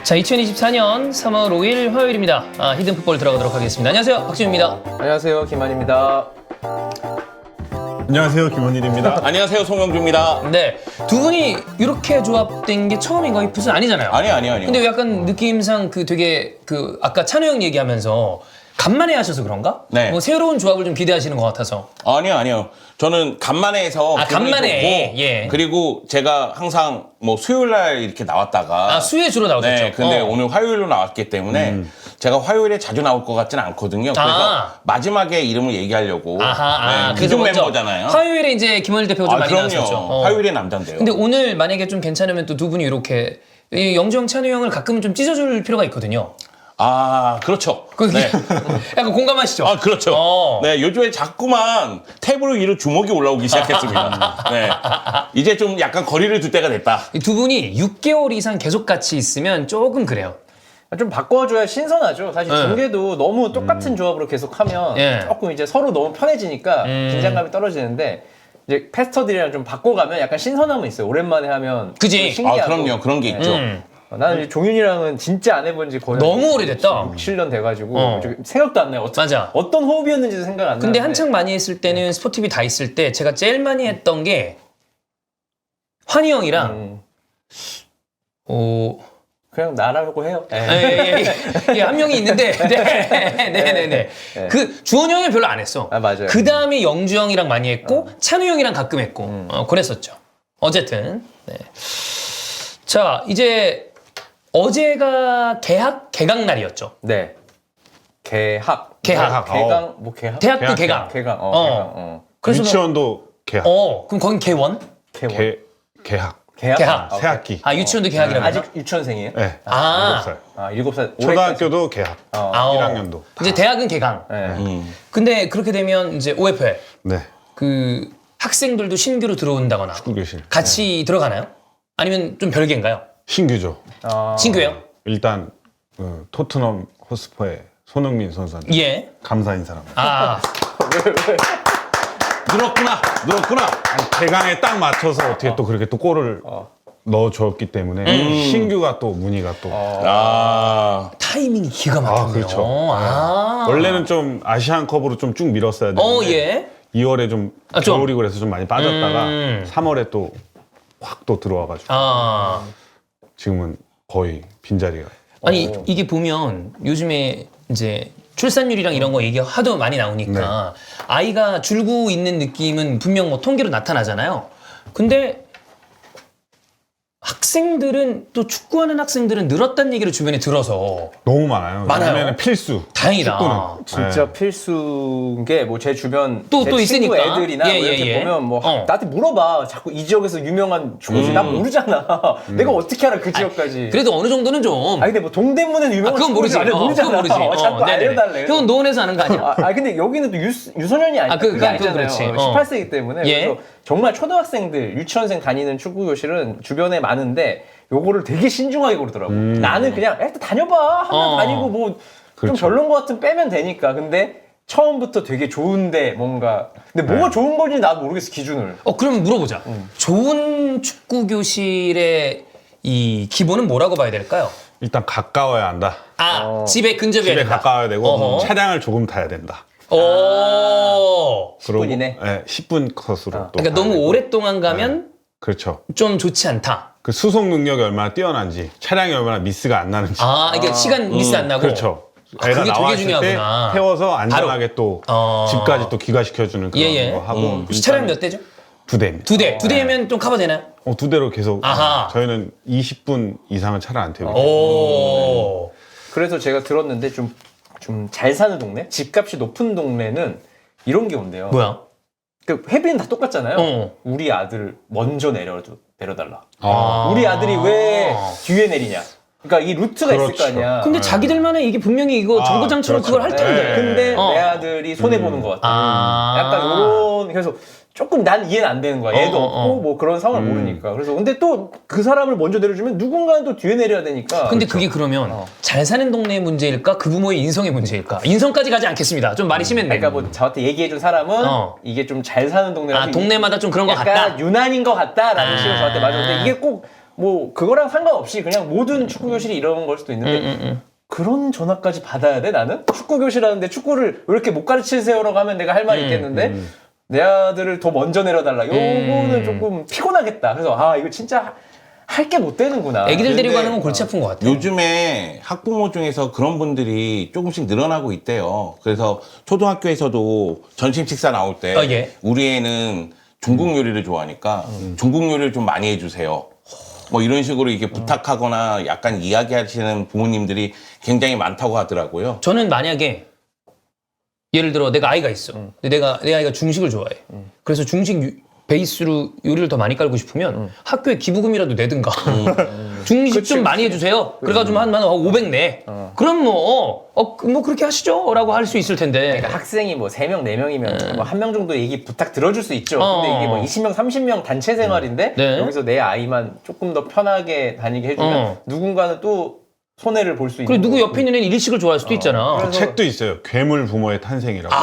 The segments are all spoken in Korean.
자, 2024년 3월 5일 화요일입니다. 히든풋볼 들어가도록 하겠습니다. 안녕하세요, 박지훈입니다. 안녕하세요, 김한입니다. 안녕하세요, 김원일입니다. 안녕하세요, 송영주입니다. 네, 두 분이 이렇게 조합된 게 처음인 거의 무슨 아니잖아요. 아니요. 근데 약간 느낌상 되게 아까 찬우 형 얘기하면서 간만에 하셔서 그런가? 네. 뭐 새로운 조합을 좀 기대하시는 것 같아서. 아니요. 저는 간만에 해서 기분이 간만에, 좋고, 예. 그리고 제가 항상 뭐 수요일 날 이렇게 나왔다가 수요일 주로 나오셨죠? 네, 근데 오늘 화요일로 나왔기 때문에 제가 화요일에 자주 나올 것 같지는 않거든요. 그래서 마지막에 이름을 얘기하려고. 그래서 기존 먼저 멤버잖아요. 화요일에 이제 김원일 대표가 좀 많이 그럼요. 나왔었죠. 화요일에 남잔데요. 근데 오늘 만약에 좀 괜찮으면 또 두 분이 이렇게 영주 형, 찬우 형을 가끔은 좀 찢어줄 필요가 있거든요. 그렇죠. 네. 약간 공감하시죠? 그렇죠. 네, 요즘에 자꾸만 탭으로 위로 주먹이 올라오기 시작했습니다. 네. 이제 좀 약간 거리를 둘 때가 됐다. 두 분이 6개월 이상 계속 같이 있으면 조금 그래요. 좀 바꿔줘야 신선하죠. 사실 중계도 너무 똑같은 조합으로 계속하면 조금 이제 서로 너무 편해지니까 긴장감이 떨어지는데 이제 패스터들이랑 좀 바꿔가면 약간 신선함은 있어요. 오랜만에 하면 그지? 신기하고. 그럼요. 그런 게 있죠. 나는 이제 종윤이랑은 진짜 안 해본 지 거의 너무 오래됐다. 6, 7년 돼가지고 생각도 안 나요. 맞아. 어떤 호흡이었는지도 생각 안 나는데. 근데 한창 많이 했을 때는 스포티비 다 있을 때 제가 제일 많이 했던 게 환희 형이랑 그냥 나라고 해요. 한 명이 있는데 네네네. 그 주원이 형이 별로 안 했어. 맞아요. 그 다음에 영주 형이랑 많이 했고 찬우 형이랑 가끔 했고 그랬었죠. 어쨌든 자 이제 어제가 개강 날이었죠. 네. 개학. 개학. 개강 뭐 개학? 대학도 개강. 개강. 그래서 유치원도 개학. 그럼 거긴 개원? 개학. 개학? 새 학기. 유치원도 개학이라고. 아직 유치원생이에요? 네. 7살. 7살. 초등학교도 개학. 1학년도. 이제 대학은 개강. 근데 그렇게 되면 이제 OFL 네. 그 학생들도 신규로 들어온다거나 축구교실. 같이 들어가나요? 아니면 좀 별개인가요? 신규죠. 신규예요? 일단 토트넘 호스퍼의 손흥민 선수한테 예. 감사 인사합니다. 늘었구나. 개강에 딱 맞춰서 어떻게 또 그렇게 또 골을 넣어줬기 때문에 신규가 또 문의가 또 타이밍이 기가 막혔네요. 그렇죠. 원래는 좀 아시안컵으로 좀 쭉 밀었어야 되는데 예. 2월에 좀 겨울이고 그래서 좀 많이 빠졌다가 3월에 또 확 또 들어와가지고 지금은 거의 빈자리가. 아니 이게 보면 요즘에 이제 출산율이랑 이런 거 얘기 하도 많이 나오니까 아이가 줄고 있는 느낌은 분명 뭐 통계로 나타나잖아요. 근데 학생들은 또 축구하는 학생들은 늘었다는 얘기를 주변에 들어서 너무 많아요. 많아요? 요즘에는 필수. 다행이다. 축구는. 진짜 필수인 게 뭐 제 주변 또 제 친구 있으니까. 애들이나 뭐 이렇게 보면 뭐 나한테 물어봐. 자꾸 이 지역에서 유명한 축구지. 나 모르잖아. 내가 어떻게 알아 그 지역까지. 그래도 어느 정도는 좀. 근데 뭐 동대문에 유명한 그건 모르지. 축구지. 모르잖아. 그건 모르지. 자꾸 알려달래. 형은 노원에서 아는 거 아니야? 근데 여기는 또 유소년이 아니잖아요. 그건 아니잖아요. 그렇지. 18세기 때문에. 예. 그래서 정말 초등학생들, 유치원생 다니는 축구 교실은 주변에 많은데 요거를 되게 신중하게 고르더라고. 나는 그냥 일단 다녀봐. 한 번 다니고 뭐 좀 그렇죠. 별론 것 같으면 빼면 되니까. 근데 처음부터 되게 좋은데 뭔가 근데 뭐가 좋은 건지 나도 모르겠어 기준을. 그럼 물어보자. 좋은 축구 교실의 이 기본은 뭐라고 봐야 될까요? 일단 가까워야 한다. 집에 근접해야 집에 된다. 가까워야 되고 차량을 조금 타야 된다. 오. 10분 이내? 네, 10분 컷으로 또. 그러니까 너무 가야 되고. 오랫동안 가면 그렇죠. 좀 좋지 않다. 그 수속 능력이 얼마나 뛰어난지, 차량이 얼마나 미스가 안 나는지. 이게 시간 미스 안 나고. 그렇죠. 애가 그게 되게 나왔을 중요하구나. 때 태워서 안전하게 또 집까지 또 귀가시켜주는 그런 거 하고. 혹시 차량 몇 대죠? 2대입니다. 두 대. 두 대면 좀 커버되나요? 2대로 계속. 아하. 저희는 20분 이상은 차를 안 태우고. 오. 그래서 제가 들었는데 좀 잘 사는 동네? 집값이 높은 동네는 이런 게 온대요. 뭐야? 그 회비는 다 똑같잖아요. 우리 아들 먼저 내려달라. 우리 아들이 왜 뒤에 내리냐. 그러니까 이 루트가 있을 거 아니야. 근데 자기들만의 이게 분명히 이거 정거장처럼 그렇죠. 그걸 할 텐데. 네. 근데 내 아들이 손해보는 것 같아. 약간 요런, 그래서 조금 난 이해는 안 되는 거야. 얘도 없고 뭐 그런 상황을 모르니까. 그래서 근데 또 그 사람을 먼저 내려주면 누군가는 또 뒤에 내려야 되니까. 근데 그게 그러면 잘 사는 동네의 문제일까? 그 부모의 인성의 문제일까? 인성까지 가지 않겠습니다. 좀 말이 심했네. 그러니까 뭐 저한테 얘기해준 사람은 이게 좀 잘 사는 동네라서 동네마다 좀 그런 것 약간 같다? 유난인 것 같다라는 식으로 저한테 말했는데 이게 꼭 뭐 그거랑 상관없이 그냥 모든 축구 교실이 이런 걸 수도 있는데 그런 전화까지 받아야 돼 나는? 축구 교실 하는데 축구를 왜 이렇게 못 가르치세요라고 하면 내가 할 말이 있겠는데 내 아들을 더 먼저 내려달라. 요거는 조금 피곤하겠다. 그래서 이거 진짜 할 게 못 되는구나. 애기들 데리고 가는 건 골치 아픈 것 같아요. 요즘에 학부모 중에서 그런 분들이 조금씩 늘어나고 있대요. 그래서 초등학교에서도 점심 식사 나올 때 예. 우리 애는 중국 요리를 좋아하니까 중국 요리를 좀 많이 해주세요. 뭐 이런 식으로 이렇게 부탁하거나 약간 이야기하시는 부모님들이 굉장히 많다고 하더라고요. 저는 만약에 예를 들어 내가 아이가 있어. 근데 내 아이가 중식을 좋아해. 그래서 중식 베이스로 요리를 더 많이 깔고 싶으면 학교에 기부금이라도 내든가. 중식 좀 많이 해주세요. 그래가지고 한 500 내. 그럼 뭐 그렇게 하시죠. 라고 할 수 있을 텐데. 그러니까 학생이 뭐 3명, 4명이면 뭐 1명 정도 얘기 부탁 들어줄 수 있죠. 근데 이게 뭐 20명, 30명 단체 생활인데 네. 여기서 내 아이만 조금 더 편하게 다니게 해주면 누군가는 또 손해를 볼 수 있는 그리고 누구 거고. 옆에 있는 애는 일식을 좋아할 수도 있잖아. 그 책도 있어요. 괴물 부모의 탄생이라고.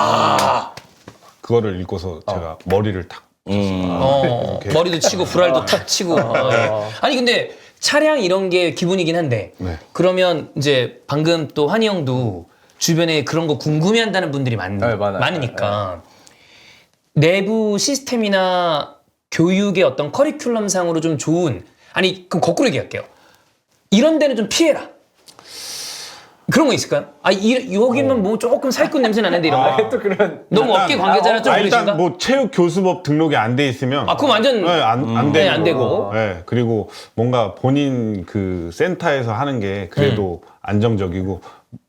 그거를 읽고서 제가 머리를 탁. 머리도 치고 불알도 탁 치고. 예. 아니 근데 차량 이런 게 기본이긴 한데 네. 그러면 이제 방금 또 환희 형도 주변에 그런 거 궁금해한다는 분들이 많아요. 많으니까 내부 시스템이나 교육의 어떤 커리큘럼상으로 좀 좋은 아니 그럼 거꾸로 얘기할게요. 이런 데는 좀 피해라. 그런 거 있을까요? 여기만 뭐 조금 사기꾼 냄새 나는데 이런 거. 또 그런 너무 업계 관계자라 좀 그러신가? 일단 뭐 체육 교수법 등록이 안 돼 있으면 그거 완전 안 네, 되고. 안 되고. 네, 그리고 뭔가 본인 그 센터에서 하는 게 그래도 안정적이고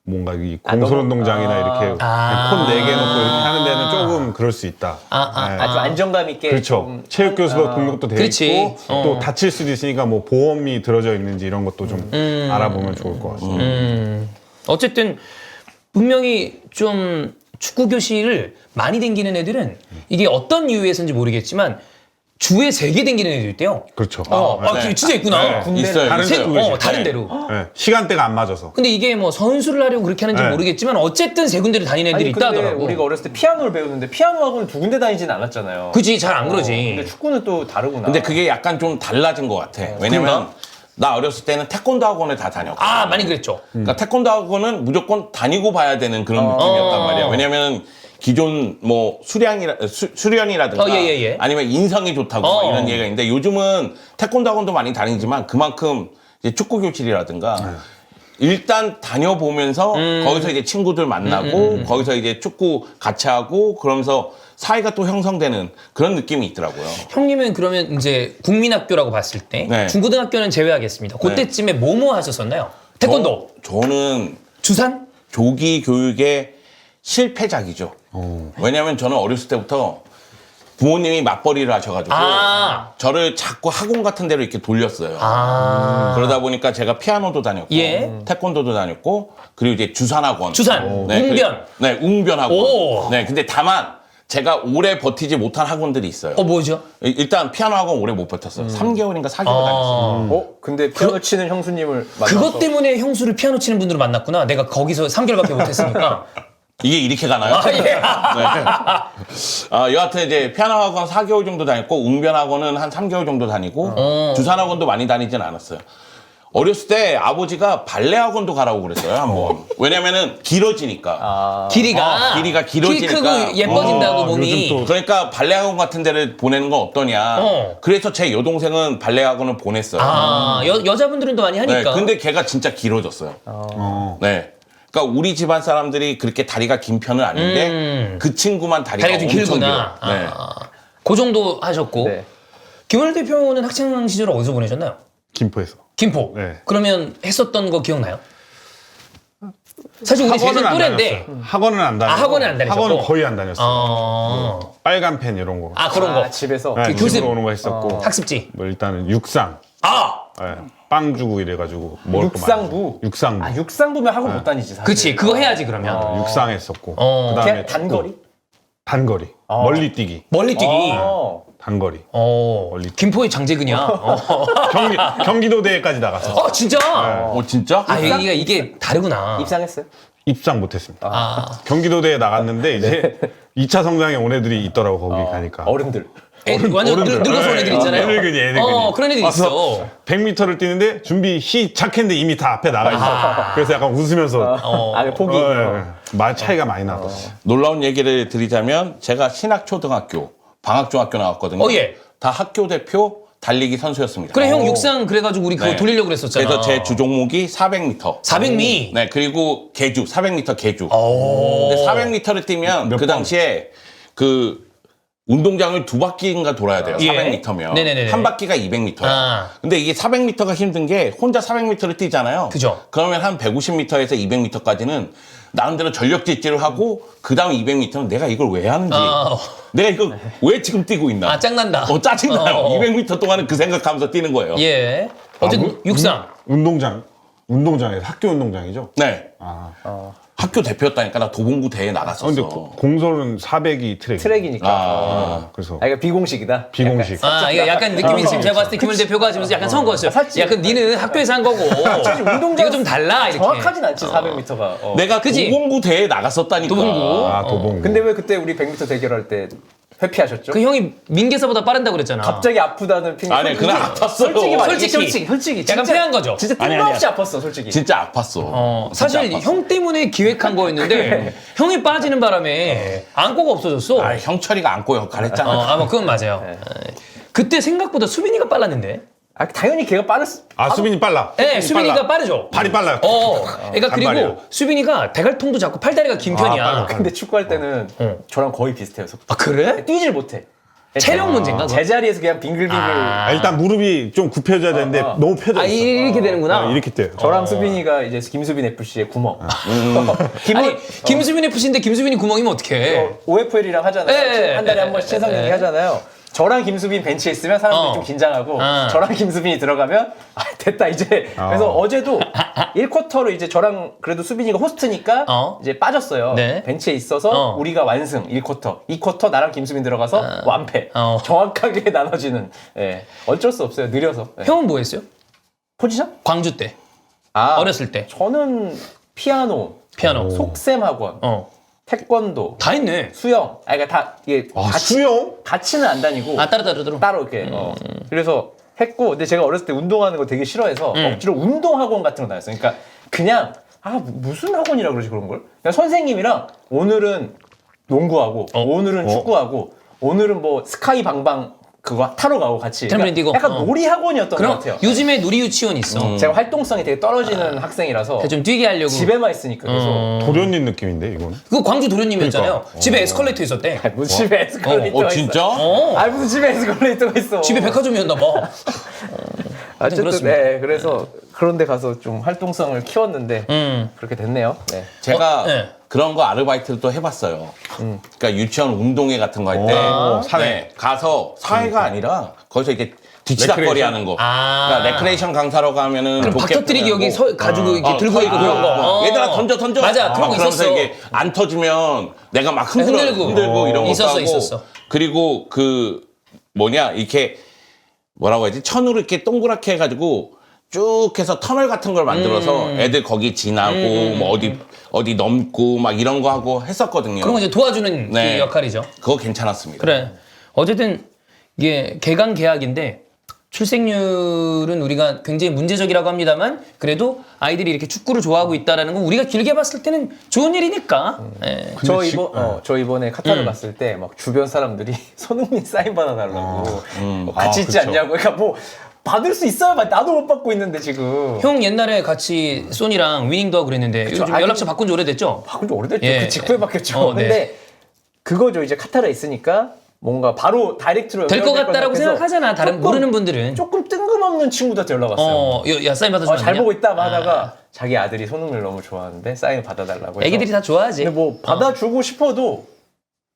뭔가 이 공설운동장이나 이렇게 폰 4개 놓고 이렇게 하는 데는 조금 그럴 수 있다. 아주 안정감 있게 그렇죠. 좀 체육 교수법 등록도 돼 그렇지. 있고 또 다칠 수도 있으니까 뭐 보험이 들어져 있는지 이런 것도 좀 알아보면 좋을 것 같습니다. 어쨌든 분명히 좀 축구 교실을 많이 댕기는 애들은 이게 어떤 이유에서인지 모르겠지만 주에 3개 댕기는 애들 있대요. 그렇죠. 네. 진짜 있구나. 네. 있어요. 다른 있어요. 데로. 다른 데로. 네, 시간대가 안 맞아서. 근데 이게 뭐 선수를 하려고 그렇게 하는지 네. 모르겠지만 어쨌든 3군데를 다니는 애들이 있다 근데 하더라고. 우리가 어렸을 때 피아노를 배우는데 피아노 학원을 2군데 다니지는 않았잖아요. 그지 잘 안 그러지. 근데 축구는 또 다르구나. 근데 그게 약간 좀 달라진 것 같아. 왜냐면 그런가? 나 어렸을 때는 태권도 학원에 다 다녔고. 많이 그랬죠. 그러니까 태권도 학원은 무조건 다니고 봐야 되는 그런 느낌이었단 말이야. 왜냐면 기존 뭐 수련이라든가 예. 아니면 인성이 좋다고 막 이런 얘기가 있는데 요즘은 태권도 학원도 많이 다니지만 그만큼 이제 축구 교실이라든가 일단 다녀보면서 거기서 이제 친구들 만나고 거기서 이제 축구 같이 하고 그러면서 사이가 또 형성되는 그런 느낌이 있더라고요. 형님은 그러면 이제 국민학교라고 봤을 때 네. 중고등학교는 제외하겠습니다. 그때쯤에 뭐뭐 하셨었나요? 태권도, 저는 주산? 조기 교육의 실패작이죠. 왜냐하면 저는 어렸을 때부터 부모님이 맞벌이를 하셔가지고 저를 자꾸 학원 같은 데로 이렇게 돌렸어요. 그러다 보니까 제가 피아노도 다녔고 태권도도 다녔고 그리고 이제 주산학원. 주산, 웅변. 네, 웅변학원. 오. 네, 근데 다만 제가 오래 버티지 못한 학원들이 있어요. 뭐죠? 일단 피아노 학원 오래 못 버텼어요. 3개월인가 4개월 다녔어요. 근데 피아노 치는 형수님을 만나서 그것 때문에 형수를 피아노 치는 분들을 만났구나. 내가 거기서 3개월밖에 못했으니까. 이게 이렇게 가나요? 네. 여하튼 이제 피아노 학원 4개월 정도 다녔고 웅변 학원은 한 3개월 정도 다니고 주산 학원도 많이 다니진 않았어요. 어렸을 때 아버지가 발레 학원도 가라고 그랬어요, 한번. 왜냐면은 길어지니까. 길이가 길어지니까. 키 크고 예뻐진다고 몸이. 요즘 또 그러니까 발레 학원 같은 데를 보내는 건 어떠냐. 그래서 제 여동생은 발레 학원을 보냈어요. 여자분들은 더 많이 네, 하니까. 근데 걔가 진짜 길어졌어요. 네. 그러니까 우리 집안 사람들이 그렇게 다리가 긴 편은 아닌데 그 친구만 다리가 좀 엄청 길구나. 길어. 네. 그 정도 하셨고. 네. 김원일 대표는 학창 시절을 어디서 보내셨나요? 김포에서. 김포. 네. 그러면 했었던 거 기억나요? 사실 우리 학원은 제전 안 또래인데. 다녔어요. 학원은 안 다녔고. 학원은 안 다녔었고. 학원은 거의 안 다녔어요. 빨간 펜 이런 거. 그런 거. 집에서 네, 교습. 집으로 오는 거 했었고. 학습지. 뭐 일단은 육상. 네, 빵 주고 이래가지고 먹을 거 육상부? 많이 했어요. 육상부. 육상부면 학원 못 다니지 사실. 그치. 그거 해야지 그러면. 육상 했었고. 그냥 그다음에 단거리? 단거리. 멀리 뛰기. 멀리 뛰기. 단거리. 김포의 장재근이야. 경기도 대회까지 나갔어. 진짜? 진짜? 여기가 이게 다르구나. 입상했어요? 입상 못했습니다. 경기도 대회 나갔는데 이제 2차 성장에 온 애들이 있더라고 거기 가니까. 어른들. 완전 어른들. 늙어서 온 애들 있잖아요. 애들근이. 그런 애들 있어. 100m를 뛰는데 준비 시작했는데 이미 다 앞에 나가 있어. 그래서 약간 웃으면서 포기. 말 차이가 많이 나더라고. 놀라운 얘기를 드리자면 제가 신학초등학교, 방학중학교 나왔거든요. 예. 다 학교 대표 달리기 선수였습니다. 그래 형 육상 그래가지고 우리 그거 네. 돌리려고 그랬었잖아. 그래서 제 주 종목이 400m. 400미. 네, 그리고 개주, 400m 개주. 근데 400m를 뛰면 몇 그 번? 당시에 그 운동장을 2바퀴인가 돌아야 돼요. 예. 400m면. 네네네네. 한 바퀴가 200m야. 아. 근데 이게 400m가 힘든 게 혼자 400m를 뛰잖아요. 그죠. 그러면 한 150m에서 200m까지는 나름대로 전력 질주를 하고 그 다음 200m는 내가 이걸 왜 하는지 내가 이걸 왜 지금 뛰고 있나. 아 짱난다. 짜증나요. 200m 동안은 그 생각하면서 뛰는 거예요. 예. 어쨌든 육상. 운동장에서 학교 운동장이죠. 네. 학교 대표였다니까. 나 도봉구 대회에 나갔었어. 근데 공설은 400이 트랙이니까. 그래서 그러니까 비공식이다. 비공식. 이거 약간 느낌이 지금 제가 봤을 때 김을 대표가 지금 약간 선거였어요. 야, 그 니는 학교에서 한 거고. 운동장 이거 좀 달라 이렇게. 정확하진 않지 400m가. 내가 그치? 도봉구 대회에 나갔었다니까. 도봉구. 도봉. 근데 왜 그때 우리 100m 대결할 때 회피하셨죠? 그 형이 민계사보다 빠른다고 그랬잖아. 갑자기 아프다는 핑계. 아니, 그날 아팠어요. 솔직히 약간 패한 거죠. 진짜 아니, 뜬금없이 아팠어 솔직히. 진짜 아팠어. 사실 진짜 아팠어. 형 때문에 기획한 거였는데 형이 빠지는 바람에 안고가 없어졌어. 아, 형철이가 안고 역할 했잖아. 아마 그건 맞아요. 그때 생각보다 수빈이가 빨랐는데. 당연히 걔가 빠르스. 수빈이 빨라. 네, 수빈이가 빠르죠. 발이 빨라요. 그러니까 그리고 단발이에요. 수빈이가 대갈통도 작고 팔다리가 긴 편이야. 빨라. 근데 축구할 때는 저랑 거의 비슷해요. 속도. 그래? 뛰질 못해. 체력 문제인가? 그거? 제자리에서 그냥 빙글빙글. 일단 무릎이 좀 굽혀져야 되는데 너무 펴져 있어. 이렇게 되는구나. 이렇게 돼요. 저랑 수빈이가 이제 김수빈 FC의 구멍. 아니 김수빈 FC인데 김수빈이 구멍이면 어떡해? OFL이랑 하잖아요. 예, 한 달에 한 번씩 신성경기 하잖아요. 저랑 김수빈 벤치에 있으면 사람들이 좀 긴장하고 저랑 김수빈이 들어가면 됐다 이제. 그래서 어제도 1쿼터로 이제 저랑 그래도 수빈이가 호스트니까 이제 빠졌어요. 네. 벤치에 있어서 우리가 완승 1쿼터. 2쿼터 나랑 김수빈 들어가서 완패. 정확하게 나눠지는. 예. 어쩔 수 없어요. 느려서. 예. 형은 뭐 했어요? 포지션? 광주 때. 어렸을 때. 저는 피아노, 피아노. 속셈 학원, 태권도, 다 했네. 수영. 그러니까 다 이게 수영? 같이는 안 다니고 따로. 따로 이렇게. 그래서 했고, 근데 제가 어렸을 때 운동하는 거 되게 싫어해서 억지로 운동 학원 같은 거 다녔어요. 그러니까 그냥 무슨 학원이라 그러지 그런 걸? 그냥 선생님이랑 오늘은 농구하고, 오늘은 축구하고, 오늘은 뭐 스카이 방방 그거 타러 가고 같이. 트램폴린 뛰고. 약간 놀이 학원이었던 것 그럼 같아요. 요즘에 누리 유치원 있어. 제가 활동성이 되게 떨어지는 학생이라서 좀 뛰게 하려고. 집에만 있으니까 그래서 도련님 느낌인데 이거는. 그거 광주 도련님이었잖아요. 그러니까. 집에 에스컬레이터 있었대. 무슨 집에 에스컬레이터가 있어. 진짜? 무슨 집에 에스컬레이터가 있어. 집에 백화점이었나 봐. 어쨌든 그렇습니다. 네, 그래서 그런 데 가서 좀 활동성을 키웠는데 그렇게 됐네요. 네. 제가 네. 그런 거 아르바이트를 또 해봤어요. 그러니까 유치원 운동회 같은 거 할 때 사회 가서 사회가 아니라 거기서 이렇게 뒤치다거리 하는 거. 그러니까 레크레이션 강사로 가면은 그럼 도깨 박터뜨리기 여기 뭐, 가지고 이렇게 들고 있고 그런 거. 얘들아 던져. 맞아, 그런 거 그러면서 있었어. 이게 안 터지면 내가 막 흔들고. 흔들고 이런 것도 하고. 있었어. 그리고 이렇게 뭐라고 해야지 천으로 이렇게 동그랗게 해가지고 쭉 해서 터널 같은 걸 만들어서 애들 거기 지나고 뭐 어디 넘고 막 이런 거 하고 했었거든요. 그런 거 이제 도와주는 네. 그 역할이죠. 그거 괜찮았습니다. 그래. 어쨌든 이게 개강 개학인데 출생률은 우리가 굉장히 문제적이라고 합니다만 그래도 아이들이 이렇게 축구를 좋아하고 있다라는 건 우리가 길게 봤을 때는 좋은 일이니까. 예. 저 이번에 카타르 갔을 때 막 주변 사람들이 손흥민 사인 받아달라고 같이 있지 그쵸. 않냐고. 그러니까 뭐 받을 수 있어요. 나도 못 받고 있는데 지금. 형 옛날에 같이 소니랑 위닝도 하고 그랬는데 요즘 연락처 바꾼 지 오래됐죠? 바꾼 지 오래됐죠. 예. 그 직후에 바뀌었죠. 네. 근데 그거죠. 이제 카타르에 있으니까 뭔가 바로 다이렉트로 될 것 연결될 같다라고 생각해서 생각하잖아. 다른 모르는 분들은. 조금 뜬금없는 친구들한테 연락 왔어요. 야 사인 받아주면 잘 보고 있다 하다가 자기 아들이 손흥민을 너무 좋아하는데 사인 받아달라고 해서. 애기들이 다 좋아하지. 근데 뭐 받아주고 싶어도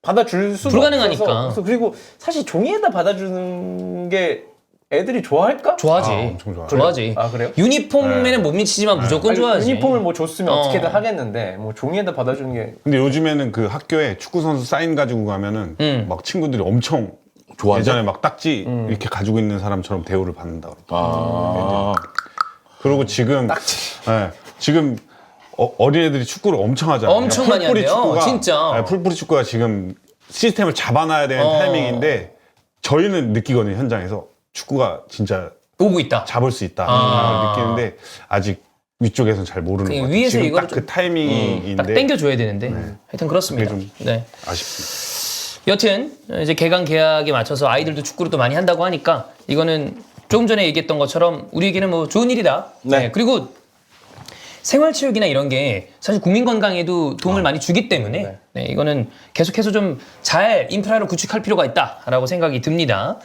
받아줄 수가 불가능하니까. 없어서. 그래서 그리고 사실 종이에다 받아주는 게 애들이 좋아할까? 좋아하지. 엄청 좋아요. 좋아하지. 아, 그래요? 유니폼에는 못 미치지만 무조건 아니, 좋아하지. 유니폼을 뭐 줬으면 어떻게든 하겠는데 뭐 종이에다 받아주는 게 근데 요즘에는 그 학교에 축구 선수 사인 가지고 가면은 막 친구들이 엄청 좋아하죠? 예전에 막 딱지 이렇게 가지고 있는 사람처럼 대우를 받는다 그러고. 아. 그리고 지금 지금 어린애들이 축구를 엄청 하잖아요. 엄청 많이 한대요. 진짜. 풀뿌리 축구가 지금 시스템을 잡아놔야 되는 타이밍인데 저희는 느끼거든요, 현장에서. 축구가 진짜 오고 있다. 잡을 수 있다 느끼는데 아직 위쪽에서는 잘 모르는 것 같아요. 위에서 지금 이거를 딱 그 타이밍인데 딱 땡겨줘야 되는데 하여튼 그렇습니다. 그게 좀 네. 아쉽습니다. 여튼 이제 개강 계약에 맞춰서 아이들도 축구를 또 많이 한다고 하니까 이거는 조금 전에 얘기했던 것처럼 우리에게는 뭐 좋은 일이다. 네. 그리고 생활체육이나 이런 게 사실 국민 건강에도 도움을 많이 주기 때문에 네, 이거는 계속해서 좀 잘 인프라를 구축할 필요가 있다라고 생각이 듭니다.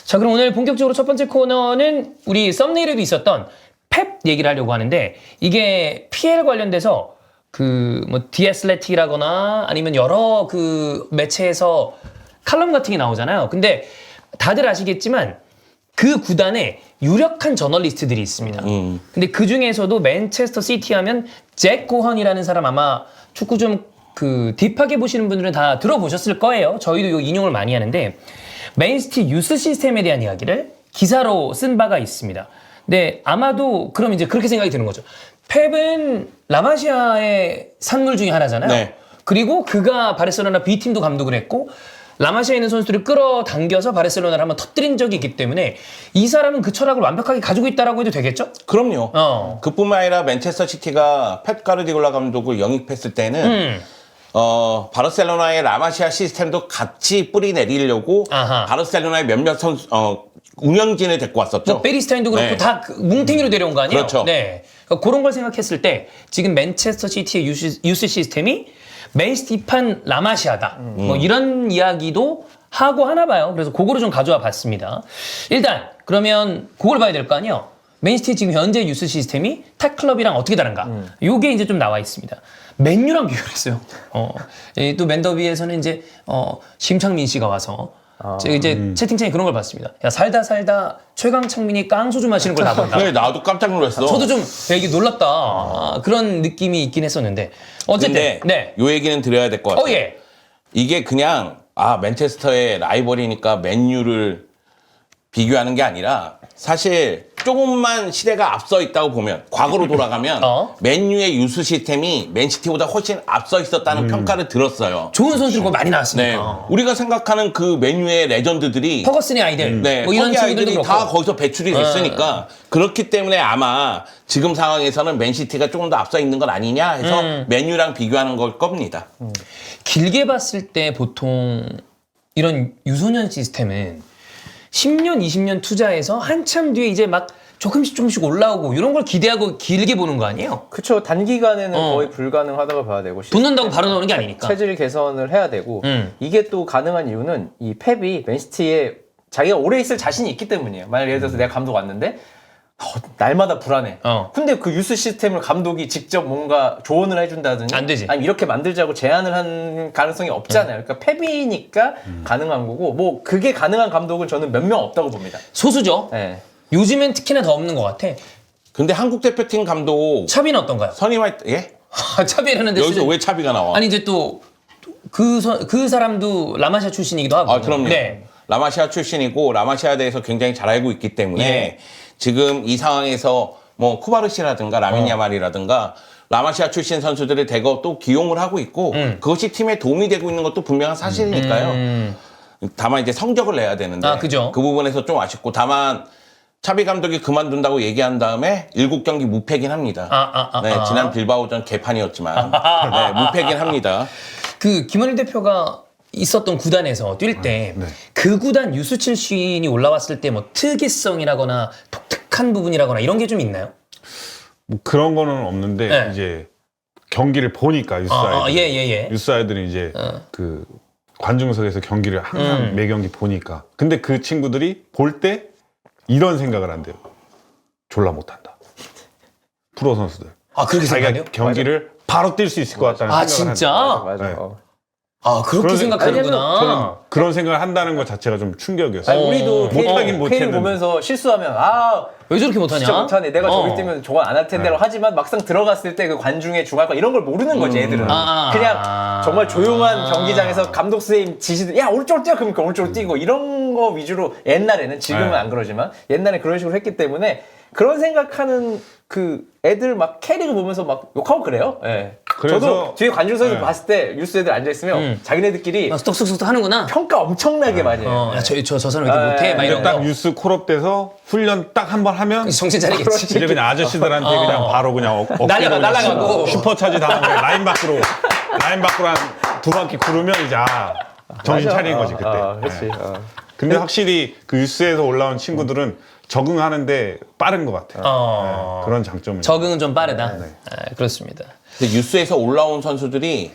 자, 그럼 오늘 본격적으로 첫 번째 코너는 우리 썸네일에도 있었던 펩 얘기를 하려고 하는데 이게 PL 관련돼서 그 뭐 디애슬레틱이라거나 아니면 여러 그 매체에서 칼럼 같은 게 나오잖아요. 근데 다들 아시겠지만 그 구단에 유력한 저널리스트들이 있습니다. 근데 그 중에서도 맨체스터 시티 하면 잭 고헌이라는 사람 아마 축구 좀 그 딥하게 보시는 분들은 다 들어보셨을 거예요. 저희도 이 인용을 많이 하는데 맨시티 유스 시스템에 대한 이야기를 기사로 쓴 바가 있습니다. 근데 아마도 그럼 이제 그렇게 생각이 드는 거죠. 펩은 라마시아의 산물 중에 하나잖아요. 네. 그리고 그가 바르셀로나 B팀도 감독을 했고 라마시아에 있는 선수들을 끌어당겨서 바르셀로나를 한번 터뜨린 적이 있기 때문에 이 사람은 그 철학을 완벽하게 가지고 있다라고 해도 되겠죠? 그럼요. 그뿐만 아니라 맨체스터 시티가 펩 가르디올라 감독을 영입했을 때는 바르셀로나의 라마시아 시스템도 같이 뿌리 내리려고 아하. 바르셀로나의 몇몇 선수 운영진을 데리고 왔었죠. 뭐 베리스타인도 그렇고 네. 다 그 뭉탱이로 데려온 거 아니에요? 그렇죠. 네. 그러니까 그런 걸 생각했을 때 지금 맨체스터 시티의 유스 시스템이 맨시티판 라마시아다. 뭐 이런 이야기도 하고 하나 봐요. 그래서 그거를 좀 가져와 봤습니다. 일단 그러면 그걸 봐야 될 거 아니에요? 맨시티 지금 현재 유스 시스템이 탑클럽이랑 어떻게 다른가? 요게 이제 좀 나와 있습니다. 맨유랑 비교를 했어요. 또 맨더비에서는 이제 심창민 씨가 와서 제가 이제 채팅창에 그런 걸 봤습니다. 야, 살다 최강창민이 깡소주 마시는 걸 다 본다. 네, 나도 깜짝 놀랐어. 저도 좀 되게 놀랐다. 그런 느낌이 있긴 했었는데 어쨌든 근데 네. 요 얘기는 드려야 될 것 같아요. 예. 이게 그냥 맨체스터의 라이벌이니까 맨유를 비교하는 게 아니라 사실 조금만 시대가 앞서 있다고 보면 과거로 돌아가면 맨유의 유스 시스템이 맨시티보다 훨씬 앞서 있었다는 평가를 들었어요. 좋은 선수들 거 많이 네, 나왔으니까. 우리가 생각하는 그 맨유의 레전드들이 퍼거슨의 아이들, 네, 뭐 이런 거기 친구들도 아이들이 그렇고. 다 거기서 배출이 됐으니까 그렇기 때문에 아마 지금 상황에서는 맨시티가 조금 더 앞서 있는 건 아니냐 해서 맨유랑 비교하는 걸 겁니다. 길게 봤을 때 보통 이런 유소년 시스템은 10년, 20년 투자해서 한참 뒤에 이제 막 조금씩 올라오고 이런 걸 기대하고 길게 보는 거 아니에요? 그쵸. 단기간에는 거의 불가능하다고 봐야 되고 돈 넣는다고 바로 나오는 게 아니니까. 체질 개선을 해야 되고 이게 또 가능한 이유는 이 펩이 맨시티에 자기가 오래 있을 자신이 있기 때문이에요. 만약 예를 들어서 내가 감독 왔는데 날마다 불안해. 근데 그 유스 시스템을 감독이 직접 뭔가 조언을 해준다든지 안 되지. 아니면 이렇게 만들자고 제안을 한 가능성이 없잖아요. 그러니까 펩이니까 가능한 거고 뭐 그게 가능한 감독은 저는 몇 명 없다고 봅니다. 소수죠. 네. 요즘엔 특히나 더 없는 것 같아. 근데 한국 대표팀 감독 차비는 어떤가요? 선임할 때 예? 차비라는데 여기서 왜 차비가 나와? 아니 이제 또 그 사람도 라마시아 출신이기도 하고. 그럼요. 네. 라마시아 출신이고 라마시아에 대해서 굉장히 잘 알고 있기 때문에 예. 지금 이 상황에서 뭐 쿠바르시라든가 라민 야말이라든가 라마시아 출신 선수들을 대거 또 기용을 하고 있고 그것이 팀에 도움이 되고 있는 것도 분명한 사실이니까요. 다만 이제 성적을 내야 되는데 그죠. 그 부분에서 좀 아쉽고 다만 차비 감독이 그만둔다고 얘기한 다음에 7경기 무패긴 합니다. 네, 지난 빌바오전 개판이었지만 네, 무패긴 합니다. 그 김원일 대표가 있었던 구단에서 뛸 때 그 구단 유수 출신이 올라왔을 때 뭐 특이성이라거나 독특한 부분이라거나 이런 게 좀 있나요? 뭐 그런 거는 없는데 네. 이제 경기를 보니까 유스 아이들 예. 유스 아이들이 이제 그 관중석에서 경기를 항상 매 경기 보니까 근데 그 친구들이 볼 때 이런 생각을 한대요. 졸라 못한다. 프로 선수들. 그렇게 자기가 생각해요? 경기를 바로 뛸 수 있을 것 같다는 생각을 진짜? 맞아. 네. 그렇게 그런 생각하는구나. 저는 그런 생각을 한다는 것 자체가 좀 충격이었어요. 아니, 우리도 못하긴 K를 못했는데. 보면서 실수하면 왜 저렇게 못하냐? 진짜 못하네. 내가 저기 뛰면 저건 안 할 텐데라고 하지만 막상 들어갔을 때 그 관중의 중압과 이런 걸 모르는 거지 애들은. 그냥 정말 조용한 경기장에서 감독 선생님 지시들 야 오른쪽으로 뛰어 그러니까 오른쪽으로 뛰고 이런 거 위주로 옛날에는 지금은 안 그러지만 옛날에 그런 식으로 했기 때문에 그런 생각하는 그 애들 막 캐릭을 보면서 막 욕하고 그래요. 예. 그래서 저도 뒤에 관중석에서 네. 봤을 때 뉴스 애들 앉아있으면 자기네들끼리 쏙쏙쏙 하는구나. 평가 엄청나게 많이 해요. 저 사람 왜 이렇게 못해? 막 근데 이런 딱 거. 뉴스 콜업돼서 훈련 딱 한 번 하면 정신 차리겠지. 이제 그냥 아저씨들한테 그냥 바로 그냥 어깨로 날아가고. 슈퍼차지 다음에 라인 밖으로 한 두 바퀴 구르면 이제 정신 맞아. 차린 거지 그때. 그렇지. 네. 근데 확실히 그 뉴스에서 올라온 친구들은 적응하는데 빠른 것 같아요. 네, 그런 장점을. 적응은 좀 빠르다. 그렇습니다. 근데 뉴스에서 올라온 선수들이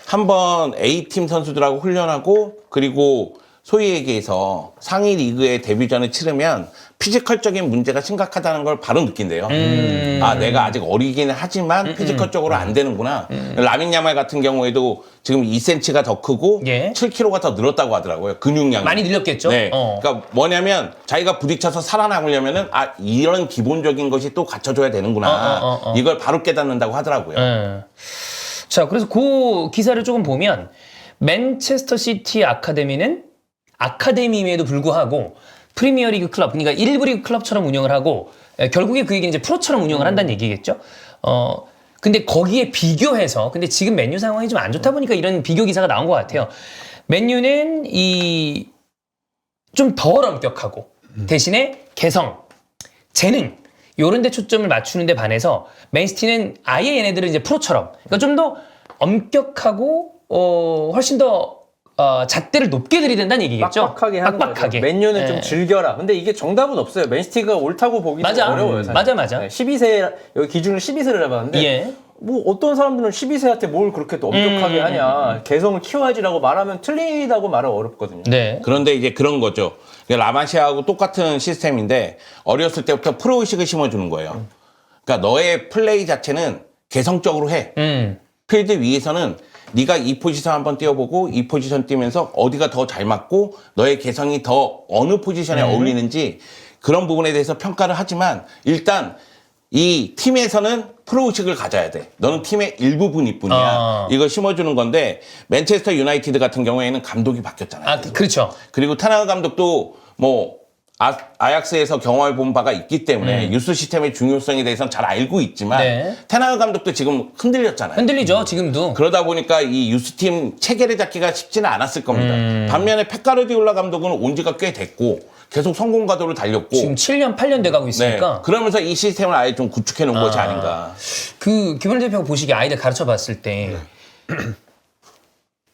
한번 A팀 선수들하고 훈련하고 그리고 소위 얘기해서 상위 리그의 데뷔전을 치르면 피지컬적인 문제가 심각하다는 걸 바로 느낀대요. 내가 아직 어리기는 하지만 피지컬적으로 안 되는구나. 라민 야말 같은 경우에도 지금 2cm가 더 크고 예. 7kg가 더 늘었다고 하더라고요. 근육량이. 많이 늘렸겠죠? 네. 그러니까 뭐냐면 자기가 부딪혀서 살아남으려면은 이런 기본적인 것이 또 갖춰줘야 되는구나. 이걸 바로 깨닫는다고 하더라고요. 자, 그래서 그 기사를 조금 보면 맨체스터 시티 아카데미는 아카데미임에도 불구하고 프리미어리그 클럽, 그러니까 1부 리그 클럽처럼 운영을 하고 결국에 그 얘기는 이제 프로처럼 운영을 한다는 얘기겠죠. 근데 거기에 비교해서 근데 지금 맨유 상황이 좀 안 좋다 보니까 이런 비교 기사가 나온 것 같아요. 맨유는 좀 덜 엄격하고 대신에 개성, 재능 요런 데 초점을 맞추는 데 반해서 맨시티는 아예 얘네들은 이제 프로처럼 그러니까 좀 더 엄격하고 훨씬 더 잣대를 높게 들이댄다는 얘기겠죠. 빡빡하게 하는 빡빡하게. 거죠. 맨유는 예. 좀 즐겨라. 근데 이게 정답은 없어요. 맨시티가 옳다고 보기 맞아. 어려워요. 사실. 맞아. 네, 12세 여기 기준을 12세를 잡았는데 예. 뭐 어떤 사람들은 12세한테 뭘 그렇게 또 엄격하게 하냐. 개성을 키워야지라고 말하면 틀리다고 말은 어렵거든요. 네. 그런데 이제 그런 거죠. 라마시아하고 똑같은 시스템인데 어렸을 때부터 프로의식을 심어주는 거예요. 그러니까 너의 플레이 자체는 개성적으로 해. 필드 위에서는 네가 이 포지션 한번 뛰어보고 이 포지션 뛰면서 어디가 더 잘 맞고 너의 개성이 더 어느 포지션에 어울리는지 그런 부분에 대해서 평가를 하지만 일단 이 팀에서는 프로의식을 가져야 돼. 너는 팀의 일부분일 뿐이야. 이걸 심어주는 건데 맨체스터 유나이티드 같은 경우에는 감독이 바뀌었잖아요. 그렇죠. 그리고 테나그 감독도 뭐 아약스에서 경험해 본 바가 있기 때문에 유스 시스템의 중요성에 대해서는 잘 알고 있지만 네. 테나그 감독도 지금 흔들렸잖아요. 흔들리죠, 지금도. 그러다 보니까 이 유스팀 체계를 잡기가 쉽지는 않았을 겁니다. 반면에 페카르디올라 감독은 온 지가 꽤 됐고 계속 성공 가도를 달렸고 지금 7년, 8년 돼가고 있으니까. 그러면서 이 시스템을 아예 좀 구축해 놓은 것이 아닌가. 김원일 대표가 보시기에 아이들 가르쳐 봤을 때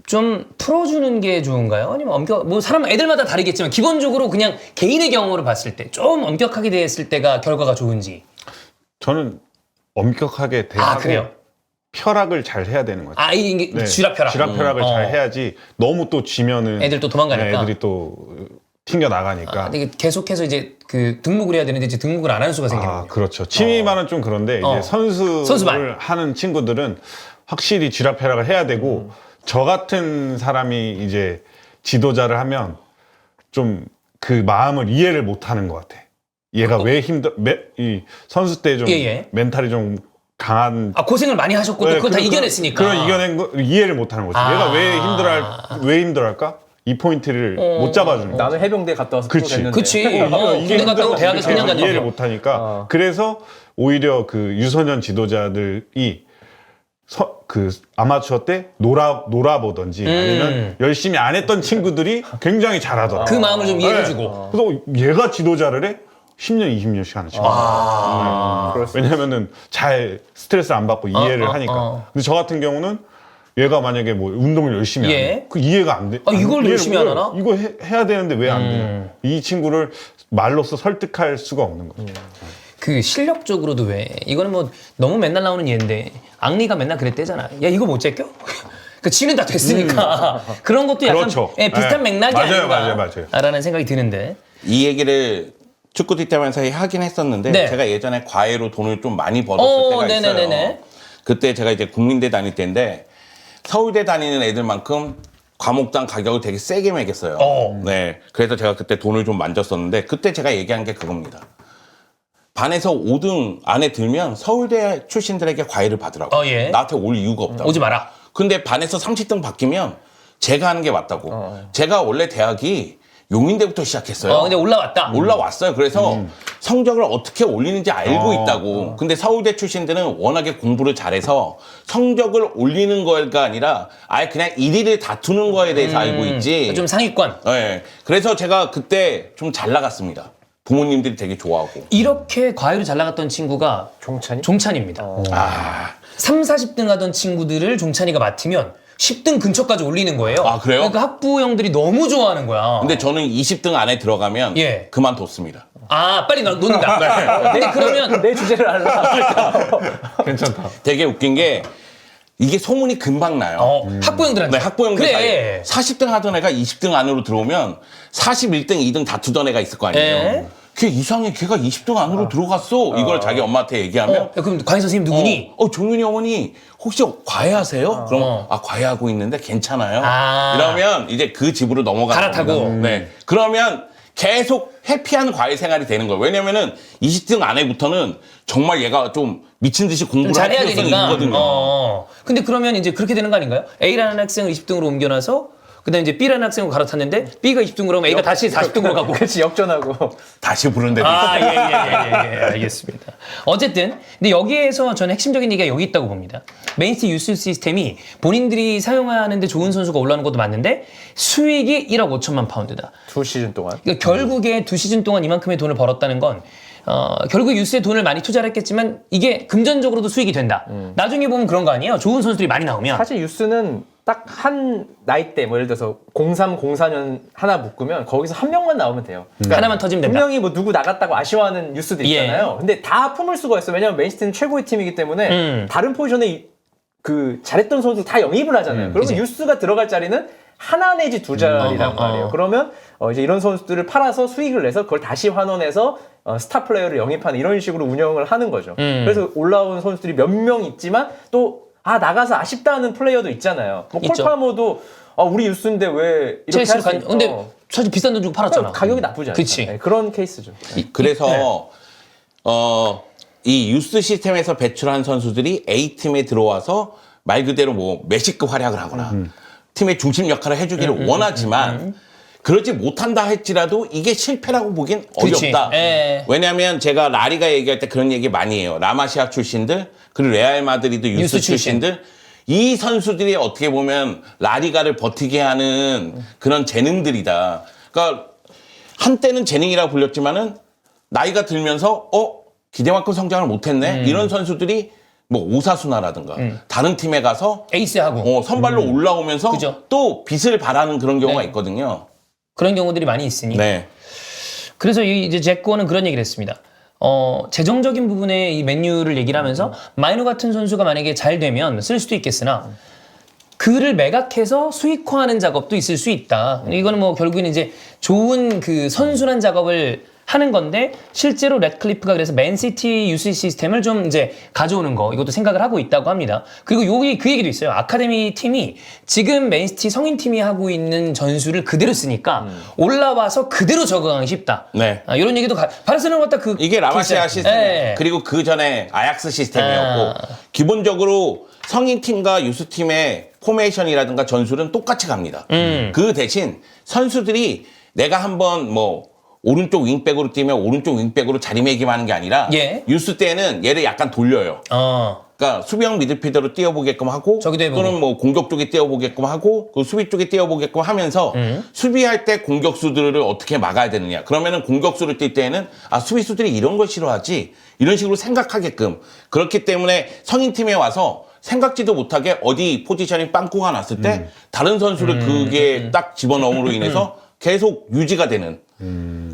좀 풀어주는 게 좋은가요? 아니면 사람 애들마다 다르겠지만 기본적으로 그냥 개인의 경험으로 봤을 때 좀 엄격하게 대했을 때가 결과가 좋은지. 저는 엄격하게 대하고 그래요? 혈압을 잘 해야 되는 거죠. 이게 네, 쥐락펴락. 쥐락펴락을 잘 해야지 너무 또 지면은 애들 또 도망가니까. 애들이 또 튕겨 나가니까. 이게 계속해서 이제 그 등록을 해야 되는데 이제 등록을 안 하는 수가 생기는 거예요. 그렇죠. 취미만은 좀 그런데 이제 선수를 선수만. 하는 친구들은 확실히 쥐락펴락을 해야 되고 저 같은 사람이 이제 지도자를 하면 좀 그 마음을 이해를 못 하는 것 같아. 얘가 왜 이 선수 때 좀 예. 멘탈이 좀 강한. 고생을 많이 하셨고 또 그걸 다 이겨냈으니까. 그걸 이겨낸 거 이해를 못 하는 거지. 얘가 왜 힘들어할까? 이 포인트를 못 잡아주는 거야. 나는 해병대 갔다 와서 그치. 프로 됐는데. 그치. 군대 갔다 오고 대학에서 그냥 갔다 이해를 오고. 못 하니까 그래서 오히려 그 유소년 지도자들이 그 아마추어 때 놀아보던지 아니면 열심히 안 했던 친구들이 굉장히 잘하더라. 그 마음을 좀 이해해주고. 그래서 얘가 지도자를 해? 10년, 20년씩 하는 친구. 왜냐면은 잘 스트레스 안 받고 이해를 하니까. 근데 저 같은 경우는 얘가 만약에 뭐 운동을 열심히 안 해. 그 이해가 안 돼. 이걸 열심히 안 하나? 이거 해야 되는데 왜 안 돼? 이 친구를 말로써 설득할 수가 없는 거죠. 그 실력적으로도 이거는 뭐 너무 맨날 나오는 예인데 앙리가 맨날 그랬대잖아. 야 이거 못 제껴? 그 지는 다 됐으니까 그런 것도 약간 그렇죠. 비슷한 맥락이 맞아요. 아닌가라는 생각이 드는데. 이 얘기를 축구 뒷담화에서 하긴 했었는데 네. 제가 예전에 과외로 돈을 좀 많이 벌었을 때가 있어요. 그때 제가 이제 국민대 다닐 때인데 서울대 다니는 애들만큼 과목당 가격을 되게 세게 매겼어요. 네, 그래서 제가 그때 돈을 좀 만졌었는데 그때 제가 얘기한 게 그겁니다. 반에서 5등 안에 들면 서울대 출신들에게 과외를 받으라고. 나한테 올 이유가 없다고. 오지 마라. 근데 반에서 30등 바뀌면 제가 하는 게 맞다고. 제가 원래 대학이 용인대부터 시작했어요. 근데 올라왔다. 올라왔어요. 그래서 성적을 어떻게 올리는지 알고 있다고. 근데 서울대 출신들은 워낙에 공부를 잘해서 성적을 올리는 거가 아니라 아예 그냥 1위를 다투는 거에 대해서 알고 있지. 좀 상위권. 네. 그래서 제가 그때 좀 잘 나갔습니다. 부모님들이 되게 좋아하고. 이렇게 과외로 잘 나갔던 친구가 종찬이? 종찬입니다. 3, 40등 하던 친구들을 종찬이가 맡으면 10등 근처까지 올리는 거예요. 아, 그래요? 그러니까 학부 형들이 너무 좋아하는 거야. 근데 저는 20등 안에 들어가면 예. 그만뒀습니다. 빨리 놓는다. 근데 그러면 내 주제를 알라. 괜찮다. 되게 웃긴 게 이게 소문이 금방 나요. 학부 형들한테. 네, 학부형들 그래. 사이에 40등 하던 애가 20등 안으로 들어오면 41등, 2등 다투던 애가 있을 거 아니에요. 예. 걔 이상해. 걔가 20등 안으로 들어갔어. 이걸 자기 엄마한테 얘기하면 그럼 과외 선생님 누구니? 종윤이 어머니 혹시 과외하세요? 그럼 과외하고 있는데 괜찮아요. 이러면 이제 그 집으로 넘어가는 갈아타고. 겁니다. 네. 그러면 계속 회피하는 과외 생활이 되는 거예요. 왜냐면은 20등 안에부터는 정말 얘가 좀 미친 듯이 공부를 할 잘해야 필요성이 되니까. 있거든요. 근데 그러면 이제 그렇게 되는 거 아닌가요? A라는 학생을 20등으로 옮겨놔서 그다음에 이제 B라는 학생을 갈아탔는데 B가 20등으로 하면 A가 다시 40등으로 가고. 그렇지, 역전하고. 다시 부르는 데도 있어요. 예, 알겠습니다. 어쨌든, 근데 여기에서 저는 핵심적인 얘기가 여기 있다고 봅니다. 맨시티 유스 시스템이 본인들이 사용하는데 좋은 선수가 올라오는 것도 맞는데 수익이 1억 5천만 파운드다. 2시즌 동안. 그러니까 결국에 2시즌 동안 이만큼의 돈을 벌었다는 건 결국 유스에 돈을 많이 투자를 했겠지만 이게 금전적으로도 수익이 된다. 나중에 보면 그런 거 아니에요? 좋은 선수들이 많이 나오면. 사실 유스는 딱 한 나이대, 뭐 예를 들어서 03, 04년 하나 묶으면 거기서 한 명만 나오면 돼요. 그러니까 하나만 터지면 된다. 분명히 뭐 누구 나갔다고 아쉬워하는 뉴스도 있잖아요. 근데 다 품을 수가 있어요. 왜냐면 맨시티는 최고의 팀이기 때문에 다른 포지션에 그 잘했던 선수 다 영입을 하잖아요. 그러면 그치. 유스가 들어갈 자리는 하나 내지 두 자리란 말이에요. 그러면 이제 이런 선수들을 팔아서 수익을 내서 그걸 다시 환원해서 스타 플레이어를 영입하는 이런 식으로 운영을 하는 거죠. 그래서 올라온 선수들이 몇 명 있지만 또 나가서 아쉽다는 플레이어도 있잖아요. 뭐 있죠. 콜파머도 우리 유스인데 왜 이렇게 첼시를 할수 근데 사실 비싼 돈 주고 팔았잖아. 가격이 나쁘지 않아요. 그치. 네, 그런 케이스죠. 그래서 이 유스 시스템에서 배출한 선수들이 A팀에 들어와서 말 그대로 뭐 메시급 활약을 하거나 팀의 중심 역할을 해주기를 원하지만 그러지 못한다 할지라도 이게 실패라고 보긴 그치. 어렵다. 예. 왜냐하면 제가 라리가 얘기할 때 그런 얘기 많이 해요. 라마시아 출신들 그리고 레알 마드리드 유스 출신들 이 선수들이 어떻게 보면 라리가를 버티게 하는 그런 재능들이다. 그러니까 한때는 재능이라고 불렸지만은 나이가 들면서 기대만큼 성장을 못했네. 이런 선수들이 뭐 오사수나라든가 다른 팀에 가서 에이스하고 선발로 올라오면서 그죠. 또 빛을 발하는 그런 경우가 네. 있거든요. 그런 경우들이 많이 있으니. 네. 그래서 이제 제코는 그런 얘기를 했습니다. 재정적인 부분에 이 맨유를 얘기를 하면서 마이너 같은 선수가 만약에 잘 되면 쓸 수도 있겠으나 그를 매각해서 수익화하는 작업도 있을 수 있다. 이거는 뭐 결국에는 이제 좋은 그 선순환 작업을 하는 건데 실제로 래드클리프가 그래서 맨시티 유스 시스템을 좀 이제 가져오는 거 이것도 생각을 하고 있다고 합니다. 그리고 여기 그 얘기도 있어요. 아카데미 팀이 지금 맨시티 성인 팀이 하고 있는 전술을 그대로 쓰니까 올라와서 그대로 적응하기 쉽다. 네. 이런 얘기도 바르셀로나 같다 그 이게 라마시아 시스템 네. 그리고 그 전에 아약스 시스템이었고 기본적으로 성인 팀과 유스 팀의 포메이션이라든가 전술은 똑같이 갑니다. 그 대신 선수들이 내가 한번 뭐 오른쪽 윙백으로 뛰면 오른쪽 윙백으로 자리매김하는 게 아니라 예. 유스 때는 얘를 약간 돌려요. 그러니까 수비형 미드필더로 뛰어보게끔 하고 저기도 해보고. 또는 뭐 공격 쪽에 뛰어보게끔 하고 그 수비 쪽에 뛰어보게끔 하면서 수비할 때 공격수들을 어떻게 막아야 되느냐. 그러면은 공격수를 뛸 때에는 수비수들이 이런 걸 싫어하지 이런 식으로 생각하게끔 그렇기 때문에 성인팀에 와서 생각지도 못하게 어디 포지션이 빵꾸가 났을 때 다른 선수를 그게 딱 집어넣음으로 인해서 계속 유지가 되는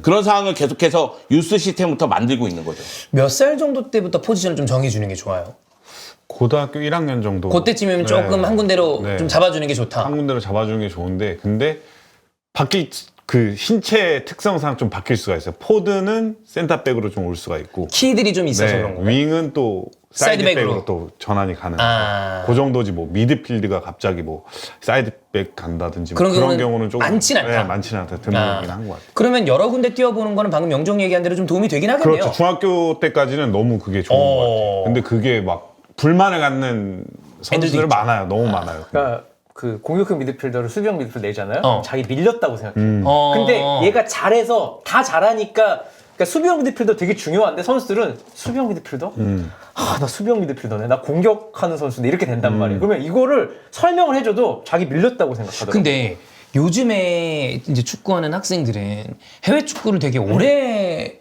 그런 상황을 계속해서 유스 시스템부터 만들고 있는 거죠. 몇 살 정도 때부터 포지션을 좀 정해주는 게 좋아요? 고등학교 1학년 정도. 그때쯤이면 조금 한 군데로 네. 좀 잡아주는 게 좋다. 한 군데로 잡아주는 게 좋은데, 근데 그 신체 특성상 좀 바뀔 수가 있어요. 포드는 센터백으로 좀 올 수가 있고, 키들이 좀 있어서 네, 그런 거예요. 윙은 또 사이드백으로. 사이드백으로 또 전환이 가능해서 그 정도지. 뭐 미드필드가 갑자기 뭐 사이드백 간다든지 뭐 그런 경우는 조금 많진 않다. 네, 많지는 않다. 드물긴 한 것 같아요. 그러면 여러 군데 뛰어보는 거는 방금 영정 얘기한 대로 좀 도움이 되긴 하겠네요. 그렇죠. 중학교 때까지는 너무 그게 좋은 것 같아요. 근데 그게 막 불만을 갖는 애들도 선수들 있죠. 많아요. 너무 많아요. 그러니까 그 공격형 미드필더를 수비형 미드필더 내잖아요. 어. 자기 밀렸다고 생각해. 어. 근데 얘가 잘해서 다 잘하니까 그러니까 수비형 미드필더 되게 중요한데 선수들은 수비형 미드필더? 아, 나 수비형 미드필더네. 나 공격하는 선수인데 이렇게 된단 말이에요. 그러면 이거를 설명을 해줘도 자기 밀렸다고 생각하더라고요. 근데 요즘에 이제 축구하는 학생들은 해외 축구를 되게 오래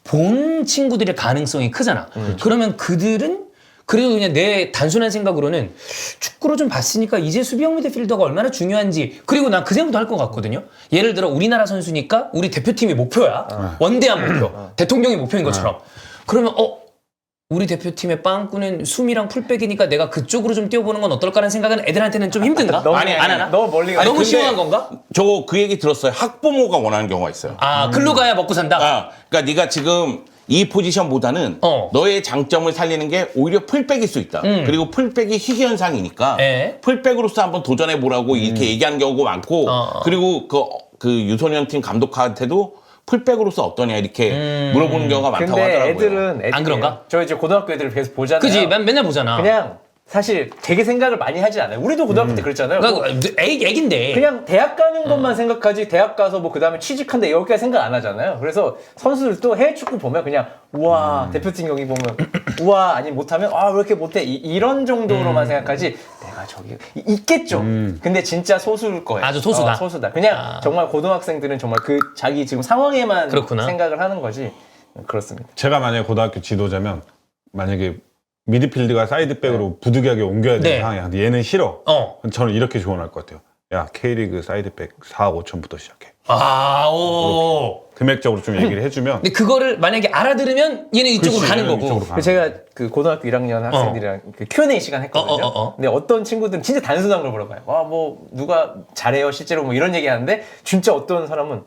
본 친구들의 가능성이 크잖아. 그러면 그들은 그래도 그냥 내 단순한 생각으로는 축구를 좀 봤으니까 이제 수비형 미드필더가 얼마나 중요한지 그리고 난 그 생각도 할 것 같거든요. 예를 들어 우리나라 선수니까 우리 대표팀이 목표야. 원대한 목표. 대통령이 목표인 것처럼. 그러면 우리 대표팀의 빵꾸는 숨이랑 풀백이니까 내가 그쪽으로 좀 뛰어보는 건 어떨까라는 생각은 애들한테는 좀 힘든가? 아니, 안 하나? 너무 멀리 가. 너무 근데 심오한 건가? 저 그 얘기 들었어요. 학부모가 원하는 경우가 있어요. 아, 글로 가야 먹고 산다? 아, 그러니까 네가 지금 이 포지션보다는 너의 장점을 살리는 게 오히려 풀백일 수 있다. 그리고 풀백이 희귀 현상이니까 예. 풀백으로서 한번 도전해 보라고 이렇게 얘기하는 경우가 많고 그리고 그 유소년 팀 감독한테도 풀백으로서 어떠냐 이렇게 물어보는 경우가 많다고 근데 하더라고요. 애들은 안 그런가? 저 이제 고등학교 애들을 계속 보잖아요. 그지? 맨날 보잖아. 그냥 사실 되게 생각을 많이 하지 않아요. 우리도 고등학교 때 그랬잖아요. 그러니까 애긴데. 그냥 대학 가는 것만 생각하지 대학 가서 뭐 그다음에 취직한다 여기까지 생각 안 하잖아요. 그래서 선수들도 해외 축구 보면 그냥 우와 대표팀 경기 보면 우와 아니 못하면 아 왜 이렇게 못해 이런 정도로만 생각하지 내가 저기 있겠죠. 근데 진짜 소수일 거예요. 아주 소수다. 소수다. 그냥 정말 고등학생들은 정말 그 자기 지금 상황에만 그렇구나. 생각을 하는 거지. 그렇습니다. 제가 만약에 고등학교 지도자면 만약에 미드필드가 사이드백으로 부득이하게 옮겨야 되는 네. 상황이야. 근데 얘는 싫어. 어. 저는 이렇게 조언할 것 같아요. 야, K리그 사이드백 4억 5천부터 시작해. 아, 오. 금액적으로 좀 얘기를 해주면 근데 그거를 만약에 알아들으면 얘는 이쪽으로 그렇지, 가는 얘는 거고. 이쪽으로 가는 제가 그 고등학교 1학년 학생들이랑 그 Q&A 시간 했거든요. 근데 어떤 친구들은 진짜 단순한 걸 물어봐요. 와, 뭐 누가 잘해요 실제로 뭐 이런 얘기 하는데 진짜 어떤 사람은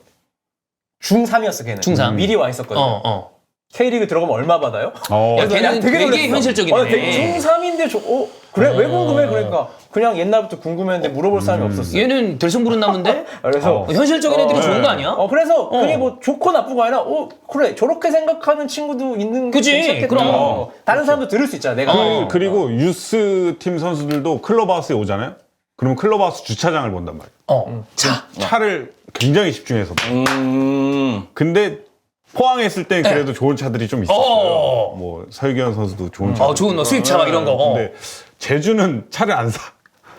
중3이었어 걔는. 중3. 미리 와 있었거든요. K리그 들어가면 얼마 받아요? 야, 걔는 되게 놀랐어. 현실적이네. 되게 중3인데 그래? 왜 궁금해? 그러니까 그냥 옛날부터 궁금했는데 물어볼 사람이 없었어요. 얘는 들성부른 나무인데? 그래서 현실적인 애들이 좋은 거 아니야? 그래서 그게 뭐 좋고 나쁘고 아니라 그래 저렇게 생각하는 친구도 있는 게 그치, 괜찮겠다. 그럼. 다른 사람도 들을 수 있잖아. 내가 그리고 유스 팀 선수들도 클럽하우스에 오잖아요. 그러면 클럽하우스 주차장을 본단 말이에요. 차를 굉장히 집중해서 봐. 근데 포항에 있을 땐 그래도 좋은 차들이 좀 있었어요. 뭐 설기현 선수도 좋은 차. 좋은 거 수입차 막 이런 거. 근데 제주는 차를 안 사.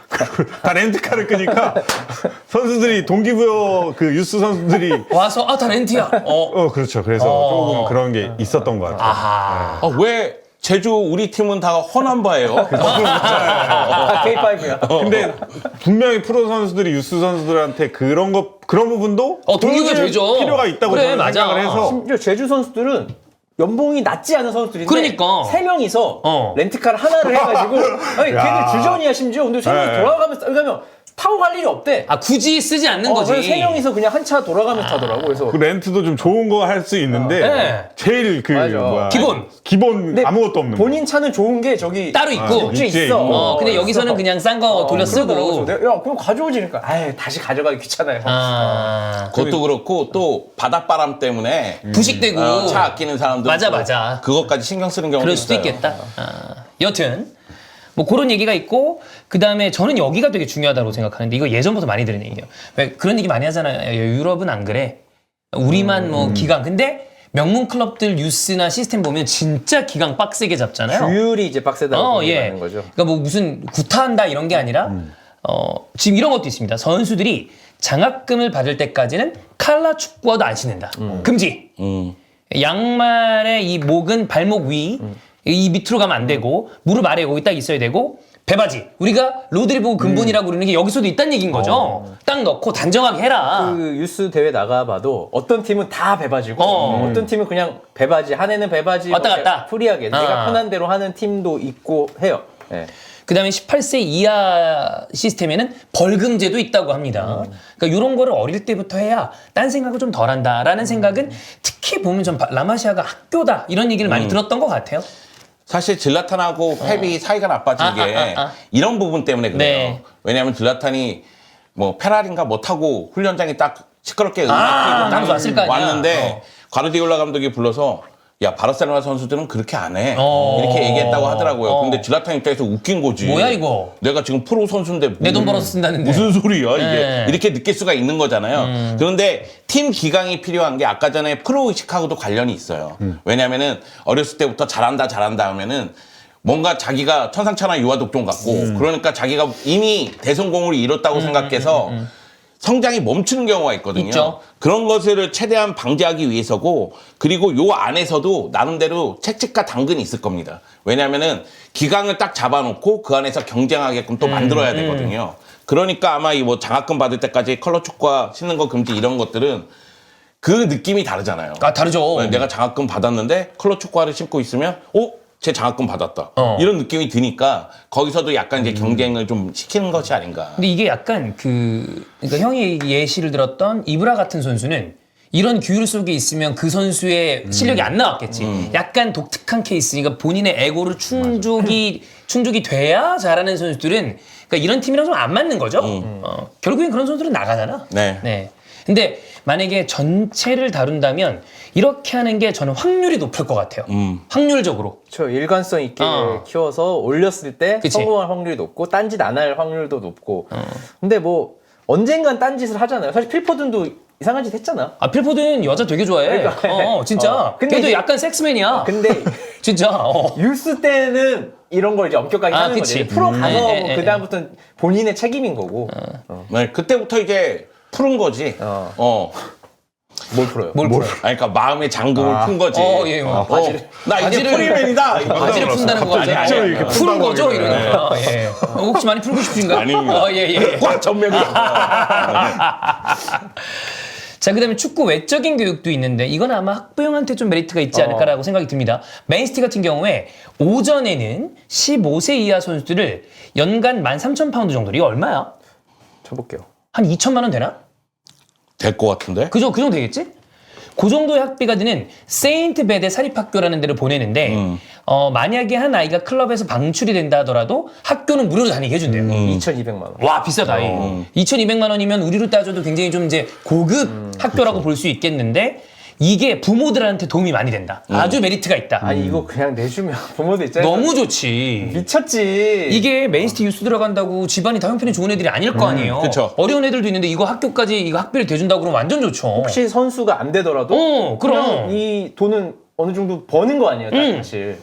그리고 다 렌트카를 끄니까 선수들이 동기부여 그 유스 선수들이 와서 다 렌트야. 그렇죠. 그래서 조금 그런 게 있었던 것 같아요. 아하. 왜 제주 우리 팀은 다 허남바예요? K5야. 근데 분명히 프로 선수들이 유스 선수들한테 그런 부분도 동기부여 보여줄 되죠. 필요가 있다고 그래, 저는 맞아. 생각을 해서 심지어 제주 선수들은 연봉이 낮지 않은 선수들인데 그러니까. 세 명이서 렌트카를 하나를 해가지고 아니 걔들 주전이야 심지어. 근데 세 명이 돌아가면서 왜냐면 타고 갈 일이 없대. 굳이 쓰지 않는 거지. 그래서 세 명이서 그냥 한 차 돌아가면서 타더라고. 그래서 그 렌트도 좀 좋은 거 할 수 있는데 네. 제일 그 맞아. 뭐야 기본. 근데 아무것도 없는 본인 차는 좋은 게 저기 따로 있고. 육지에 육지에 있어. 있고. 근데 여기서는 그냥 싼 거 돌려 쓰고. 야, 그럼 가져오지니까. 아유, 다시 가져가기 귀찮아요. 그것도 그렇고 또 바닷바람 때문에 부식되고. 차 아끼는 사람들 맞아. 그것까지 신경 쓰는 경우도 그럴 수도 있어요. 있겠다. 여튼 뭐 그런 얘기가 있고 그다음에 저는 여기가 되게 중요하다고 생각하는데 이거 예전부터 많이 들은 얘기예요. 왜 그런 얘기 많이 하잖아요. 유럽은 안 그래. 우리만 뭐 기강. 근데 명문 클럽들 뉴스나 시스템 보면 진짜 기강 빡세게 잡잖아요. 규율이 이제 빡세다고 얘기하는 거죠. 그러니까 뭐 무슨 구타한다 이런 게 아니라 지금 이런 것도 있습니다. 선수들이 장학금을 받을 때까지는 칼라 축구화도 안 신는다. 금지. 양말의 이 목은 발목 위, 이 밑으로 가면 안 되고 무릎 아래 여기 딱 있어야 되고 배바지. 우리가 로드리보고 근본이라고 그러는 게 여기서도 있다는 얘기인 거죠. 딱 넣고 단정하게 해라. 그 유스 대회 나가봐도 어떤 팀은 다 배바지고 어떤 팀은 그냥 배바지 한 해는 배바지 왔다 이렇게 갔다. 프리하게 내가 편한 대로 하는 팀도 있고 해요. 네. 그다음에 18세 이하 시스템에는 벌금제도 있다고 합니다. 그러니까 이런 거를 어릴 때부터 해야 딴 생각을 좀 덜한다라는 생각은 특히 보면 좀 라마시아가 학교다 이런 얘기를 많이 들었던 것 같아요. 사실 질라탄하고 펩이 사이가 나빠진 게 이런 부분 때문에 그래요. 네. 왜냐하면 질라탄이 뭐 페라리인가 뭐 타고 훈련장에 딱 시끄럽게 음악 틀고 딱 왔을 거 아니야. 왔는데 과르디올라 감독이 불러서 야 바르셀로나 선수들은 그렇게 안 해. 이렇게 얘기했다고 하더라고요. 근데 질라탄 입장에서 웃긴 거지. 뭐야 이거? 내가 지금 프로 선수인데 내 돈 벌어서 쓴다는데. 무슨 소리야 이게. 네. 이렇게 느낄 수가 있는 거잖아요. 그런데 팀 기강이 필요한 게 아까 전에 프로 의식하고도 관련이 있어요. 왜냐면은 어렸을 때부터 잘한다 하면은 뭔가 자기가 천상천하 유아독종 같고 그러니까 자기가 이미 대성공을 이뤘다고 생각해서 성장이 멈추는 경우가 있거든요. 있죠. 그런 것을 최대한 방지하기 위해서고 그리고 요 안에서도 나름대로 채찍과 당근이 있을 겁니다. 왜냐하면은 기강을 딱 잡아놓고 그 안에서 경쟁하게끔 또 만들어야 되거든요. 그러니까 아마 이 뭐 장학금 받을 때까지 컬러 축구화 신는 거 금지 이런 것들은 그 느낌이 다르잖아요. 아 다르죠. 내가 장학금 받았는데 컬러 축구화를 신고 있으면 제 장학금 받았다. 이런 느낌이 드니까 거기서도 약간 이제 경쟁을 좀 시키는 것이 아닌가. 근데 이게 약간 그러니까 형이 예시를 들었던 이브라 같은 선수는 이런 규율 속에 있으면 그 선수의 실력이 안 나왔겠지. 약간 독특한 케이스니까 본인의 에고를 충족이 돼야 잘하는 선수들은 그러니까 이런 팀이랑 좀 안 맞는 거죠. 결국엔 그런 선수들은 나가잖아. 네. 근데 만약에 전체를 다룬다면 이렇게 하는 게 저는 확률이 높을 것 같아요. 확률적으로. 저 일관성 있게 키워서 올렸을 때 그치. 성공할 확률이 높고 딴짓 안 할 확률도 높고. 근데 뭐 언젠간 딴짓을 하잖아요. 사실 필포든도 이상한 짓 했잖아. 아 필포든 여자 되게 좋아해. 그러니까. 진짜. 근데 걔도 이제- 약간 섹스맨이야. 근데 진짜. 유스 때는 이런 걸 이제 엄격하게 하는 그치. 거지. 프로 가서 네. 그 다음부터는 본인의 책임인 거고. 네, 그때부터 이제 푸른 거지. 뭘 풀어요? 뭘 풀어? 아니, 그러니까 마음의 잠금을 푼 거지. 예. 나 이제 프리맨이다. 바지를 푼다는 거 아니야? 갑자기 이렇게 푸는 푼다고 거죠? 그러네. 이러는 거야. 예. 혹시 많이 풀고 싶으신가요? 아닙니다. 예. 꽉 전면이. 자, 그 다음에 축구 외적인 교육도 있는데 이건 아마 학부형한테 좀 메리트가 있지 않을까라고 생각이 듭니다. 맨시티 같은 경우에 오전에는 15세 이하 선수들을 연간 13,000파운드 정도. 이거 얼마야? 쳐볼게요. 한 2천만 원 되나? 될 것 같은데? 그 정도 되겠지? 그 정도의 학비가 드는 세인트 베데 사립학교라는 데를 보내는데 만약에 한 아이가 클럽에서 방출이 된다 하더라도 학교는 무료로 다니게 해준대요. 2,200만 원. 와 비싸다. 2,200만 원이면 우리로 따져도 굉장히 좀 이제 고급 학교라고 볼 수 있겠는데 이게 부모들한테 도움이 많이 된다. 아주 메리트가 있다. 아니 이거 그냥 내주면 부모들 입장에서 너무 좋지. 미쳤지. 이게 맨시티 유스 들어간다고 집안이 다 형편이 좋은 애들이 아닐 거 아니에요. 그쵸. 어려운 애들도 있는데 이거 학교까지 이거 학비를 대준다고 그러면 완전 좋죠. 혹시 선수가 안 되더라도 그럼. 그냥 이 돈은 어느 정도 버는 거 아니에요, 사실.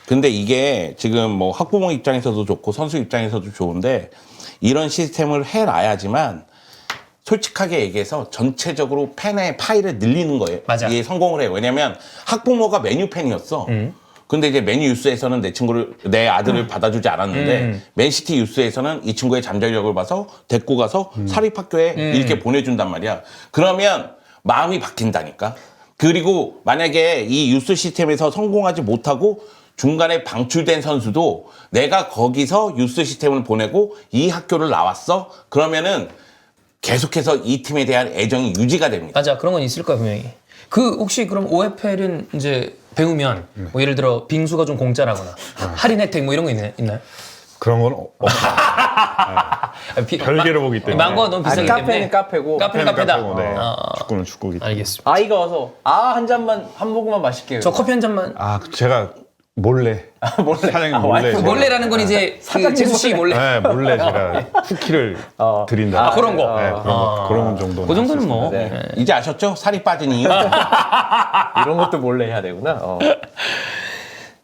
근데 이게 지금 뭐 학부모 입장에서도 좋고 선수 입장에서도 좋은데 이런 시스템을 해놔야지만 솔직하게 얘기해서 전체적으로 팬의 파이를 늘리는 거예요. 맞아. 이게 성공을 해요. 왜냐면 학부모가 메뉴 팬이었어. 근데 이제 맨 유스에서는 내 아들을 받아주지 않았는데 맨시티 유스에서는 이 친구의 잠재력을 봐서 데리고 가서 사립학교에 이렇게 보내준단 말이야. 그러면 마음이 바뀐다니까. 그리고 만약에 이 유스 시스템에서 성공하지 못하고 중간에 방출된 선수도 내가 거기서 유스 시스템을 보내고 이 학교를 나왔어? 그러면은 계속해서 이 팀에 대한 애정이 유지가 됩니다. 맞아, 그런 건 있을 거야 분명히. 그 혹시 그럼 OFL은 이제 배우면 뭐 예를 들어 빙수가 좀 공짜라거나 할인 혜택 뭐 이런 거 있나요? 그런 건 별개로 보기 때문에. 망고가 너무 비싸기 때문에. 카페는 카페고 카페는 카페다. 카페고, 네. 축구는 축구기 때문에. 알겠습니다. 아이가 와서 한 잔만 한 모금만 마실게요. 저 커피 한 잔만. 제가 몰래. 몰래. 사장님 몰래. 와이프 제가- 몰래라는 건 이제 그 재수 씨 몰래. 네, 몰래 제가 쿠키를 드린다. 그런 거. 네, 그런 정도. 그 정도는 뭐. 네. 이제 아셨죠? 살이 빠진 이유? 이런 것도 몰래 해야 되구나.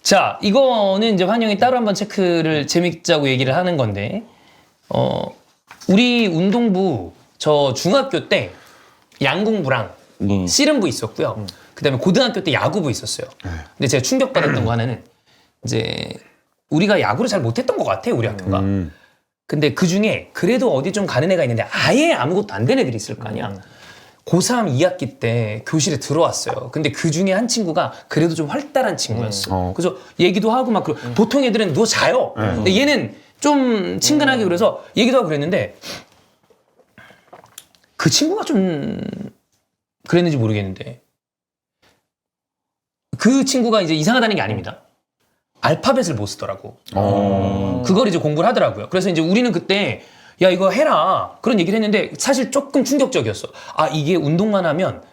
자, 이거는 이제 환영이 따로 한번 체크를 재밌자고 얘기를 하는 건데, 우리 운동부 저 중학교 때 양궁부랑 씨름부 있었고요. 그다음에 고등학교 때 야구부 있었어요. 근데 제가 충격받았던 거 하나는 이제 우리가 야구를 잘 못했던 것 같아요, 우리 학교가. 근데 그 중에 그래도 어디 좀 가는 애가 있는데 아예 아무것도 안 된 애들이 있을 거 아니야. 고3 2학기 때 교실에 들어왔어요. 근데 그 중에 한 친구가 그래도 좀 활달한 친구였어. 그래서 얘기도 하고 막 보통 애들은 누워 자요. 근데 얘는 좀 친근하게 그래서 얘기도 하고 그랬는데 그 친구가 좀 그랬는지 모르겠는데 그 친구가 이제 이상하다는 게 아닙니다. 알파벳을 못 쓰더라고. 그걸 이제 공부를 하더라고요. 그래서 이제 우리는 그때 야 이거 해라 그런 얘기를 했는데 사실 조금 충격적이었어. 아 이게 운동만 하면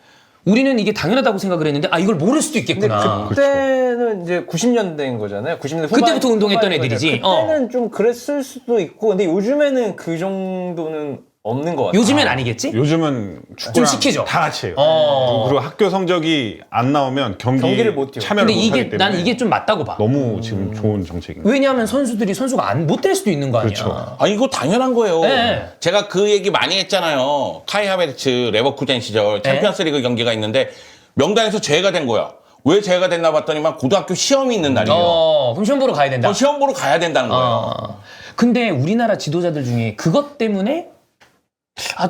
우리는 이게 당연하다고 생각을 했는데 아 이걸 모를 수도 근데 있겠구나. 그때는 이제 90년대인 거잖아요. 90년대 후반. 그때부터 운동했던 후반인 애들이지. 거죠. 그때는 좀 그랬을 수도 있고, 근데 요즘에는 그 정도는 없는 것 같아요. 요즘엔 아니겠지? 요즘은 좀 축구랑 시키죠. 다 같이 해요. 어. 그리고 학교 성적이 안 나오면 경기를 못 뛰어. 참여를 근데 못 하기 이게 때문에 난 이게 좀 맞다고 봐. 너무 지금 좋은 정책인 거예요. 왜냐하면 선수가 못 될 수도 있는 거 아니야. 그렇죠. 아 이거 당연한 거예요. 네. 제가 그 얘기 많이 했잖아요. 카이 하베르츠 레버쿠젠 시절 챔피언스리그 경기가 있는데 명단에서 제외가 된 거야. 왜 제외가 됐나 봤더니만 고등학교 시험이 있는 날이에요. 그럼 시험 보러 가야 된다. 시험 보러 가야 된다는 거예요. 근데 우리나라 지도자들 중에 그것 때문에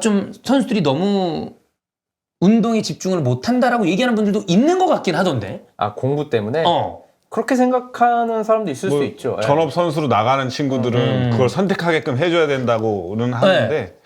좀 선수들이 너무 운동에 집중을 못한다라고 얘기하는 분들도 있는 것 같긴 하던데. 아, 공부 때문에? 어. 그렇게 생각하는 사람도 있을 뭐 수 있죠. 예. 전업 선수로 나가는 친구들은 그걸 선택하게끔 해줘야 된다고는 하는데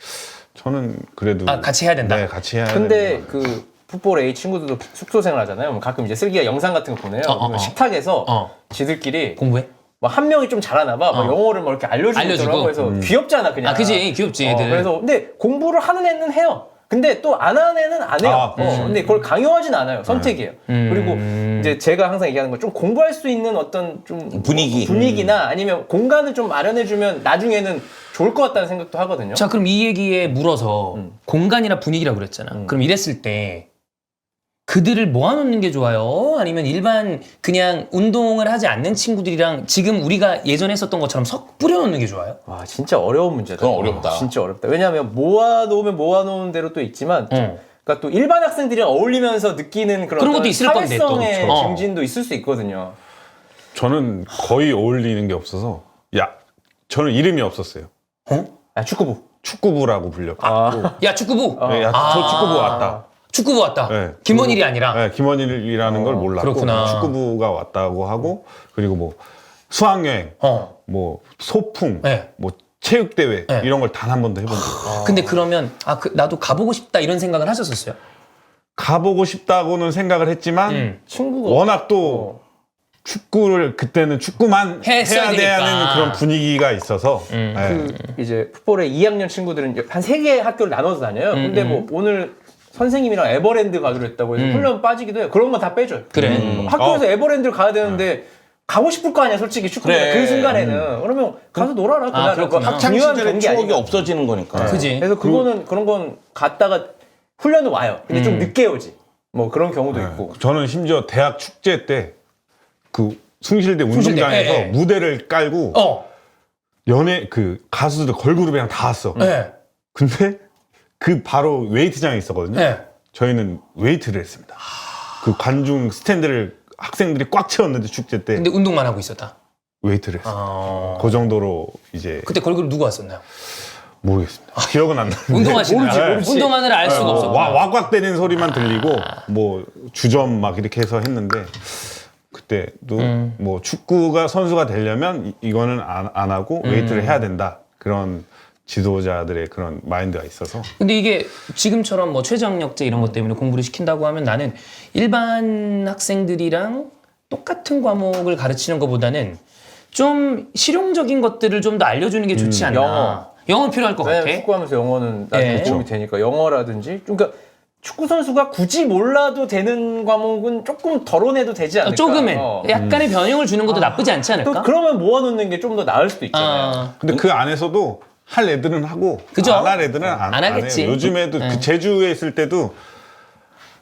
저는 그래도 같이 해야 된다. 네, 같이 해야 근데 된다. 그 풋볼 A 친구들도 숙소 생활 하잖아요. 가끔 이제 슬기가 영상 같은 거 보내요. 그러면 식탁에서 지들끼리 공부해? 막 한 명이 좀 잘하나 봐. 막 영어를 막 이렇게 알려주고 있더라고. 그래서 귀엽잖아, 그냥. 그지. 귀엽지, 애들. 그래서 근데 공부를 하는 애는 해요. 근데 또 안 하는 애는 안 해요. 근데 그걸 강요하진 않아요. 선택이에요. 그리고 이제 제가 항상 얘기하는 건 좀 공부할 수 있는 어떤 좀 분위기나 아니면 공간을 좀 마련해주면 나중에는 좋을 것 같다는 생각도 하거든요. 자, 그럼 이 얘기에 물어서 공간이나 분위기라고 그랬잖아. 그럼 이랬을 때 그들을 모아놓는 게 좋아요? 아니면 일반 그냥 운동을 하지 않는 친구들이랑 지금 우리가 예전에 했었던 것처럼 석 뿌려놓는 게 좋아요? 와, 진짜 어려운 문제다. 그건 어렵다. 진짜 어렵다. 왜냐하면 모아놓은 대로 또 있지만 그러니까 또 일반 학생들이랑 어울리면서 느끼는 그런 것도 어떤 있을 건데 또. 사회성의 그렇죠. 증진도 있을 수 있거든요. 저는 거의 어울리는 게 없어서 저는 이름이 없었어요. 아, 축구부. 축구부라고 불렸고 야, 축구부! 네, 저 축구부 왔다. 축구부 왔다. 네, 김원일이 아니라. 네, 김원일이라는 걸 몰랐고 그렇구나. 축구부가 왔다고 하고 그리고 뭐 수학여행, 뭐 소풍, 네. 뭐 체육대회 네. 이런 걸 단 한 번도 해본 적 없어요. 근데 그러면 나도 가보고 싶다 이런 생각을 하셨었어요? 가보고 싶다고는 생각을 했지만 친구가 워낙 또 축구를 그때는 축구만 했어야 해야 되니까. 되는 그런 분위기가 있어서 네. 이제 풋볼의 2학년 친구들은 한 3개의 학교를 나눠서 다녀요. 근데 뭐 오늘 선생님이랑 에버랜드 가기로 했다고 해서 훈련 빠지기도 해요. 그런 건 다 빼줘요. 그래. 학교에서 에버랜드를 가야 되는데 가고 싶을 거 아니야, 솔직히 축구는. 그래. 그 순간에는. 그러면 가서 놀아라. 그날 그렇구나. 학창 중요한 시절의 경기 추억이 아니니까. 없어지는 거니까. 그지. 그래서 그런 건 갔다가 훈련은 와요. 근데 좀 늦게 오지. 뭐 그런 경우도 있고. 저는 심지어 대학 축제 때 그 숭실대 운동장에서 예, 예. 무대를 깔고 그 가수들 걸그룹이랑 다 왔어. 네. 근데 그 바로 웨이트장에 있었거든요. 네. 저희는 웨이트를 했습니다. 그 관중 스탠드를 학생들이 꽉 채웠는데 축제 때 근데 운동만 하고 있었다. 웨이트를 했어요. 그 정도로 이제 그때 걸그룹 누구 왔었나요? 모르겠습니다. 기억은 안 나는데 운동하시나요? 모르지. 운동하느라 알 수가 없었구나. 와꽉대는 소리만 들리고 뭐 주점 막 이렇게 해서 했는데 그때도 뭐 축구가 선수가 되려면 이거는 안 하고 웨이트를 해야 된다. 그런 지도자들의 그런 마인드가 있어서. 근데 이게 지금처럼 뭐 최저학력제 이런 것 때문에 공부를 시킨다고 하면 나는 일반 학생들이랑 똑같은 과목을 가르치는 것보다는 좀 실용적인 것들을 좀 더 알려주는 게 좋지 않나. 영어 필요할 것 같아. 왜냐면 축구하면서 영어는 나중에 예. 도움이 되니까 영어라든지 그러니까 축구 선수가 굳이 몰라도 되는 과목은 조금 덜어내도 되지 않을까? 조금은 약간의 변형을 주는 것도 나쁘지 않지 않을까? 또 그러면 모아놓는 게 좀 더 나을 수도 있잖아요. 근데 그 안에서도 할 애들은 하고 그죠? 안 할 애들은 안 하겠지. 해요. 요즘에도 그 제주에 있을 때도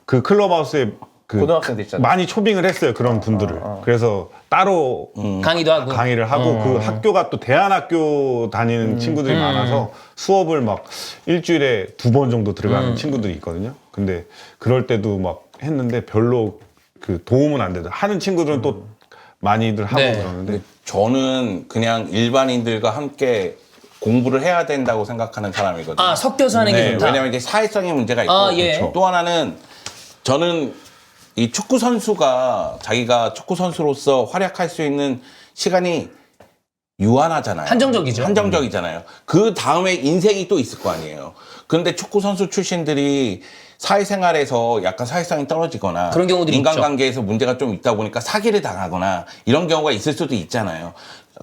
그 클럽하우스에 그 고등학생들 있잖아요. 많이 초빙을 했어요. 그런 분들을. 그래서 따로 강의도 하고. 강의를 하고 그 학교가 또 대안학교 다니는 친구들이 많아서 수업을 막 일주일에 2번 정도 들어가는 친구들이 있거든요. 근데 그럴 때도 막 했는데 별로 그 도움은 안 되더라고요. 하는 친구들은 또 많이들 하고 네. 그러는데 저는 그냥 일반인들과 함께 공부를 해야 된다고 생각하는 사람이거든요. 섞여서 하는 게 네, 좋다. 왜냐면 이제 사회성의 문제가 있고 예. 또 하나는 저는 이 축구 선수가 자기가 축구 선수로서 활약할 수 있는 시간이 유한하잖아요. 한정적이죠. 한정적이잖아요. 그 다음에 인생이 또 있을 거 아니에요. 그런데 축구 선수 출신들이 사회생활에서 약간 사회성이 떨어지거나 그런 경우들이 인간관계에서 문제가 좀 있다 보니까 사기를 당하거나 이런 경우가 있을 수도 있잖아요.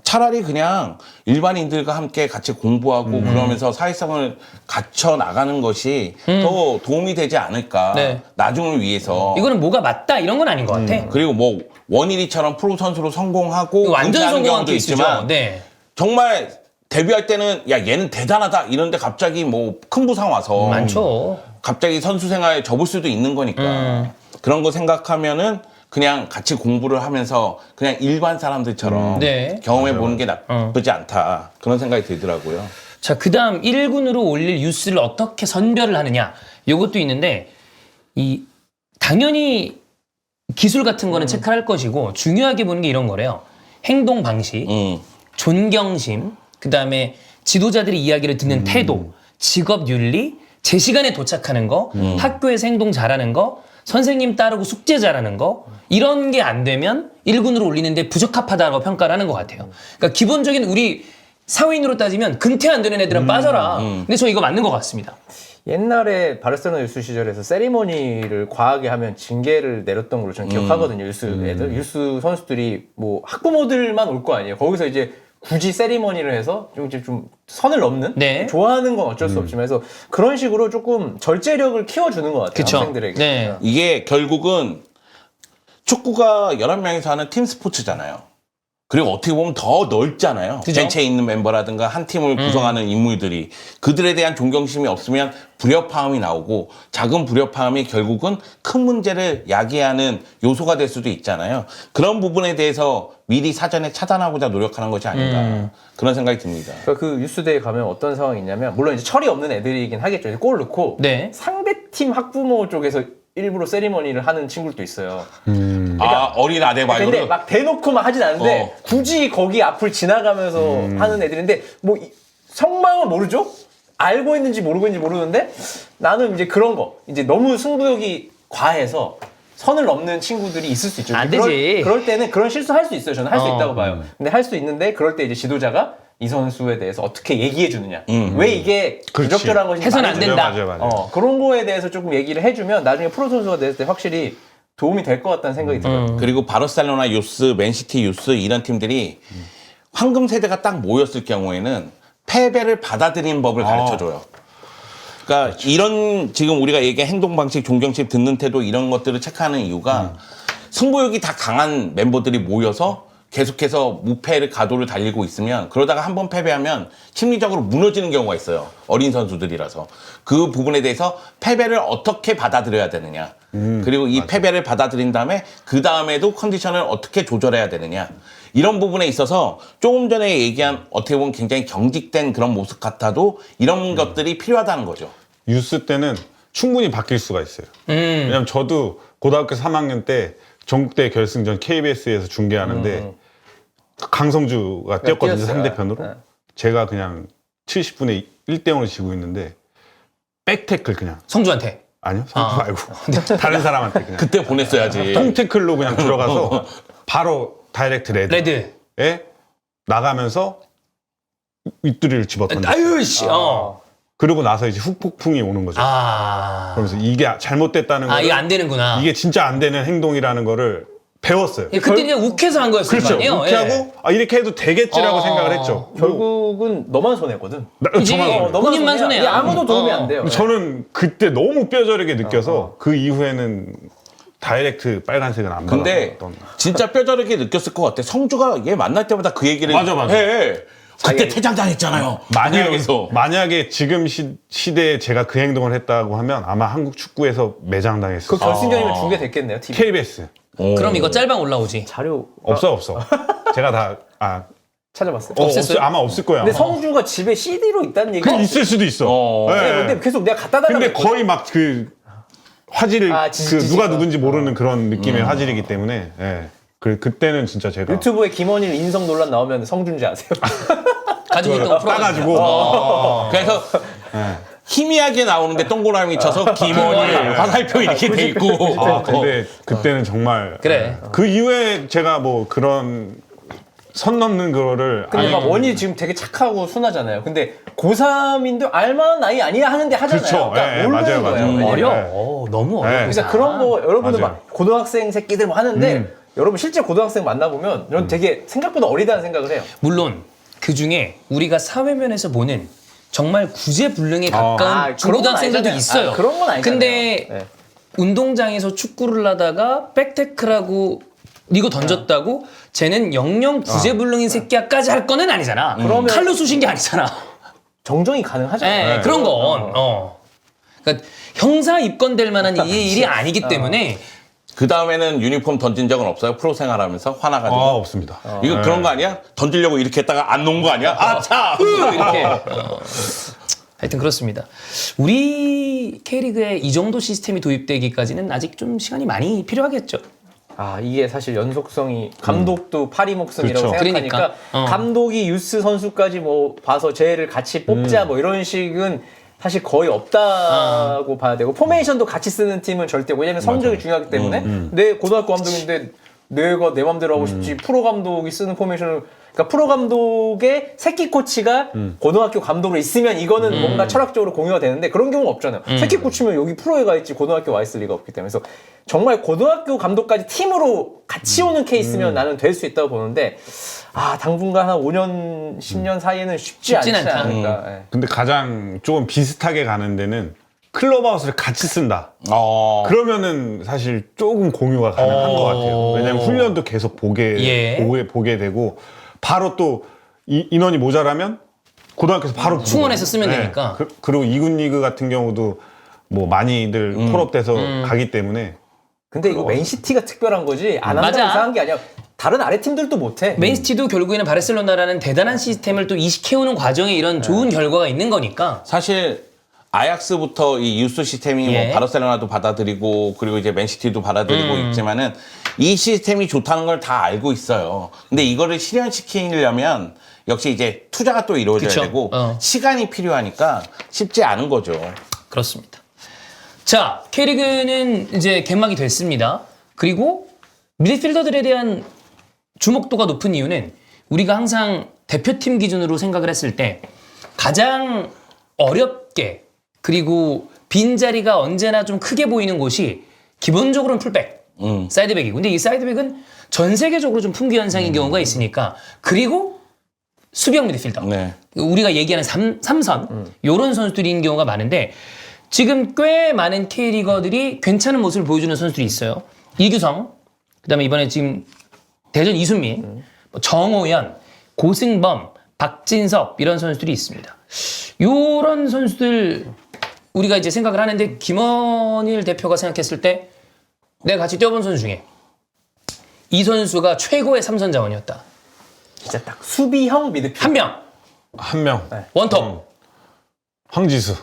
차라리 그냥 일반인들과 함께 같이 공부하고 그러면서 사회성을 갖춰 나가는 것이 더 도움이 되지 않을까. 네. 나중을 위해서. 이거는 뭐가 맞다 이런 건 아닌 것 같아. 그리고 뭐 원일이처럼 프로 선수로 성공하고 완전 은퇴하는 성공한 경우도 케이스죠. 있지만 네. 정말 데뷔할 때는 야 얘는 대단하다 이런데 갑자기 뭐 큰 부상 와서 많죠. 갑자기 선수 생활 접을 수도 있는 거니까 그런 거 생각하면은 그냥 같이 공부를 하면서 그냥 일반 사람들처럼 네. 경험해 보는 게 나쁘지 않다 그런 생각이 들더라고요. 자, 그 다음 1군으로 올릴 유스를 어떻게 선별을 하느냐. 요것도 있는데, 당연히 기술 같은 거는 체크할 것이고, 중요하게 보는 게 이런 거래요. 행동 방식, 존경심, 그 다음에 지도자들의 이야기를 듣는 태도, 직업 윤리, 제 시간에 도착하는 거, 학교에서 행동 잘하는 거, 선생님 따르고 숙제 잘하는 거, 이런 게 안 되면 1군으로 올리는데 부적합하다고 평가를 하는 것 같아요. 그러니까 기본적인 우리 사회인으로 따지면 근태 안 되는 애들은 빠져라. 근데 저 이거 맞는 것 같습니다. 옛날에 바르셀로나 유스 시절에서 세리머니를 과하게 하면 징계를 내렸던 걸로 저는 기억하거든요. 유스 애들, 유스 선수들이 뭐 학부모들만 올 거 아니에요. 거기서 이제 굳이 세리머니를 해서 좀 선을 넘는 네. 좋아하는 건 어쩔 수 없지만 해서 그런 식으로 조금 절제력을 키워주는 것 같아요. 그쵸. 학생들에게. 네. 이게 결국은 축구가 11명이서 하는 팀 스포츠잖아요. 그리고 어떻게 보면 더 넓잖아요. 그죠? 벤치에 있는 멤버라든가 한 팀을 구성하는 인물들이 그들에 대한 존경심이 없으면 불협화음이 나오고 작은 불협화음이 결국은 큰 문제를 야기하는 요소가 될 수도 있잖아요. 그런 부분에 대해서 미리 사전에 차단하고자 노력하는 것이 아닌가 그런 생각이 듭니다. 그러니까 그 유스대에 가면 어떤 상황이 있냐면 물론 이제 철이 없는 애들이긴 하겠죠. 이제 골 넣고 네. 상대팀 학부모 쪽에서 일부러 세리머니를 하는 친구들도 있어요. 어린 아대 근데 말고는 막 대놓고 막 하진 않은데 굳이 거기 앞을 지나가면서 하는 애들인데 뭐 성망을 모르죠? 알고 있는지 모르고 있는지 모르는데 나는 이제 그런 거 이제 너무 승부욕이 과해서 선을 넘는 친구들이 있을 수 있죠. 안 되지. 그럴 때는 그런 실수 할 수 있어요. 저는 할 수 있다고 봐요. 근데 할 수 있는데 그럴 때 이제 지도자가 이 선수에 대해서 어떻게 얘기해 주느냐. 왜 이게 부적절한 것인지 해서는 안 된다. 맞아요. 그런 거에 대해서 조금 얘기를 해주면 나중에 프로 선수가 됐을 때 확실히 도움이 될 것 같다는 생각이 들어요. 그리고 바르셀로나 유스, 맨시티 유스 이런 팀들이 황금 세대가 딱 모였을 경우에는 패배를 받아들이는 법을 가르쳐줘요. 그러니까 이런 지금 우리가 얘기한 행동 방식, 존경심, 듣는 태도 이런 것들을 체크하는 이유가 승부욕이 다 강한 멤버들이 모여서 계속해서 무패를 가도를 달리고 있으면 그러다가 한 번 패배하면 심리적으로 무너지는 경우가 있어요. 어린 선수들이라서. 그 부분에 대해서 패배를 어떻게 받아들여야 되느냐. 그리고 이 패배를 받아들인 다음에 그 다음에도 컨디션을 어떻게 조절해야 되느냐. 이런 부분에 있어서 조금 전에 얘기한 어떻게 보면 굉장히 경직된 그런 모습 같아도 이런 것들이 필요하다는 거죠. 유스 때는 충분히 바뀔 수가 있어요. 왜냐면 저도 고등학교 3학년 때 전국대 결승전 KBS에서 중계하는데 강성주가 뛰었거든요, 뛰었어요. 상대편으로. 네. 제가 그냥 70분에 1대0으로 지고 있는데 백태클 그냥. 성주한테. 아니요, 성주 말고. 다른 사람한테 그냥. 그때 보냈어야지. 통태클로 그냥 들어가서 바로 다이렉트 레드에 나가면서 윗두리를 집어 던졌어요. 아유, 씨. 그러고 나서 이제 후폭풍이 오는 거죠. 그러면서 이게 잘못됐다는 거를 이게 안 되는구나. 이게 진짜 안 되는 행동이라는 거를 배웠어요. 그때 그냥 욱해서 한 거였을 거 그렇죠. 아니에요? 욱해하고 이렇게 해도 되겠지라고 생각을 했죠. 결국은 너만 손해거든. 그치. 저만 본인만 손해야. 이게 아무도 도움이 안 돼요. 저는 그때 너무 뼈저리게 느껴서 그 이후에는 다이렉트 빨간색은 안 근데 받았던. 진짜 뼈저리게 느꼈을 것 같아. 성주가 얘 만날 때마다 그 얘기를 맞아. 해. 그때 퇴장당했잖아요. 만약에 지금 시대에 제가 그 행동을 했다고 하면 아마 한국 축구에서 매장당했을 그 거예요. 결승전이면 중계됐겠네요. TV. KBS 그럼 이거 짤방 올라오지. 자료 없어. 제가 다 찾아봤어요. 없앴어요? 아마 없을 거예요. 근데 아마. 성주가 집에 CD로 있다는 얘기가 있을 수도 있어. 네. 근데 계속 내가 갖다 달라고 근데 했거든. 거의 막 그 화질을 지지직. 누가 누군지 모르는 그런 느낌의 화질이기 때문에 그때는 진짜 제가 유튜브에 김원일 인성 논란 나오면 성준지 아세요? 가지고 있던 거 풀어가지고. 따가지고 그래서 희미하게 나오는데 동그라미 쳐서 김원일 화살표 이렇게 돼 있고. 근데 그때는 정말 그래. 그 이후에 제가 뭐 그런 선 넘는 거를 근데 막 원일 지금 되게 착하고 순하잖아요. 근데 고3인데 알만한 나이 아니야 하는데 하잖아요. 그렇죠. 그러니까 예, 모르는 맞아요. 거예요. 어려. 네. 너무 어려. 네. 그래서 그런 거 여러분들 맞아요. 막 고등학생 새끼들 뭐 하는데 여러분 실제 고등학생 만나보면 저는 되게 생각보다 어리다는 생각을 해요. 물론 그 중에 우리가 사회면에서 보는 정말 구제불능에 가까운 중고등학생들도 있어요. 그런 건 아니잖아요. 근데 네. 운동장에서 축구를 하다가 백태클하고 이거 던졌다고 쟤는 영영 구제불능인 새끼야까지 할 거는 아니잖아. 그러면- 칼로 쑤신 게 아니잖아. 정정이 가능하잖아요. 네, 그런 건. 그러니까 형사 입건될 만한 이 일이 아니기 때문에 그 다음에는 유니폼 던진 적은 없어요? 프로 생활하면서 화나가지고. 없습니다. 이거 그런 거 아니야? 던지려고 이렇게 했다가 안 놓은 거 아니야? 아, 차! 이렇게. 하여튼 그렇습니다. 우리 K리그에 이 정도 시스템이 도입되기까지는 아직 좀 시간이 많이 필요하겠죠. 이게 사실 연속성이 감독도 파리 목숨이라고 그렇죠. 생각하니까 그러니까, 감독이 유스 선수까지 뭐 봐서 쟤를 같이 뽑자 뭐 이런 식은 사실 거의 없다고 봐야 되고 포메이션도 같이 쓰는 팀은 절대 왜냐면 성적이 중요하기 때문에 내 고등학교 감독인데 내가 내 맘대로 하고 싶지 프로 감독이 쓰는 포메이션을 그러니까 프로 감독의 새끼 코치가 고등학교 감독으로 있으면 이거는 뭔가 철학적으로 공유가 되는데 그런 경우는 없잖아요. 새끼 코치면 여기 프로에 가 있지 고등학교 와 있을 리가 없기 때문에 그래서 정말 고등학교 감독까지 팀으로 같이 오는 케이스면 나는 될 수 있다고 보는데 당분간 한 5년, 10년 사이에는 쉽지 않지 않다. 않을까. 예. 근데 가장 조금 비슷하게 가는 데는 클럽하우스를 같이 쓴다. 어. 그러면은 사실 조금 공유가 가능한 것 같아요. 왜냐면 훈련도 계속 보게 되고 바로 또 인원이 모자라면 고등학교에서 바로 부르고. 충원해서 쓰면 되니까. 그리고 2군 리그 같은 경우도 뭐 많이들 콜업돼서 가기 때문에 근데 이거 맨시티가 특별한 거지 안 한다고 맞아. 이상한 게 아니야. 다른 아래 팀들도 못해. 맨시티도 결국에는 바르셀로나라는 대단한 시스템을 또 이식해오는 과정에 이런 좋은 결과가 있는 거니까. 사실 아약스부터 이 유스 시스템이 예. 뭐 바르셀로나도 받아들이고 그리고 이제 맨시티도 받아들이고 있지만은 이 시스템이 좋다는 걸 다 알고 있어요. 근데 이거를 실현시키려면 역시 이제 투자가 또 이루어져야 그쵸. 되고 시간이 필요하니까 쉽지 않은 거죠. 그렇습니다. 자, K리그는 이제 개막이 됐습니다. 그리고 미드필더들에 대한 주목도가 높은 이유는 우리가 항상 대표팀 기준으로 생각을 했을 때 가장 어렵게 그리고 빈자리가 언제나 좀 크게 보이는 곳이 기본적으로는 풀백, 사이드백이고 근데 이 사이드백은 전 세계적으로 좀 품귀 현상인 경우가 있으니까 그리고 수비형 미드필더 네. 우리가 얘기하는 3선 요런 선수들인 경우가 많은데 지금 꽤 많은 K리거들이 괜찮은 모습을 보여주는 선수들이 있어요. 이규성, 그다음에 이번에 지금 대전 이순민, 뭐 정호연, 고승범, 박진섭 이런 선수들이 있습니다. 요런 선수들 우리가 이제 생각을 하는데 김원일 대표가 생각했을 때 내가 같이 뛰어본 선수 중에 이 선수가 최고의 3선 자원이었다. 진짜 딱 수비형 미드필더. 한 명, 한 명 원톱. 황지수.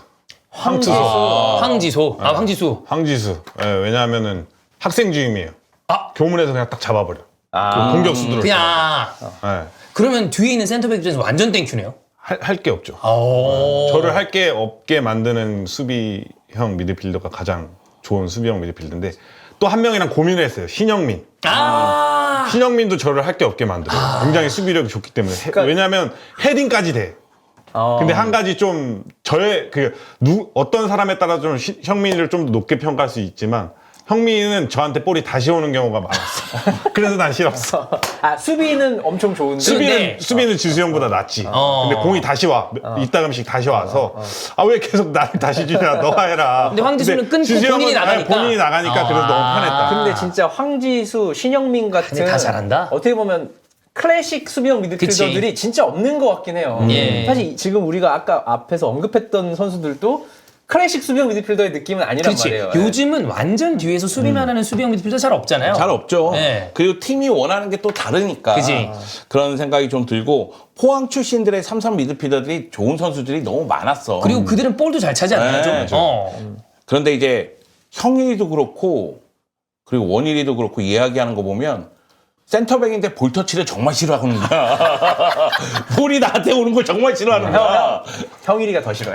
황지수. 황지소. 황지수. 황지수. 예, 왜냐하면은 학생 주임이에요. 교문에서 그냥 딱 잡아버려. 공격수들을. 그냥 예. 그러면 뒤에 있는 센터백 중에서 완전 땡큐네요. 할 게 없죠. 오. 저를 할 게 없게 만드는 수비형 미드필더가 가장 좋은 수비형 미드필더인데 또 한 명이랑 고민을 했어요. 신영민. 신영민도 저를 할 게 없게 만들어요. 굉장히 수비력이 좋기 때문에. 왜냐하면 헤딩까지 돼. 근데 한 가지 좀 저의 어떤 사람에 따라 좀 형민이를 좀 더 높게 평가할 수 있지만 형민이는 저한테 볼이 다시 오는 경우가 많았어. 그래서 난 싫었어. 수비는 엄청 좋은데. 수비는 지수형보다 낫지. 근데 공이 다시 와. 이따금씩 다시 와서 왜 계속 나를 다시 주냐. 너가 해라. 근데 황지수는 끊고 지수형은 본인이 나가니까. 본인이 나가니까 그래서 너무 편했다. 근데 진짜 황지수, 신영민 같은 근데 다 잘한다. 어떻게 보면 클래식 수비형 미드필더들이 진짜 없는 것 같긴 해요. 예. 사실 지금 우리가 아까 앞에서 언급했던 선수들도 클래식 수비형 미드필더의 느낌은 아니란 그렇지. 말이에요. 요즘은 완전 뒤에서 수비만 하는 수비형 미드필더 잘 없잖아요. 잘 없죠. 네. 그리고 팀이 원하는 게 또 다르니까. 그치. 그런 생각이 좀 들고 포항 출신들의 3선 미드필더들이 좋은 선수들이 너무 많았어. 그리고 그들은 볼도 잘 차지 않나요? 네. 좀? 그런데 이제 형일이도 그렇고 그리고 원일이도 그렇고 이야기하는 거 보면 센터백인데 볼 터치를 정말 싫어하는 거야. 볼이 나한테 오는 걸 정말 싫어하는 거야. 형일이가 더 싫어요.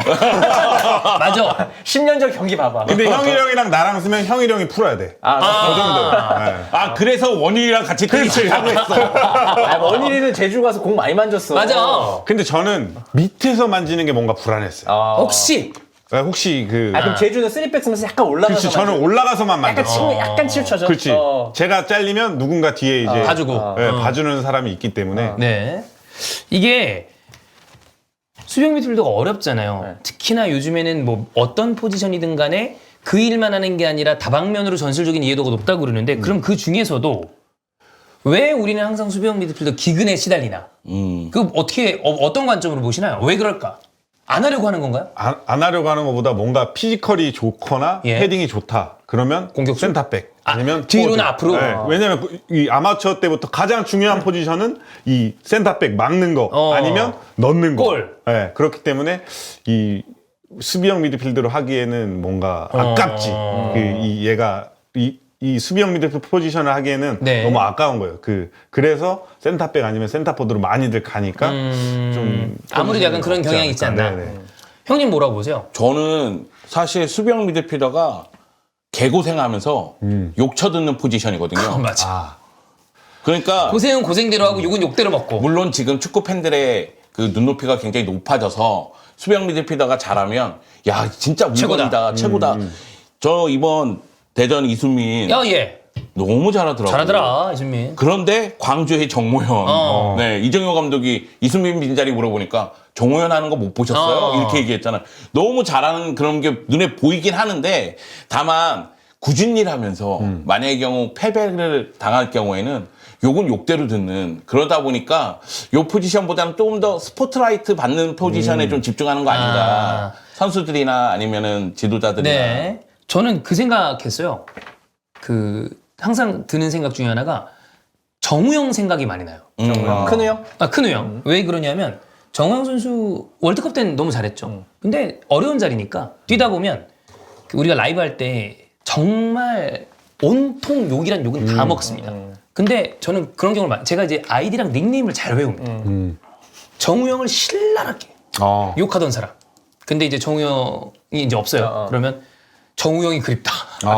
맞아. 10년 전 경기 봐봐. 근데 형일이 형이랑 나랑 쓰면 형일이 형이 풀어야 돼. 그 정도야. 그래서 원일이랑 같이 뛰기 하고 했어. 원일이는 제주 가서 공 많이 만졌어. 맞아. 근데 저는 밑에서 만지는 게 뭔가 불안했어요. 혹시 혹시 그 그럼 제주는 3백 쓰면서 약간 올라가서 그렇지 저는 올라가서만 만져. 약간 치우쳐져. 그렇지. 제가 잘리면 누군가 뒤에 이제 봐주고. 네, 봐주는 사람이 있기 때문에 네. 이게 수비형 미드필더가 어렵잖아요. 네. 특히나 요즘에는 뭐 어떤 포지션이든 간에 그 일만 하는 게 아니라 다방면으로 전술적인 이해도가 높다고 그러는데 그럼 그 중에서도 왜 우리는 항상 수비형 미드필더 기근에 시달리나? 그 어떻게 어떤 관점으로 보시나요? 왜 그럴까? 안 하려고 하는 건가요? 안 하려고 하는 것보다 뭔가 피지컬이 좋거나 예. 헤딩이 좋다. 그러면 공격수? 센터백 아니면 뒤로나 포워드. 앞으로? 네, 왜냐면 이 아마추어 때부터 가장 중요한 포지션은 이 센터백 막는 거 아니면 넣는 거. 골. 네, 그렇기 때문에 이 수비형 미드필더로 하기에는 뭔가 아깝지. 이 얘가 이 수비형 미드필더 포지션을 하기에는 네. 너무 아까운 거예요. 그래서 센터백 아니면 센터포드로 많이들 가니까 좀 아무래도 약간 그런 없지 경향이 있지 않나? 않을까. 네네. 형님 뭐라고 보세요? 저는 사실 수비형 미드필더가 개고생하면서 욕 쳐듣는 포지션이거든요. 맞아. 그러니까 고생은 고생대로 하고 욕은 욕대로 먹고. 물론 지금 축구 팬들의 그 눈높이가 굉장히 높아져서 수비형 미드필더가 잘하면 야 진짜 물건이다 최고다. 저 이번 대전 이순민 야, 예. 너무 잘하더라고요. 잘하더라, 이준민. 그런데 광주의 정모현, 네 이정효 감독이 이순민 빈자리 물어보니까 정모현 하는 거 못 보셨어요? 이렇게 얘기했잖아요. 너무 잘하는 그런 게 눈에 보이긴 하는데 다만 굳은 일 하면서 만약의 경우 패배를 당할 경우에는 욕은 욕대로 듣는 그러다 보니까 요 포지션보다는 조금 더 스포트라이트 받는 포지션에 좀 집중하는 거 아닌가. 선수들이나 아니면은 지도자들이나. 네. 저는 그 생각했어요. 항상 드는 생각 중에 하나가 정우영 생각이 많이 나요. 큰우 형? 큰우 형. 왜 그러냐면 정우영 선수 월드컵 때는 너무 잘했죠. 근데 어려운 자리니까 뛰다 보면 우리가 라이브 할 때 정말 온통 욕이란 욕은 다 먹습니다. 근데 저는 그런 경우를 제가 이제 아이디랑 닉네임을 잘 외웁니다. 정우영을 신랄하게 욕하던 사람. 근데 이제 정우영이 이제 없어요. 그러면 정우영이 그립다.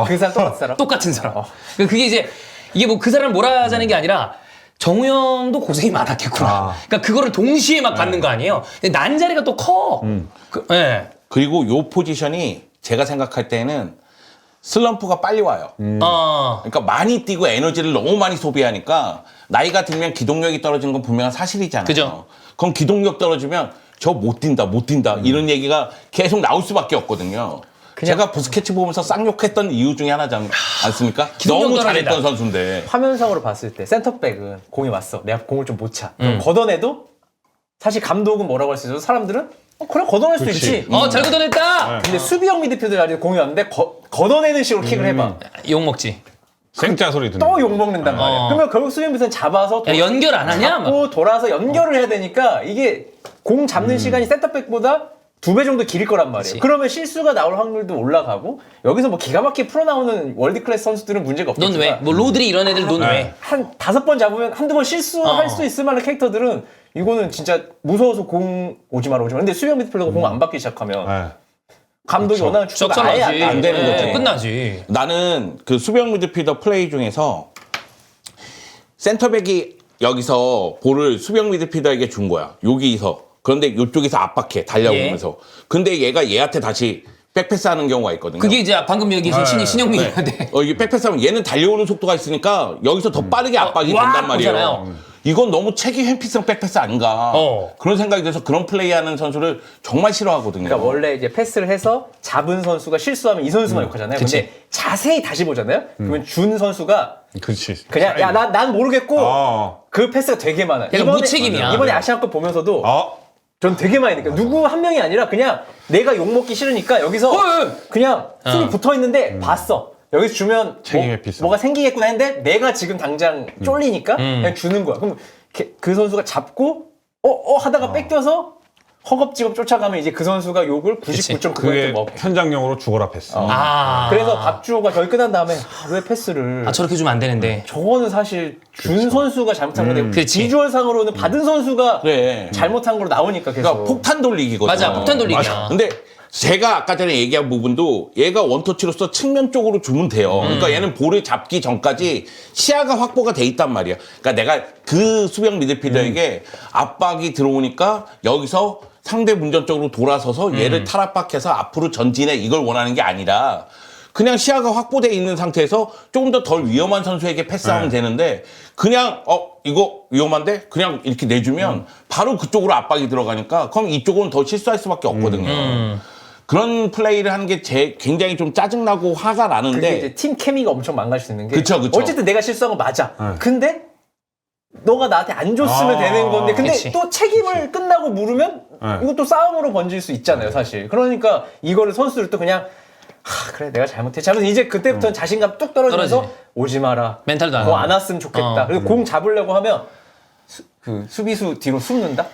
그 사람 똑같은 사람? 똑같은 사람. 그게 이제 이게 뭐 그 사람 뭐라 하자는 게 아니라 정우영도 고생이 많았겠구나. 그러니까 그거를 동시에 막 받는 거 아니에요. 근데 난자리가 또 커. 네. 그리고 요 포지션이 제가 생각할 때는 슬럼프가 빨리 와요. 그러니까 많이 뛰고 에너지를 너무 많이 소비하니까 나이가 들면 기동력이 떨어지는 건 분명한 사실이잖아요. 그죠. 그럼 기동력 떨어지면 저 못 뛴다 이런 얘기가 계속 나올 수밖에 없거든요. 제가 부스케츠 보면서 쌍욕했던 이유 중에 하나지 않습니까? 너무 떨어진다. 잘했던 선수인데. 화면상으로 봤을 때 센터백은 공이 왔어. 내가 공을 좀 못 차. 그럼 걷어내도 사실 감독은 뭐라고 할 수 있어? 사람들은 그래 걷어낼 수 있지. 잘 걷어냈다. 근데 수비형 미드필더 자리에 공이 왔는데 걷어내는 식으로 킥을 해봐. 욕 먹지. 생짜 소리 듣는 또 욕먹는단 말이야. 그러면 결국 수비형 미드필더는 잡아서 야, 연결 안 하냐? 막. 잡고 돌아서 연결을 해야 되니까 이게 공 잡는 시간이 센터백보다 2배 정도 길일 거란 말이에요. 그치. 그러면 실수가 나올 확률도 올라가고 여기서 뭐 기가 막히게 풀어나오는 월드클래스 선수들은 문제가 없겠지만 넌 왜? 뭐 로드리 이런 애들 넌 왜? 한 5번 잡으면 한두 번 실수할 수 있을 만한 캐릭터들은 이거는 진짜 무서워서 공 오지 마라. 근데 수비형 미드필더가 공 안 받기 시작하면 감독이 원하는 축구가 아예 적절하지. 안 되는 되는 거죠. 거지. 끝나지. 나는 그 수비형 미드필더 플레이 중에서 센터백이 여기서 볼을 수비형 미드필더에게 준 거야. 여기서. 그런데 이쪽에서 압박해 달려오면서. 근데 얘가 얘한테 다시 백패스하는 경우가 있거든요. 그게 이제 방금 얘기하신 신영민한테. 이게 백패스하면 얘는 달려오는 속도가 있으니까 여기서 더 빠르게 압박이 와, 된단 말이에요. 그러잖아요. 이건 너무 체기 회피성 백패스 아닌가. 그런 생각이 들어서 그런 플레이하는 선수를 정말 싫어하거든요. 그러니까 원래 이제 패스를 해서 잡은 선수가 실수하면 이 선수만 욕하잖아요. 그치. 근데 자세히 다시 보잖아요. 그러면 준 선수가 그렇지. 그냥 야 난 모르겠고 그 패스가 되게 많아요. 약간 무책임이야. 이번에 아시안컵 보면서도 어? 전 되게 많이 느껴요. 누구 한 명이 아니라 그냥 내가 욕먹기 싫으니까 여기서 그냥 술이 붙어있는데 봤어. 여기서 주면 뭐가 생기겠구나 했는데 내가 지금 당장 쫄리니까 그냥 주는 거야. 그럼 그 선수가 잡고 하다가 뺏겨서 허겁지겁 쫓아가면 이제 그 선수가 욕을 99.9% 먹고. 현장용으로 죽어라 패스. 그래서 박주호가 결 끝난 다음에 왜 패스를 저렇게 주면 안 되는데. 저거는 사실 준 선수가 잘못한 건데 그렇지. 비주얼상으로는 받은 선수가 그래. 잘못한 걸로 나오니까 계속. 그러니까 폭탄 돌리기거든. 맞아, 폭탄 돌리기야. 근데 제가 아까 전에 얘기한 부분도 얘가 원터치로서 측면 쪽으로 주면 돼요. 그러니까 얘는 볼을 잡기 전까지 시야가 확보가 돼 있단 말이야. 그러니까 내가 그 수비형 미드필더에게 압박이 들어오니까 여기서 상대 문전 쪽으로 돌아서서 얘를 탈압박해서 앞으로 전진해 이걸 원하는 게 아니라 그냥 시야가 확보되어 있는 상태에서 조금 더 덜 위험한 선수에게 패스하면 되는데 그냥 이거 위험한데 그냥 이렇게 내주면 바로 그쪽으로 압박이 들어가니까 그럼 이쪽은 더 실수할 수밖에 없거든요. 그런 플레이를 하는 게 굉장히 좀 짜증나고 화가 그게 나는데 이제 팀 케미가 엄청 망가지는 게 그쵸. 어쨌든 내가 실수한 거 맞아. 근데 너가 나한테 안 줬으면 되는 건데 근데 그치. 또 책임을 끝나고 물으면 이것도 싸움으로 번질 수 있잖아요, 사실. 그러니까 이거를 선수들 또 그냥 그래 내가 잘못했지 하면서 이제 그때부터는 자신감 뚝 떨어지면서 떨어지네. 오지 마라. 멘탈도 안 더 나와. 안 왔으면 좋겠다. 그리고 공 잡으려고 하면 그 수비수 뒤로 숨는다?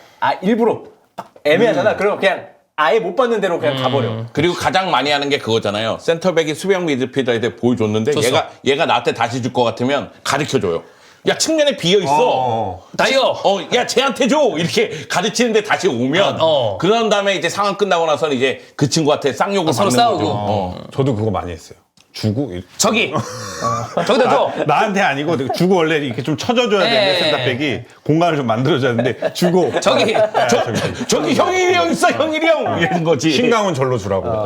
일부러 딱 애매하잖아. 그러면 그냥 아예 못 받는 대로 그냥 가버려. 그리고 가장 많이 하는 게 그거잖아요. 센터백이 수비형 미드필더한테 보여줬는데 줬어. 얘가 나한테 다시 줄 것 같으면 가르쳐줘요. 야 측면에 비어 있어. 다이어. 야 쟤한테 줘 이렇게 가르치는데 다시 오면 그런 다음에 이제 상황 끝나고 나서는 이제 그 친구한테 쌍욕을 서로 받는 싸우고. 거죠. 저도 그거 많이 했어요. 주고 저기. 저기다 줘. 나한테 아니고 주고 원래 이렇게 좀 쳐줘줘야 되는데 예. 센터백이 공간을 좀 만들어줘야 되는데 주고 저기. 저기 형일이 형 있어 형일이 형 이런 거지. 신강은 절로 주라고.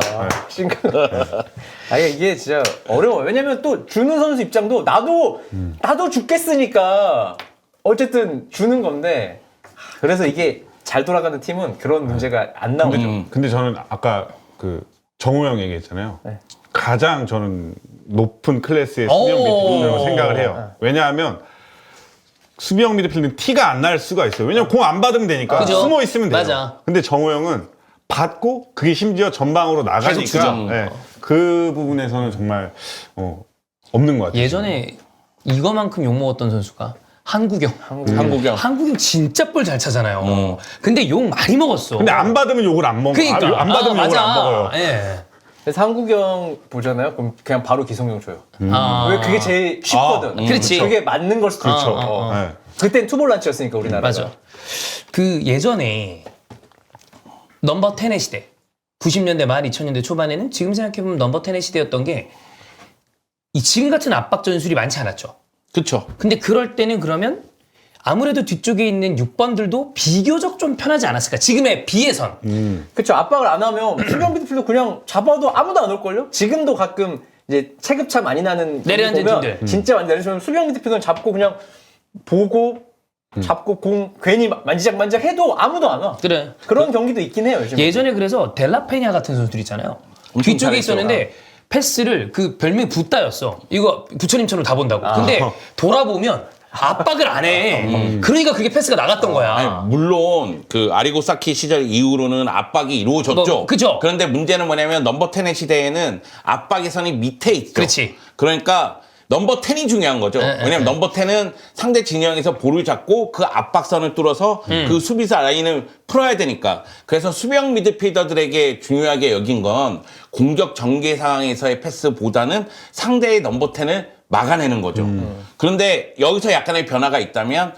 이게 진짜 어려워요. 왜냐면 또 주는 선수 입장도 나도 죽겠으니까 어쨌든 주는 건데 그래서 이게 잘 돌아가는 팀은 그런 문제가 안 나오죠. 근데 저는 아까 그 정우 형 얘기했잖아요. 가장 저는 높은 클래스의 수비형 미드필더라고 생각을 해요. 왜냐하면 수비형 미드필더는 티가 안 날 수가 있어요. 왜냐면 공 안 받으면 되니까 그죠? 숨어 있으면 돼요. 맞아. 근데 정우 형은 받고 그게 심지어 전방으로 계속 주죠. 나가니까 그 부분에서는 정말 없는 것 같아요. 예전에 이거만큼 욕먹었던 선수가 한국영. 한국형. 한국영 진짜 볼 잘 차잖아요. 근데 욕 많이 먹었어. 근데 안 받으면 욕을 안 먹어요. 그러니까. 안 받으면 욕을 맞아. 안 먹어요. 예. 그래서 한국형 보잖아요. 그럼 그냥 바로 기성용 줘요. 왜 그게 제일 쉽거든. 그렇지. 그게 맞는 걸 수도 있죠. 네. 그땐 투볼란치였으니까 우리나라가. 맞아. 그 예전에 넘버 10의 시대. 90년대 말 2000년대 초반에는 지금 생각해보면 넘버 10의 시대였던 게 이 지금 같은 압박 전술이 많지 않았죠. 그쵸. 근데 그럴 때는 그러면 아무래도 뒤쪽에 있는 6번들도 비교적 좀 편하지 않았을까? 지금에 비해선. 그쵸. 압박을 안 하면 수비형 미드필더 그냥 잡아도 아무도 안 올걸요? 지금도 가끔 이제 체급차 많이 나는 내려앉은 보면 팀들. 진짜 많이 내려앉으면 수비형 미드필더는 잡고 그냥 보고 잡고 공 괜히 만지작 해도 아무도 안 와. 그래. 그런 경기도 있긴 해요. 요즘. 예전에 그래서 델라페냐 같은 선수들 있잖아요. 엄청 뒤쪽에 잘했죠. 있었는데 패스를 그 별명이 붓다였어. 이거 부처님처럼 다 본다고. 근데 돌아보면 압박을 안 해. 그러니까 그게 패스가 나갔던 거야. 아니, 물론 그 아리고사키 시절 이후로는 압박이 이루어졌죠. 그죠. 그런데 문제는 뭐냐면 넘버 10의 시대에는 압박의 선이 밑에 있죠. 그렇지. 그러니까 넘버 10이 중요한 거죠. 왜냐면 넘버 10은 상대 진영에서 볼을 잡고 그 압박선을 뚫어서 그 수비수 라인을 풀어야 되니까. 그래서 수비형 미드필더들에게 중요하게 여긴 건 공격 전개 상황에서의 패스보다는 상대의 넘버 10을 막아내는 거죠. 그런데 여기서 약간의 변화가 있다면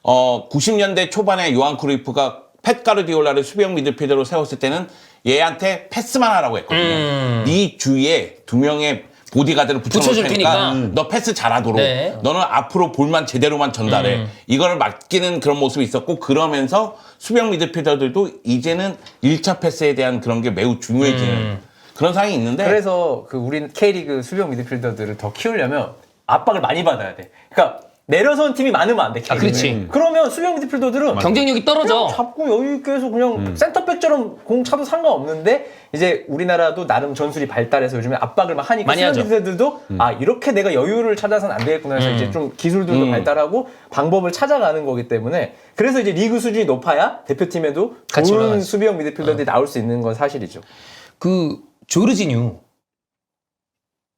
90년대 초반에 요한 크루이프가 팻 가르디올라를 수비형 미드필더로 세웠을 때는 얘한테 패스만 하라고 했거든요. 네 주위에 2명의 보디가드를 붙여줄 붙여줄 테니까 테니까. 너 패스 잘하도록 네. 너는 앞으로 볼만 제대로만 전달해. 이거를 맡기는 그런 모습이 있었고 그러면서 수비형 미드필더들도 이제는 1차 패스에 대한 그런 게 매우 중요해지는 그런 상황이 있는데 그래서 그 우리 K리그 수비형 미드필더들을 더 키우려면 압박을 많이 받아야 돼. 그러니까 내려선 팀이 많으면 안 돼. K리그에. 그렇지. 그러면 수비형 미드필더들은 경쟁력이 떨어져. 그냥 잡고 여유 있게 해서 그냥 센터백처럼 공 차도 상관없는데 이제 우리나라도 나름 전술이 발달해서 요즘에 압박을 막 하니까 많이 하죠. 수비들도 이렇게 내가 여유를 찾아서는 안 되겠구나 해서 이제 좀 기술들도 발달하고 방법을 찾아가는 거기 때문에 그래서 이제 리그 수준이 높아야 대표팀에도 같이 좋은 올라가지. 수비형 미드필더들이 나올 수 있는 건 사실이죠. 그 조르지뉴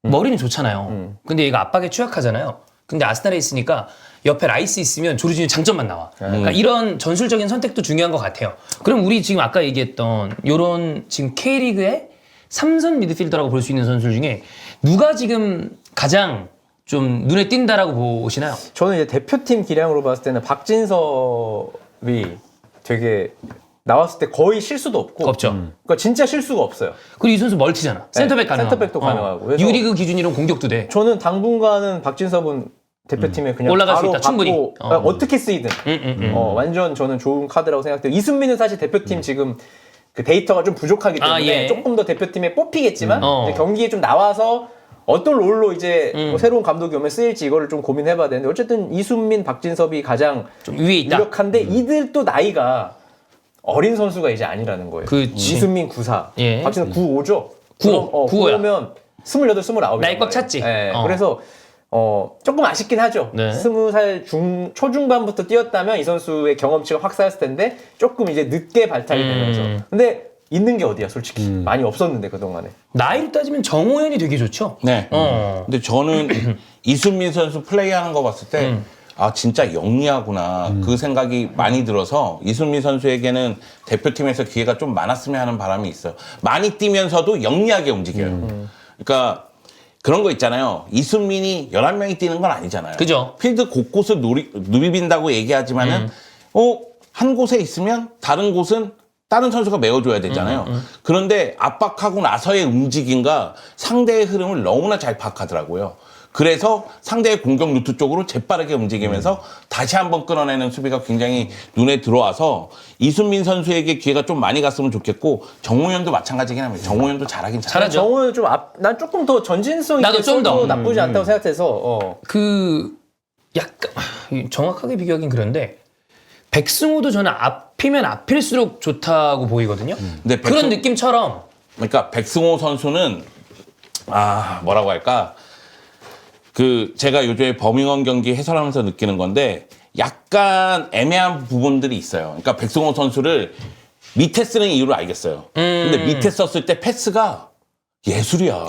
머리는 좋잖아요. 근데 얘가 압박에 취약하잖아요. 근데 아스날에 있으니까 옆에 라이스 있으면 조르지뉴 장점만 나와. 그러니까 이런 전술적인 선택도 중요한 것 같아요. 그럼 우리 지금 아까 얘기했던 요런 지금 K리그의 3선 미드필더라고 볼 수 있는 선수 중에 누가 지금 가장 좀 눈에 띈다라고 보시나요? 저는 이제 대표팀 기량으로 봤을 때는 박진섭이 되게 나왔을 때 거의 실수도 없고 없죠. 그러니까 진짜 실수가 없어요. 그리고 이 선수 멀티잖아. 센터백 가능하고. 센터백도 가능하고. 그래서 유리그 기준으로는 공격도 돼. 저는 당분간은 박진섭은 대표팀에 그냥 올라갈 수 바로 있다, 충분히. 받고 어떻게 쓰이든 완전 저는 좋은 카드라고 생각돼요. 이순민은 사실 대표팀 지금 그 데이터가 좀 부족하기 때문에 예. 조금 더 대표팀에 뽑히겠지만 어. 이제 경기에 좀 나와서 어떤 롤로 이제 뭐 새로운 감독이 오면 쓰일지 이거를 좀 고민해봐야 되는데 어쨌든 이순민, 박진섭이 가장 좀 위에 있다. 유력한데 이들 또 나이가 어린 선수가 이제 아니라는 거예요. 그치. 이순민 94, 예. 박진섭 95죠? 95, 95 야. 95면 28, 29. 나이 꽉 찼지. 예. 어. 그래서 조금 아쉽긴 하죠. 네. 20살 초중반부터 뛰었다면 이 선수의 경험치가 확 쌓였을 텐데 조금 이제 늦게 발탁이 되면서. 근데 있는 게 어디야, 솔직히. 많이 없었는데, 그동안에. 나이로 따지면 정호연이 되게 좋죠. 네. 어. 근데 저는 이순민 선수 플레이하는 거 봤을 때 아 진짜 영리하구나 그 생각이 많이 들어서 이순민 선수에게는 대표팀에서 기회가 좀 많았으면 하는 바람이 있어요. 많이 뛰면서도 영리하게 움직여요. 그러니까 그런 거 있잖아요. 이순민이 11명이 뛰는 건 아니잖아요. 그죠. 필드 곳곳을 누비빈다고 얘기하지만은 한 곳에 있으면 다른 곳은 다른 선수가 메워줘야 되잖아요. 그런데 압박하고 나서의 움직임과 상대의 흐름을 너무나 잘 파악하더라고요. 그래서 상대의 공격 루트 쪽으로 재빠르게 움직이면서 다시 한번 끌어내는 수비가 굉장히 눈에 들어와서 이순민 선수에게 기회가 좀 많이 갔으면 좋겠고 정호연도 마찬가지긴 합니다. 정호연도 잘하긴 잘하죠. 잘하죠. 정호는 난 조금 더 전진성 나도 있게 좀 더. 써도 나쁘지 않다고 생각해서 약간 정확하게 비교하긴 그런데 백승호도 저는 앞이면 앞일수록 좋다고 보이거든요. 근데 그런 느낌처럼 그러니까 백승호 선수는 뭐라고 할까? 제가 요즘에 버밍엄 경기 해설하면서 느끼는 건데 약간 애매한 부분들이 있어요. 그러니까 백승호 선수를 밑에 쓰는 이유를 알겠어요. 근데 밑에 썼을 때 패스가 예술이야.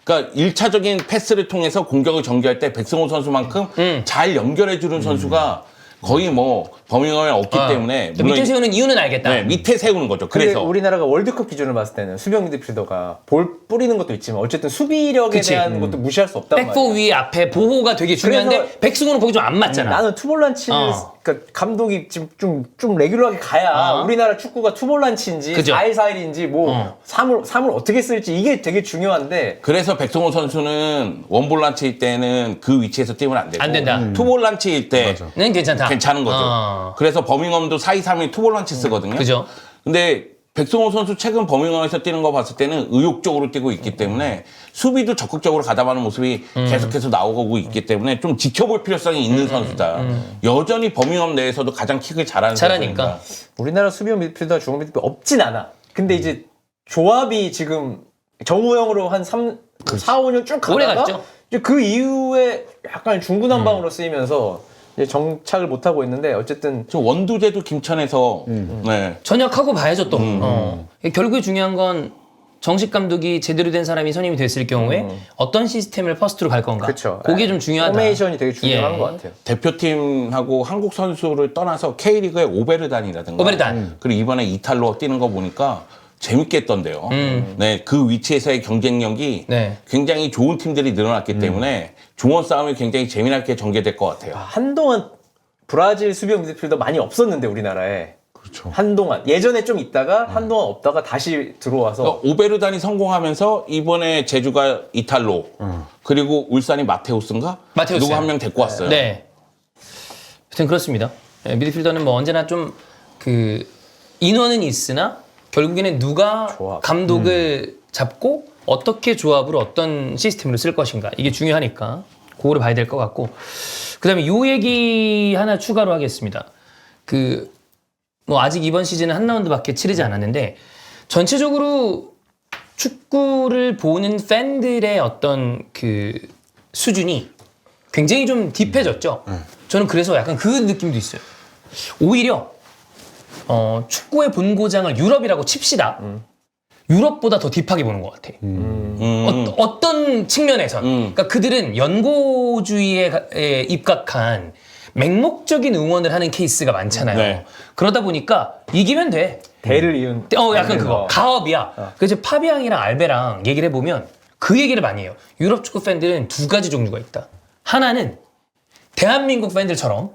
그러니까 1차적인 패스를 통해서 공격을 전개할 때 백승호 선수만큼 잘 연결해주는 선수가 거의 뭐 버밍엄에 없기 때문에 밑에 세우는 이유는 알겠다. 네, 밑에 세우는 거죠. 그래서 그래서 우리나라가 월드컵 기준으로 봤을 때는 수비형 미드필더가 볼 뿌리는 것도 있지만 어쨌든 수비력에 그치. 대한 것도 무시할 수 없단 말이야. 백포 위에 앞에 보호가 되게 중요한데 그래서 백승호는 거기 좀 안 맞잖아. 나는 투볼란치를 그러니까 감독이 지금 좀 레귤러하게 가야 우리나라 축구가 투볼란치인지 그죠. 4-1-4-1인지 뭐 3을 어떻게 쓸지 이게 되게 중요한데 그래서 백승호 선수는 원볼란치일 때는 그 위치에서 뛰면 안 되고 안 된다. 투볼란치일 때는 는 괜찮다. 괜찮은 거죠. 그래서 버밍엄도 4-2-3-1 투볼란치 쓰거든요. 그죠. 근데 백승호 선수 최근 버밍엄에서 뛰는 거 봤을 때는 의욕적으로 뛰고 있기 때문에 수비도 적극적으로 가담하는 모습이 계속해서 나오고 있기 때문에 좀 지켜볼 필요성이 있는 선수다. 여전히 버밍엄 내에서도 가장 킥을 잘하는 잘하니까. 선수입니다. 우리나라 수비형 미드필더, 중앙 미드필더 없진 않아. 근데 이제 조합이 지금 정우영으로 한 4, 5년 쭉 오래 가다가 갔죠. 이제 그 이후에 약간 중구난방으로 쓰이면서 이제 정착을 못 하고 있는데 어쨌든 저 원두재도 김천에서 네. 전역하고 봐야죠 또. 결국에 중요한 건 정식 감독이 제대로 된 사람이 선임이 됐을 경우에 어떤 시스템을 퍼스트로 갈 건가. 그쵸. 그게 좀 중요하다. 포메이션이 되게 중요한 예. 것 같아요. 대표팀하고 한국 선수를 떠나서 K리그의 오베르단이라든가 오베르단. 그리고 이번에 이탈로 뛰는 거 보니까 재밌게 했던데요. 네, 그 위치에서의 경쟁력이 네. 굉장히 좋은 팀들이 늘어났기 때문에 중원 싸움이 굉장히 재미나게 전개될 것 같아요. 한동안 브라질 수비형 미드필더 많이 없었는데 우리나라에 그렇죠. 한동안 예전에 좀 있다가 한동안 없다가 다시 들어와서 그러니까 오베르단이 성공하면서 이번에 제주가 이탈로 그리고 울산이 마테우스인가? 마테우스. 누구 한 명 데리고 왔어요. 네. 하여튼 그렇습니다. 네, 미드필더는 뭐 언제나 좀 그 인원은 있으나 결국에는 누가 조합. 감독을 잡고 어떻게 조합으로 어떤 시스템으로 쓸 것인가 이게 중요하니까 그거를 봐야 될 것 같고 그다음에 요 얘기 하나 추가로 하겠습니다. 뭐 아직 이번 시즌은 한 라운드밖에 치르지 않았는데 전체적으로 축구를 보는 팬들의 어떤 그 수준이 굉장히 좀 딥해졌죠. 저는 그래서 약간 그 느낌도 있어요. 오히려 축구의 본고장을 유럽이라고 칩시다. 유럽보다 더 딥하게 보는 것 같아. 어떤 측면에선. 그러니까 그들은 연고주의에 입각한 맹목적인 응원을 하는 케이스가 많잖아요. 네. 그러다 보니까 이기면 돼. 대를 이은 약간 그거. 가업이야. 그래서 파비앙이랑 알베랑 얘기를 해보면 그 얘기를 많이 해요. 유럽 축구 팬들은 두 가지 종류가 있다. 하나는 대한민국 팬들처럼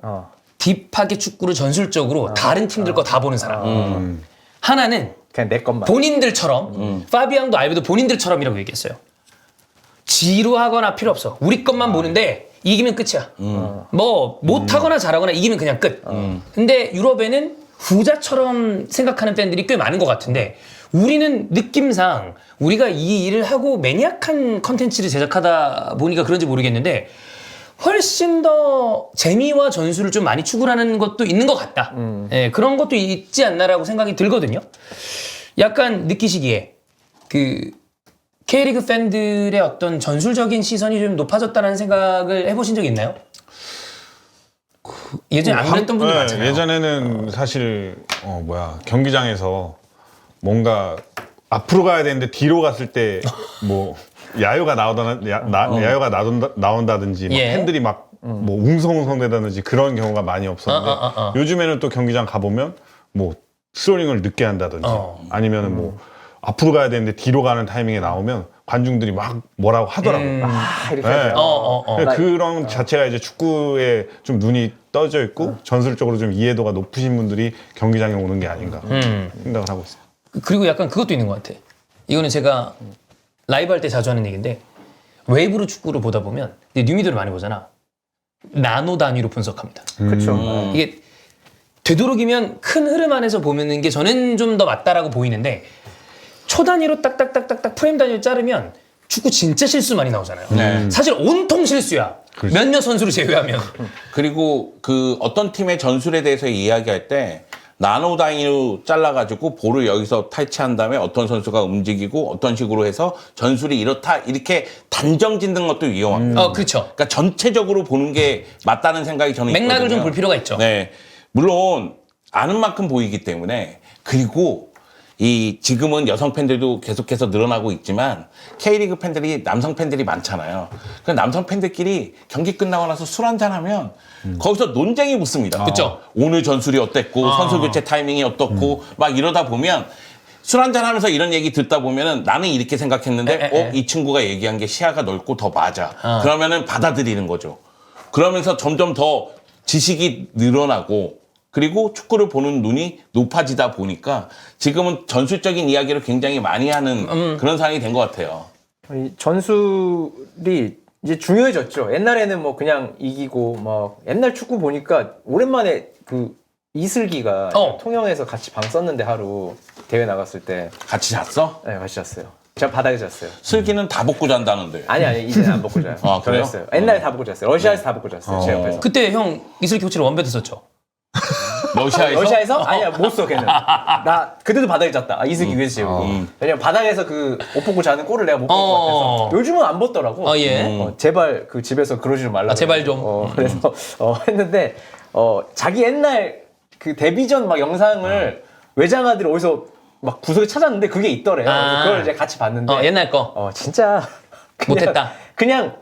딥하게 축구를 전술적으로 다른 팀들 거 다 보는 사람. 하나는 그냥 내 것만. 본인들처럼 파비앙도 알베도 본인들처럼이라고 얘기했어요. 지루하거나 필요 없어. 우리 것만 보는데 이기면 끝이야. 뭐 못하거나 잘하거나 이기면 그냥 끝. 근데 유럽에는 후자처럼 생각하는 팬들이 꽤 많은 것 같은데 우리는 느낌상 우리가 이 일을 하고 매니악한 컨텐츠를 제작하다 보니까 그런지 모르겠는데 훨씬 더 재미와 전술을 좀 많이 추구하는 것도 있는 것 같다. 예, 그런 것도 있지 않나라고 생각이 들거든요. 약간 느끼시기에 그 K리그 팬들의 어떤 전술적인 시선이 좀 높아졌다는 생각을 해보신 적 있나요? 예전에 안 그랬던 분들 많잖아요. 예전에는 사실 경기장에서 뭔가 앞으로 가야 되는데 뒤로 갔을 때 뭐 야유가 나온다든지 막 예. 팬들이 막 뭐 웅성웅성대다든지 그런 경우가 많이 없었는데 요즘에는 또 경기장 가보면 뭐 스로링을 늦게 한다든지 아니면은 뭐 앞으로 가야 되는데 뒤로 가는 타이밍에 나오면 관중들이 막 뭐라고 하더라고요. 이렇게 네. 하죠. 그런 자체가 이제 축구에 좀 눈이 떠져 있고 전술적으로 좀 이해도가 높으신 분들이 경기장에 오는 게 아닌가 생각을 하고 있어요. 그리고 약간 그것도 있는 것 같아. 이거는 제가 라이브 할 때 자주 하는 얘기인데 외부로 축구를 보다 보면 뉴미디어를 많이 보잖아. 나노 단위로 분석합니다. 그렇죠. 이게 되도록이면 큰 흐름 안에서 보는 게 저는 좀 더 맞다라고 보이는데 초 단위로 딱딱딱딱딱 프레임 단위로 자르면 축구 진짜 실수 많이 나오잖아요. 네. 사실 온통 실수야. 그렇지. 몇몇 선수를 제외하면. 그리고 그 어떤 팀의 전술에 대해서 이야기할 때 나노 단위로 잘라가지고 볼을 여기서 탈취한 다음에 어떤 선수가 움직이고 어떤 식으로 해서 전술이 이렇다 이렇게 단정 짓는 것도 위험합니다. 그렇죠. 그러니까 전체적으로 보는 게 맞다는 생각이 저는 맥락을 있거든요. 좀 볼 필요가 있죠. 네, 물론 아는 만큼 보이기 때문에. 그리고 이 지금은 여성 팬들도 계속해서 늘어나고 있지만 K리그 팬들이 남성 팬들이 많잖아요. 그 남성 팬들끼리 경기 끝나고 나서 술 한잔 하면 거기서 논쟁이 붙습니다. 그쵸. 오늘 전술이 어땠고 선수 교체 타이밍이 어떻고 막 이러다 보면 술 한잔 하면서 이런 얘기 듣다 보면은 나는 이렇게 생각했는데 이 친구가 얘기한 게 시야가 넓고 더 맞아. 그러면은 받아들이는 거죠. 그러면서 점점 더 지식이 늘어나고 그리고 축구를 보는 눈이 높아지다 보니까 지금은 전술적인 이야기를 굉장히 많이 하는 그런 상황이 된 것 같아요. 이 전술이 이제 중요해졌죠. 옛날에는 뭐 그냥 이기고 막 옛날 축구 보니까 오랜만에 그 이슬기가 통영에서 같이 방 썼는데 하루 대회 나갔을 때 같이 잤어? 네, 같이 잤어요. 제가 바닥에 잤어요. 슬기는 다 벗고 잔다는데. 아니 이제는 안 벗고 자요. 아, 그래요? 저였어요. 옛날에 다 벗고 잤어요. 러시아에서 다 벗고 잤어요. 제 옆에서. 그때 형 이슬기 코치를 원베드 썼죠. 러시아에서? 아니야 못 써 걔는. 나 그때도 바닥에 잤다. 이슬기 위에서 재우고. 왜냐면 바닥에서 그 옷 벗고 자는 꼴을 내가 못 볼 것 같아서. 요즘은 안 벗더라고. 예. 제발 그 집에서 그러지 말라. 제발 좀. 그래서 했는데 자기 옛날 그 데뷔전 막 영상을 외장하들이 어디서 막 구석에 찾았는데 그게 있더래요. 그래서 그걸 이제 같이 봤는데. 옛날 거. 진짜 못했다. 그냥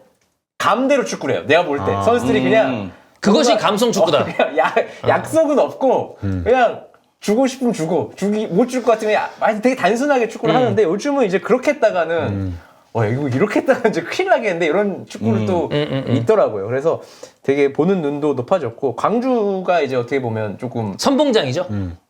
감대로 축구래요. 내가 볼 때 선수들이 그냥 그것이 뭔가- 감성 축구다. 그냥 약속은 없고 그냥 주고 싶으면 주고 못 줄 것 같으면 되게 단순하게 축구를 하는데 요즘은 이제 그렇게 했다가는 이거 이렇게 했다가 이제 큰일 나겠는데 이런 축구를 또 있더라고요. 그래서 되게 보는 눈도 높아졌고 광주가 이제 어떻게 보면 조금 선봉장이죠.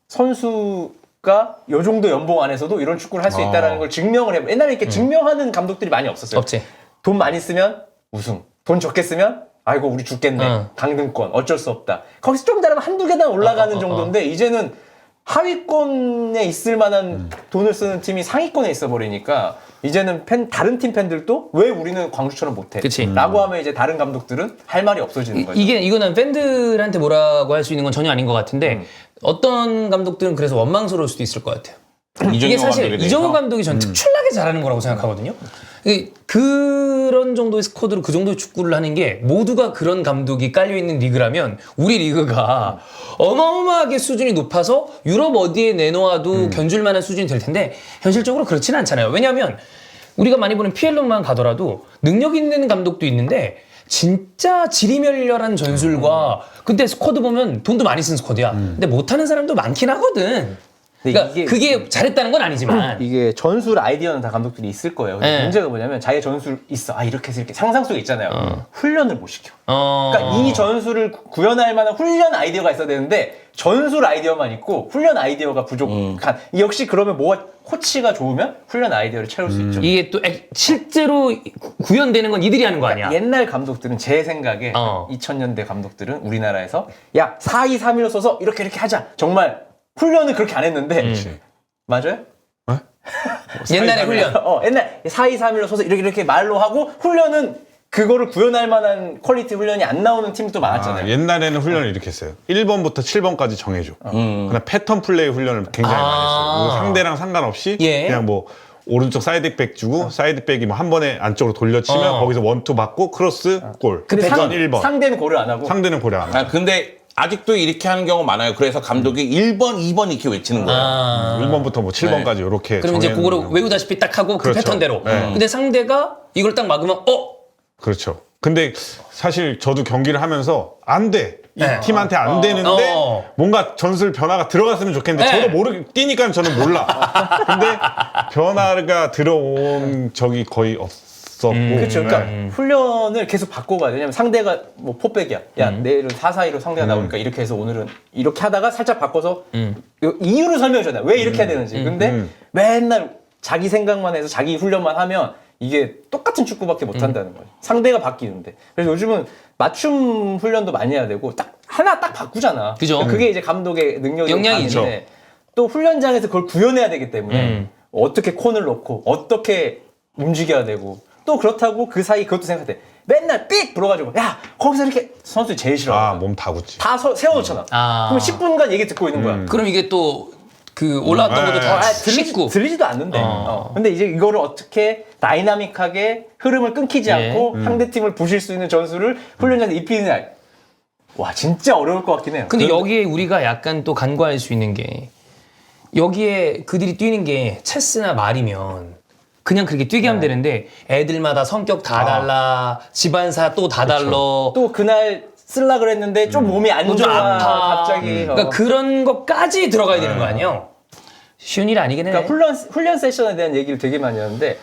선수가 요 정도 연봉 안에서도 이런 축구를 할 수 있다는 걸 증명을 해. 옛날에 이렇게 증명하는 감독들이 많이 없었어요. 없지. 돈 많이 쓰면 우승, 돈 적게 쓰면 아이고 우리 죽겠네. 강등권 어쩔 수 없다. 거기서 좀 잘하면 한두 계단 올라가는 정도인데 이제는 하위권에 있을 만한 돈을 쓰는 팀이 상위권에 있어 버리니까 이제는 다른 팀 팬들도 왜 우리는 광주처럼 못해? 그치. 라고 하면 이제 다른 감독들은 할 말이 없어지는 거죠. 이거는 팬들한테 뭐라고 할 수 있는 건 전혀 아닌 것 같은데 어떤 감독들은 그래서 원망스러울 수도 있을 것 같아요. 이게 사실 이정우 감독이 전 특출나게 잘하는 거라고 생각하거든요. 그런 정도의 스쿼드로 그 정도의 축구를 하는 게 모두가 그런 감독이 깔려있는 리그라면 우리 리그가 어마어마하게 수준이 높아서 유럽 어디에 내놓아도 견줄 만한 수준이 될 텐데 현실적으로 그렇지는 않잖아요. 왜냐하면 우리가 많이 보는 피엘로만 가더라도 능력 있는 감독도 있는데 진짜 지리멸렬한 전술과 근데 스쿼드 보면 돈도 많이 쓴 스쿼드야. 근데 못하는 사람도 많긴 하거든. 그러니까 그게 잘했다는 건 아니지만 이게 전술 아이디어는 다 감독들이 있을 거예요. 근데 네. 문제가 뭐냐면 자기 전술 있어. 아 이렇게 해서 이렇게 상상 속에 있잖아요. 훈련을 못 시켜. 그러니까 이 전술을 구현할 만한 훈련 아이디어가 있어야 되는데 전술 아이디어만 있고 훈련 아이디어가 부족한. 역시 그러면 뭐가 코치가 좋으면 훈련 아이디어를 채울 수 있죠. 이게 또 실제로 구현되는 건 이들이 하는 거 아니야? 옛날 감독들은 제 생각에 2000년대 감독들은 우리나라에서 야 4-2-3-1로 써서 이렇게 하자. 정말 훈련을 그렇게 안 했는데 맞아요? 옛날에 훈련. 옛날 4-2-3-1로 써서 이렇게 말로 하고 훈련은 그거를 구현할 만한 퀄리티 훈련이 안 나오는 팀도 많았잖아요. 옛날에는 훈련을 이렇게 했어요. 1번부터 7번까지 정해줘. 그냥 패턴 플레이 훈련을 굉장히 많이 했어요. 뭐 상대랑 상관없이 그냥 뭐 오른쪽 사이드백 주고 사이드백이 뭐 한 번에 안쪽으로 돌려치면 거기서 원투 받고 크로스 골. 근데 1번. 상대는 고려 안 하고. 상대는 고려 안 하고. 근데 아직도 이렇게 하는 경우 많아요. 그래서 감독이 1번, 2번 이렇게 외치는 거예요. 1번부터 뭐 7번까지 이렇게. 그럼 이제 그거를 외우다시피 딱 하고 그 그렇죠. 패턴대로. 근데 상대가 이걸 딱 막으면 그렇죠. 근데 사실 저도 경기를 하면서 안 돼. 이 팀한테 안 되는데 뭔가 전술 변화가 들어갔으면 좋겠는데 저도 뛰니까 저는 몰라. 근데 변화가 들어온 적이 거의 없었고. 그렇죠. 그러니까 훈련을 계속 바꿔가야 돼. 왜냐면 상대가 뭐 포백이야. 야, 내일은 4-4-2로 상대가 나오니까 이렇게 해서 오늘은 이렇게 하다가 살짝 바꿔서 이유를 설명해줘야 돼. 왜 이렇게 해야 되는지. 근데 맨날 자기 생각만 해서 자기 훈련만 하면 이게 똑같은 축구밖에 못 한다는 거예요. 상대가 바뀌는데. 그래서 요즘은 맞춤 훈련도 많이 해야 되고 하나 딱 바꾸잖아. 그죠. 그게 이제 감독의 능력이 역량이죠. 있는데 또 훈련장에서 그걸 구현해야 되기 때문에 어떻게 콘을 넣고 어떻게 움직여야 되고 또 그렇다고 그 사이 그것도 생각해. 맨날 삑 불어가지고 야 거기서 이렇게 선수들이 제일 싫어. 몸 다 굳지. 다 세워놓잖아. 그럼 10분간 얘기 듣고 있는 거야. 그럼 이게 또 그 올라왔던 것도 더 쉽고. 들리지도 않는데. 근데 이제 이거를 어떻게 다이나믹하게 흐름을 끊기지 않고 상대팀을 부실 수 있는 전술을 훈련장에 입히느냐. 와 진짜 어려울 것 같긴 해요. 근데 여기에 우리가 약간 또 간과할 수 있는 게 여기에 그들이 뛰는 게 체스나 말이면 그냥 그렇게 뛰게 하면 되는데 애들마다 성격 다 달라, 집안사 또 다 달라. 또 그날 쓸라 그랬는데 좀 몸이 안 좀 좋아 아파. 갑자기. 그러니까 그런 것까지 들어가야 되는 거 아니에요? 쉬운 일 아니긴 해. 그러니까 훈련 세션에 대한 얘기를 되게 많이 하는데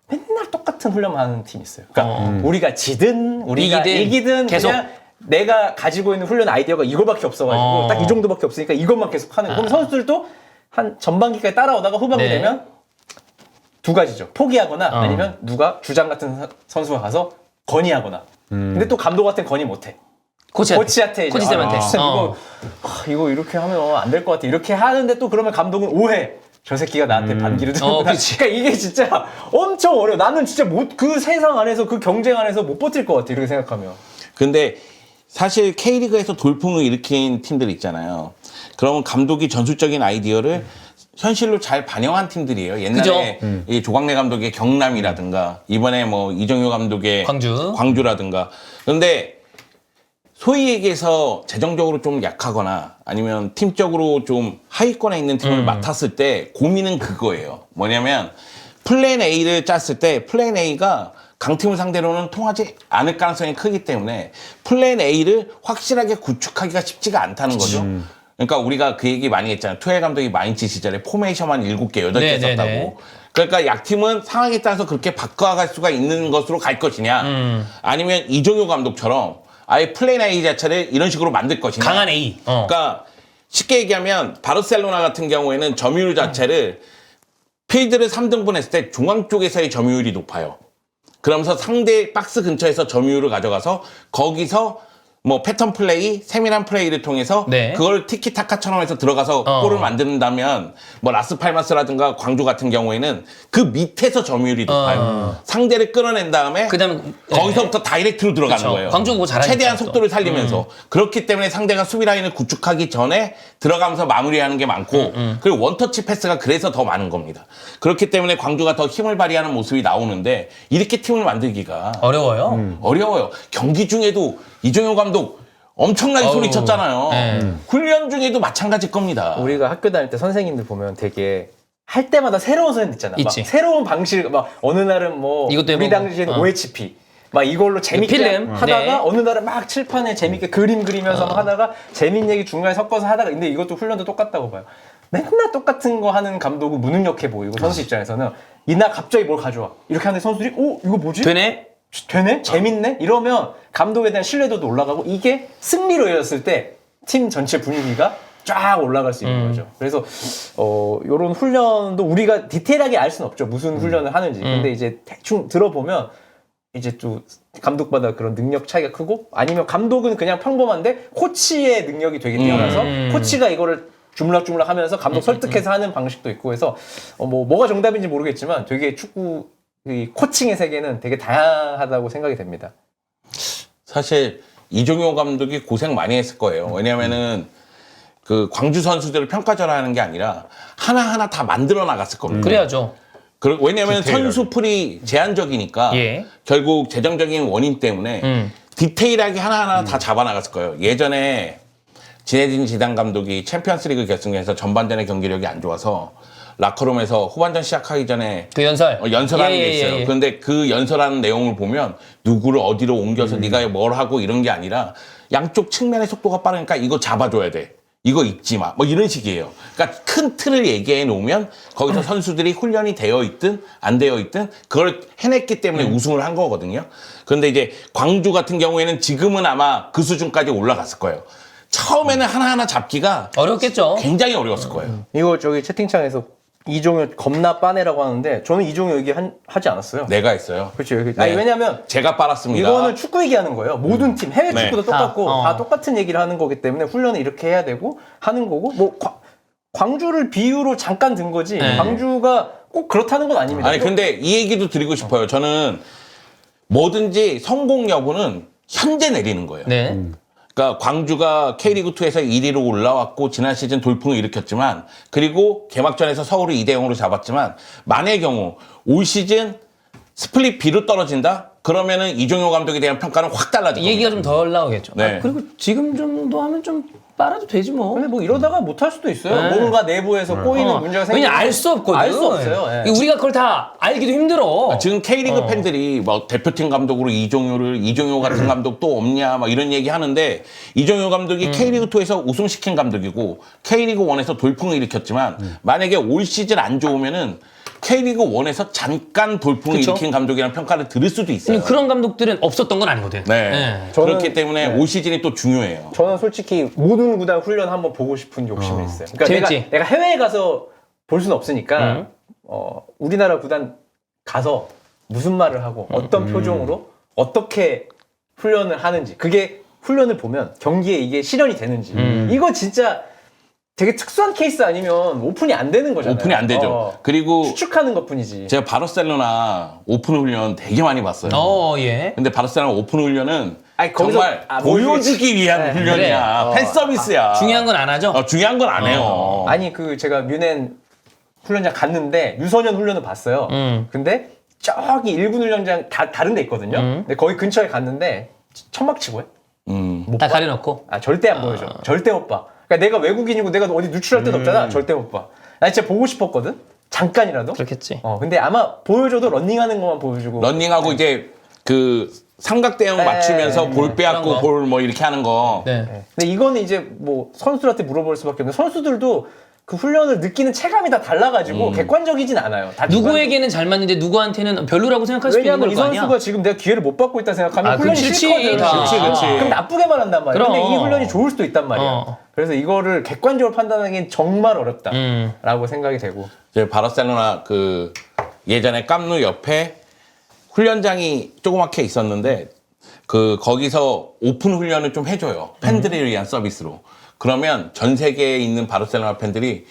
맨날 똑같은 훈련만 하는 팀이 있어요. 그러니까 우리가 지든 우리가 이기든 계속. 그냥 내가 가지고 있는 훈련 아이디어가 이거밖에 없어가지고 딱 이 정도밖에 없으니까 이것만 계속 하는 거예요. 그럼 선수들도 한 전반기까지 따라오다가 후반기 되면 두 가지죠. 포기하거나 아니면 누가 주장 같은 선수가 가서 건의하거나. 근데 또 감독한테 건의 못해. 코치한테 이제 코치쌤한테. 이거 이렇게 하면 안 될 것 같아. 이렇게 하는데 또 그러면 감독은 오해. 저 새끼가 나한테 반기를 드는구나. 그러니까 이게 진짜 엄청 어려워. 나는 진짜 그 세상 안에서 그 경쟁 안에서 못 버틸 것 같아. 이렇게 생각하면. 근데 사실 K리그에서 돌풍을 일으킨 팀들 있잖아요. 그러면 감독이 전술적인 아이디어를 현실로 잘 반영한 팀들이에요. 옛날에 이 조광래 감독의 경남이라든가 이번에 뭐 이정효 감독의 광주라든가. 그런데 소위 얘기해서 재정적으로 좀 약하거나 아니면 팀적으로 좀 하위권에 있는 팀을 맡았을 때 고민은 그거예요. 뭐냐면 플랜 A를 짰을 때 플랜 A가 강팀을 상대로는 통하지 않을 가능성이 크기 때문에 플랜 A를 확실하게 구축하기가 쉽지가 않다는 거죠. 그러니까 우리가 그 얘기 많이 했잖아요. 투엘 감독이 마인츠 시절에 포메이션만 7개, 8개 썼다고. 그러니까 약팀은 상황에 따라서 그렇게 바꿔갈 수가 있는 것으로 갈 것이냐 아니면 이종효 감독처럼 아예 플랜 A 자체를 이런 식으로 만들 것이냐. 강한 A. 그러니까 쉽게 얘기하면 바르셀로나 같은 경우에는 점유율 자체를 필드를 3등분 했을 때 중앙 쪽에서의 점유율이 높아요. 그러면서 상대 박스 근처에서 점유율을 가져가서 거기서 뭐 패턴 플레이, 세밀한 플레이를 통해서 그걸 티키타카처럼 해서 들어가서 골을 만든다면 뭐 라스팔마스라든가 광주 같은 경우에는 그 밑에서 점유율이 높아요. 상대를 끌어낸 다음에 거기서부터 다이렉트로 들어가는 거예요. 광주가 그거 잘하니까. 최대한 속도를 살리면서. 그렇기 때문에 상대가 수비 라인을 구축하기 전에 들어가면서 마무리하는 게 많고 그리고 원터치 패스가 그래서 더 많은 겁니다. 그렇기 때문에 광주가 더 힘을 발휘하는 모습이 나오는데 이렇게 팀을 만들기가 어려워요. 어려워요. 경기 중에도 이종효 감독 엄청나게 소리쳤잖아요. 훈련 중에도 마찬가지일 겁니다. 우리가 학교 다닐 때 선생님들 보면 되게 할 때마다 새로운 선생님 있잖아. 막 새로운 방식, 막 어느 날은 뭐 우리 당시에는 OHP 막 이걸로 재밌게 필름. 하다가 어느 날은 막 칠판에 재밌게 그림 그리면서 막 하다가 재밌는 얘기 중간에 섞어서 하다가 근데 이것도 훈련도 똑같다고 봐요. 맨날 똑같은 거 하는 감독은 무능력해 보이고 선수 입장에서는 이날 갑자기 뭘 가져와 이렇게 하는 선수들이 이거 뭐지? 되네? 재밌네? 이러면 감독에 대한 신뢰도도 올라가고 이게 승리로 이어졌을 때 팀 전체 분위기가 쫙 올라갈 수 있는 거죠. 그래서 요런 훈련도 우리가 디테일하게 알 수는 없죠. 무슨 훈련을 하는지. 근데 이제 대충 들어보면 이제 또 감독마다 그런 능력 차이가 크고 아니면 감독은 그냥 평범한데 코치의 능력이 되게 뛰어나서 코치가 이거를 주물럭주물럭 하면서 감독 설득해서 하는 방식도 있고 해서 뭐가 정답인지 모르겠지만 되게 축구 이 코칭의 세계는 되게 다양하다고 생각이 됩니다. 사실 이종효 감독이 고생 많이 했을 거예요. 왜냐면은 그 광주 선수들을 평가절하는 게 아니라 하나하나 다 만들어 나갔을 겁니다. 그래야죠. 왜냐면 디테일하게. 선수 풀이 제한적이니까 예. 결국 재정적인 원인 때문에 디테일하게 하나하나 다 잡아 나갔을 거예요. 예전에 지네딘 지단 감독이 챔피언스리그 결승전에서 전반전의 경기력이 안 좋아서 라커룸에서 후반전 시작하기 전에 그 연설. 연설하는 게 있어요. 그런데 그 연설하는 내용을 보면 누구를 어디로 옮겨서 네가 뭘 하고 이런 게 아니라 양쪽 측면의 속도가 빠르니까 이거 잡아줘야 돼. 이거 잊지 마. 뭐 이런 식이에요. 그러니까 큰 틀을 얘기해 놓으면 거기서 선수들이 훈련이 되어 있든 안 되어 있든 그걸 해냈기 때문에 우승을 한 거거든요. 그런데 이제 광주 같은 경우에는 지금은 아마 그 수준까지 올라갔을 거예요. 처음에는 하나하나 잡기가 어렵겠죠. 굉장히 어려웠을 거예요. 이거 저기 채팅창에서 이종효 겁나 빠네라고 하는데 저는 이종효 얘기 하지 않았어요. 내가 했어요. 그렇죠. 네. 아니 왜냐면 제가 빨았습니다. 이거는 축구 얘기하는 거예요. 모든 팀 해외 네. 축구도 똑같고 다, 다 똑같은 얘기를 하는 거기 때문에 훈련을 이렇게 해야 되고 하는 거고 뭐 광주를 비유로 잠깐 든 거지 네. 광주가 꼭 그렇다는 건 아닙니다. 아니 근데 이 얘기도 드리고 싶어요. 저는 뭐든지 성공 여부는 현재 내리는 거예요. 네. 그러니까 광주가 K리그2에서 1위로 올라왔고 지난 시즌 돌풍을 일으켰지만 그리고 개막전에서 서울을 2대0으로 잡았지만 만의 경우 올 시즌 스플릿 B로 떨어진다? 그러면은 이종효 감독에 대한 평가는 확 달라질 겁니다. 얘기가 좀 덜 나오겠죠. 네. 그리고 지금 정도 하면 좀 빨아도 되지 뭐. 근데 뭐 이러다가 못할 수도 있어요. 네. 뭔가 내부에서 꼬이는 문제가 생기면 왜냐 알 수 없거든. 알 수 없어요. 예. 우리가 그걸 다 알기도 힘들어. 지금 K리그 팬들이 뭐 대표팀 감독으로 이종효 같은 감독도 없냐 막 이런 얘기 하는데 이종효 감독이 K리그2에서 우승시킨 감독이고 K리그1에서 돌풍을 일으켰지만 만약에 올 시즌 안 좋으면은 K리그1에서 잠깐 돌풍을 그쵸? 일으킨 감독이라는 평가를 들을 수도 있어요. 그런 감독들은 없었던 건 아니거든. 네. 저는- 그렇기 때문에 올 시즌이 또 중요해요. 저는 솔직히 모든 구단 훈련 한번 보고 싶은 욕심이 있어요. 그러니까 재밌지? 내가 해외에 가서 볼 수는 없으니까 우리나라 구단 가서 무슨 말을 하고 어떤 표정으로 어떻게 훈련을 하는지 그게 훈련을 보면 경기에 이게 실현이 되는지 이거 진짜 되게 특수한 케이스 아니면 오픈이 안 되는 거잖아요. 오픈이 안 되죠. 그리고 추측하는 것뿐이지. 제가 바르셀로나 오픈 훈련 되게 많이 봤어요. 예. 근데 바르셀로나 오픈 훈련은 아니, 거기서- 정말 보여주기 위한 네, 훈련이야. 그래. 팬 서비스야. 중요한 건 안 하죠. 중요한 건 안 해요. 아니 제가 뮌헨 훈련장 갔는데 유소년 훈련을 봤어요. 근데 저기 1군 훈련장 다른 데 있거든요. 근데 거기 근처에 갔는데 천막치고 해. 다 가려놓고. 절대 안 보여줘. 절대 못 봐. 그러니까 내가 외국인이고 내가 어디 누출할 데도 없잖아. 절대 못 봐. 나 진짜 보고 싶었거든. 잠깐이라도. 그렇겠지. 근데 아마 보여줘도 런닝하는 것만 보여주고. 런닝하고 이제 그 삼각대형 맞추면서 볼 빼앗고 그런 거. 볼 뭐 이렇게 하는 거. 네. 근데 이거는 이제 뭐 선수들한테 물어볼 수밖에 없는데 선수들도 그 훈련을 느끼는 체감이 다 달라가지고 객관적이진 않아요. 다 누구에게는 잘 맞는데 누구한테는 별로라고 생각할 수도 있는 왜냐하면 걸 이 거 아니야. 선수가 지금 내가 기회를 못 받고 있다 생각하면 아, 훈련이 그럼 싫지, 싫거든. 다. 그렇지. 그럼 나쁘게만 한단 말이야. 그럼. 근데 이 훈련이 좋을 수도 있단 말이야. 그래서 이거를 객관적으로 판단하기엔 정말 어렵다라고 생각이 되고. 이제 바르셀로나 그 예전에 깜누 옆에 훈련장이 조그맣게 있었는데 그 거기서 오픈 훈련을 좀 해줘요. 팬들을 위한 서비스로. 그러면 전 세계에 있는 바르셀로나 팬들이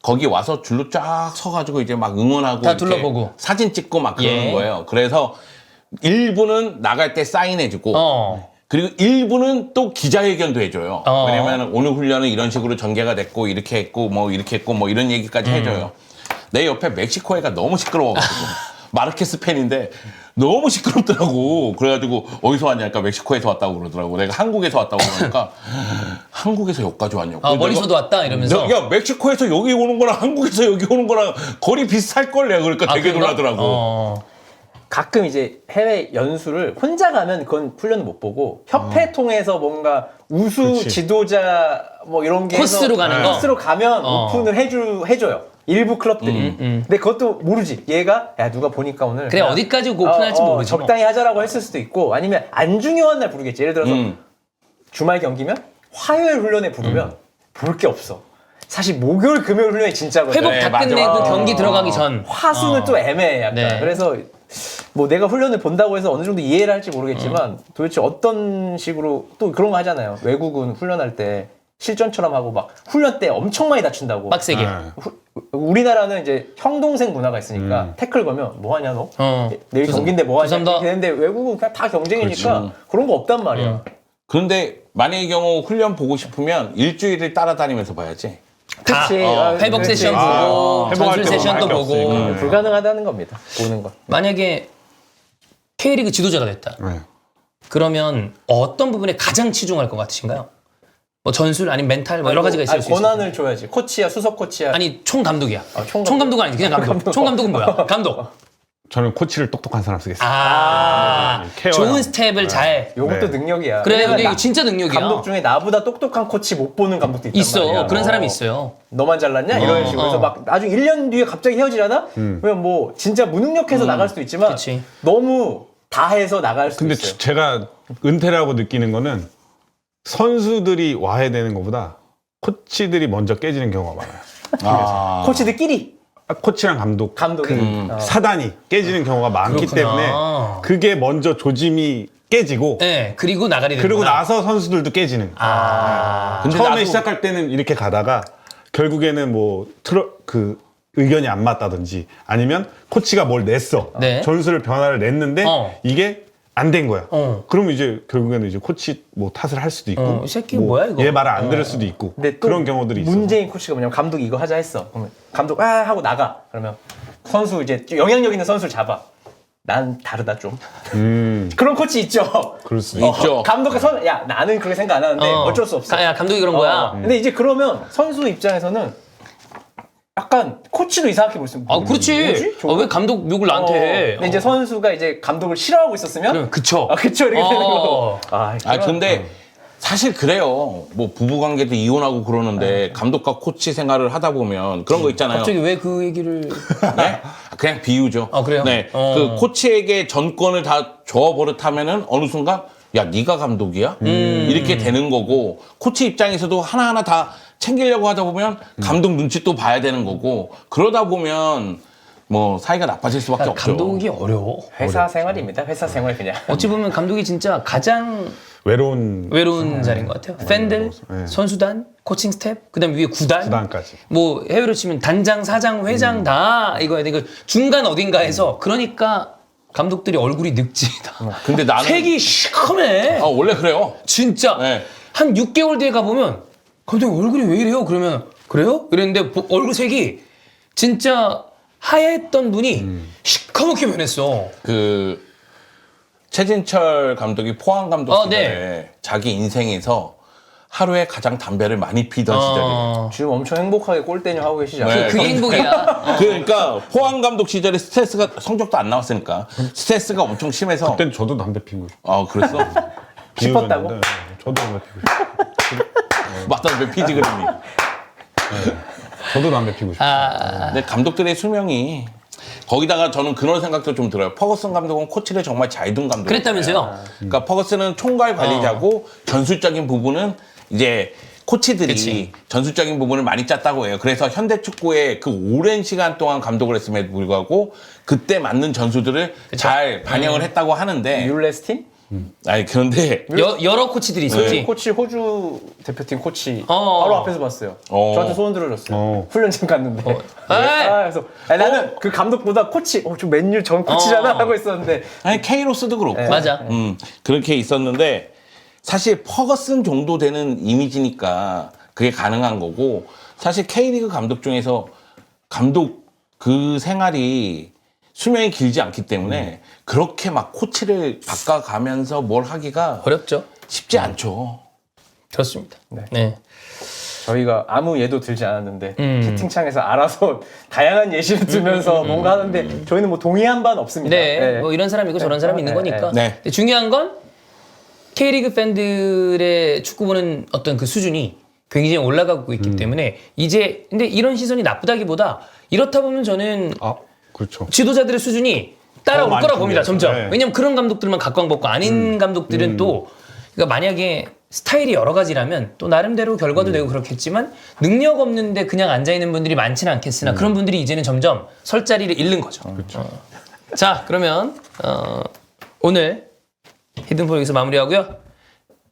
거기 와서 줄로 쫙 서가지고 이제 막 응원하고 다 이렇게 둘러보고. 사진 찍고 막 그러는 예. 거예요. 그래서 일부는 나갈 때 사인해주고 그리고 일부는 또 기자회견도 해줘요. 왜냐면 오늘 훈련은 이런 식으로 전개가 됐고 이렇게 했고 뭐 이렇게 했고 뭐 이런 얘기까지 해줘요. 내 옆에 멕시코애가 너무 시끄러워가지고 마르케스 팬인데 너무 시끄럽더라고. 그래가지고 어디서 왔냐니까 멕시코에서 왔다고 그러더라고. 내가 한국에서 왔다고 그러니까 한국에서 여기까지 왔냐고. 멀리서도 왔다 이러면서. 야 멕시코에서 여기 오는 거랑 한국에서 여기 오는 거랑 거리 비슷할 걸 내가 그러니까 되게 그런가? 놀라더라고. 가끔 이제 해외 연수를 혼자 가면 그건 훈련을 못 보고 협회 통해서 뭔가 우수 그치. 지도자 뭐 이런 게 코스로 해서 가는 거? 코스로 가면 오픈을 해줘요. 일부 클럽들이. 근데 그것도 모르지. 얘가 야 누가 보니까 오늘 그래, 그냥 어디까지 오픈할지 모르지 뭐. 적당히 하자라고 했을 수도 있고 아니면 안 중요한 날 부르겠지. 예를 들어서 주말 경기면 화요일 훈련에 부르면 볼 게 없어. 사실 목요일 금요일 훈련이 진짜거든. 회복 네, 다 맞아. 끝내고 경기 들어가기 전. 화수는 또 애매해 약간. 네. 그래서 뭐 내가 훈련을 본다고 해서 어느 정도 이해를 할지 모르겠지만 도대체 어떤 식으로 또 그런 거 하잖아요. 외국은 훈련할 때 실전처럼 하고 막 훈련 때 엄청 많이 다친다고. 빡세게. 우리나라는 이제 형 동생 문화가 있으니까 태클 거면 뭐 하냐 너? 내일 경기인데 뭐 하냐? 죄송합니다. 이렇게 되는데 외국은 그냥 다 경쟁이니까 그런 거 없단 말이야. 그런데 만약의 경우 훈련 보고 싶으면 일주일을 따라다니면서 봐야지. 다 그치. 회복 그렇지. 세션 보고 회복할 전술 때도 세션도 많이 보고 없으니까. 불가능하다는 겁니다. 보는 건. 만약에 K리그 지도자가 됐다. 네. 그러면 어떤 부분에 가장 치중할 것 같으신가요? 뭐 전술 아니면 멘탈 뭐 여러 가지가 있을 수 있어요. 권한을 줘야지. 코치야, 수석 코치야. 아니 총감독이야. 총감독. 총감독은 아니지 그냥 감독. 총감독은 뭐야? 감독. 저는 코치를 똑똑한 사람 쓰겠습니다. 케어랑. 좋은 스텝을 잘. 요것도 네. 능력이야. 그래 왜냐면 근데 이거 진짜 능력이야. 감독 중에 나보다 똑똑한 코치 못 보는 감독도 있단 있어. 말이야. 그런 사람이 있어요. 너만 잘났냐? 이런 식으로. 그래서 막 나중에 1년 뒤에 갑자기 헤어지잖아? 그러면 뭐 진짜 무능력해서 나갈 수도 있지만 그치. 너무 다 해서 나갈 수도 근데 있어요. 제가 은퇴라고 느끼는 거는 선수들이 와야 되는 것보다 코치들이 먼저 깨지는 경우가 많아요. 코치들끼리 코치랑 감독이 사단이 깨지는 경우가 많기 그렇구나. 때문에 그게 먼저 조짐이 깨지고 네, 그리고 나가리 되는 그리고 나서 선수들도 깨지는. 근데 처음에 나도 시작할 때는 이렇게 가다가 결국에는 뭐 의견이 안 맞다든지 아니면 코치가 뭘 냈어. 네. 전술을 변화를 냈는데 이게 안 된 거야. 그러면 이제 결국에는 이제 코치 뭐 탓을 할 수도 있고 이 새끼 뭐야, 이거? 얘 말을 안 들을 수도 있고 근데 또 그런 경우들이 있어. 문재인 코치가 뭐냐면 감독이 이거 하자 했어. 그러면 감독 하고 나가. 그러면 선수 이제 영향력 있는 선수를 잡아. 난 다르다 좀. 그런 코치 있죠. 그럴 수 있어. 있죠. 감독과 야 나는 그렇게 생각 안 하는데 어쩔 수 없어. 야 감독이 그런 거야. 근데 이제 그러면 선수 입장에서는 약간 코치도 이상하게 볼 수 있는. 아 그렇지. 왜 감독 욕을 나한테 해? 근데 이제 선수가 이제 감독을 싫어하고 있었으면 그쵸. 그쵸 이렇게 되는 거. 근데 사실 그래요. 뭐 부부 관계도 이혼하고 그러는데 감독과 코치 생활을 하다 보면 그런 거 있잖아요. 갑자기 왜 그 얘기를? 네? 그냥 비유죠. 아, 그래요? 네. 그 코치에게 전권을 다 줘버릇하면은 어느 순간 야 네가 감독이야? 이렇게 되는 거고 코치 입장에서도 하나하나 다 챙기려고 하다 보면 감독 눈치 또 봐야 되는 거고 그러다 보면 뭐 사이가 나빠질 수밖에 없죠. 감독이 어려워. 회사 생활입니다. 회사 생활 그냥. 어찌 보면 감독이 진짜 가장 외로운 자리인 것 같아요. 팬들, 네. 선수단, 코칭 스텝, 그다음 위에 구단, 구단까지. 뭐 해외로 치면 단장, 사장, 회장 다 이거 해야 돼. 그 중간 어딘가에서 그러니까 감독들이 얼굴이 늙지. 근데 나는 색이 시커매. 원래 그래요. 진짜 네. 한 6개월 뒤에 가보면 감독님 얼굴이 왜 이래요? 그러면 그래요? 이랬는데 얼굴 색이 진짜 하였던 분이 시커멓게 변했어. 그 최진철 감독이 포항 감독 시절에 네. 자기 인생에서 하루에 가장 담배를 많이 피던 시절이에요. 지금 엄청 행복하게 골대녀 하고 계시잖아요. 네. 그게 행복이야. 그러니까 포항 감독 시절에 스트레스가 성적도 안 나왔으니까 스트레스가 엄청 심해서 그땐 저도 담배 피고 그랬어? 싶었다고? 비웃었는데, 저도 담배 피고 싶어요. 맞다, 피지 그랬니? 저도 담배 피고 싶어요. 근데 감독들의 수명이 거기다가 저는 그런 생각도 좀 들어요. 퍼거슨 감독은 코치를 정말 잘 둔 감독. 그랬다면서요? 그러니까 퍼거슨은 총괄 관리자고 전술적인 부분은 이제 코치들이 그치. 전술적인 부분을 많이 짰다고 해요. 그래서 현대 축구에 그 오랜 시간 동안 감독을 했음에도 불구하고 그때 맞는 전술들을 잘 반영을 했다고 하는데 뮬레스틴? 아니 그런데 여러 코치들이 있었지. 코치 호주 대표팀 코치 어. 바로 앞에서 봤어요. 저한테 소원 들어줬어요. 훈련장 갔는데. 그래서 나는 그 감독보다 코치, 저 맨유 전 코치잖아 하고 있었는데. 아니 케이로스도 그렇고 맞아. 그렇게 있었는데 사실 퍼거슨 정도 되는 이미지니까 그게 가능한 거고 사실 K리그 감독 중에서 감독 그 생활이 수명이 길지 않기 때문에 그렇게 막 코치를 바꿔가면서 뭘 하기가 어렵죠. 쉽지 않죠. 그렇습니다. 네. 저희가 아무 예도 들지 않았는데 채팅창에서 알아서 다양한 예시를 들면서 뭔가 하는데 저희는 뭐 동의한 바는 없습니다. 네, 뭐 이런 사람이 있고 저런 사람이 있는 거니까. 근데 중요한 건 K리그 팬들의 축구 보는 어떤 그 수준이 굉장히 올라가고 있기 때문에 이제 근데 이런 시선이 나쁘다기보다 이렇다 보면 저는 그렇죠. 지도자들의 수준이 따라올 많이 거라 봅니다. 준비해서. 점점. 네. 왜냐면 그런 감독들만 각광받고 아닌 감독들은 또 그러니까 만약에 스타일이 여러 가지라면 또 나름대로 결과도 내고 그렇겠지만 능력 없는데 그냥 앉아있는 분들이 많지는 않겠으나 그런 분들이 이제는 점점 설 자리를 잃는 거죠. 그렇죠. 자, 그러면 오늘 히든포 여기서 마무리하고요.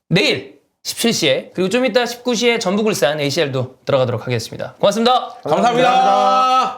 내일 17시에 그리고 좀 이따 19시에 전북 울산 ACL도 들어가도록 하겠습니다. 고맙습니다. 감사합니다.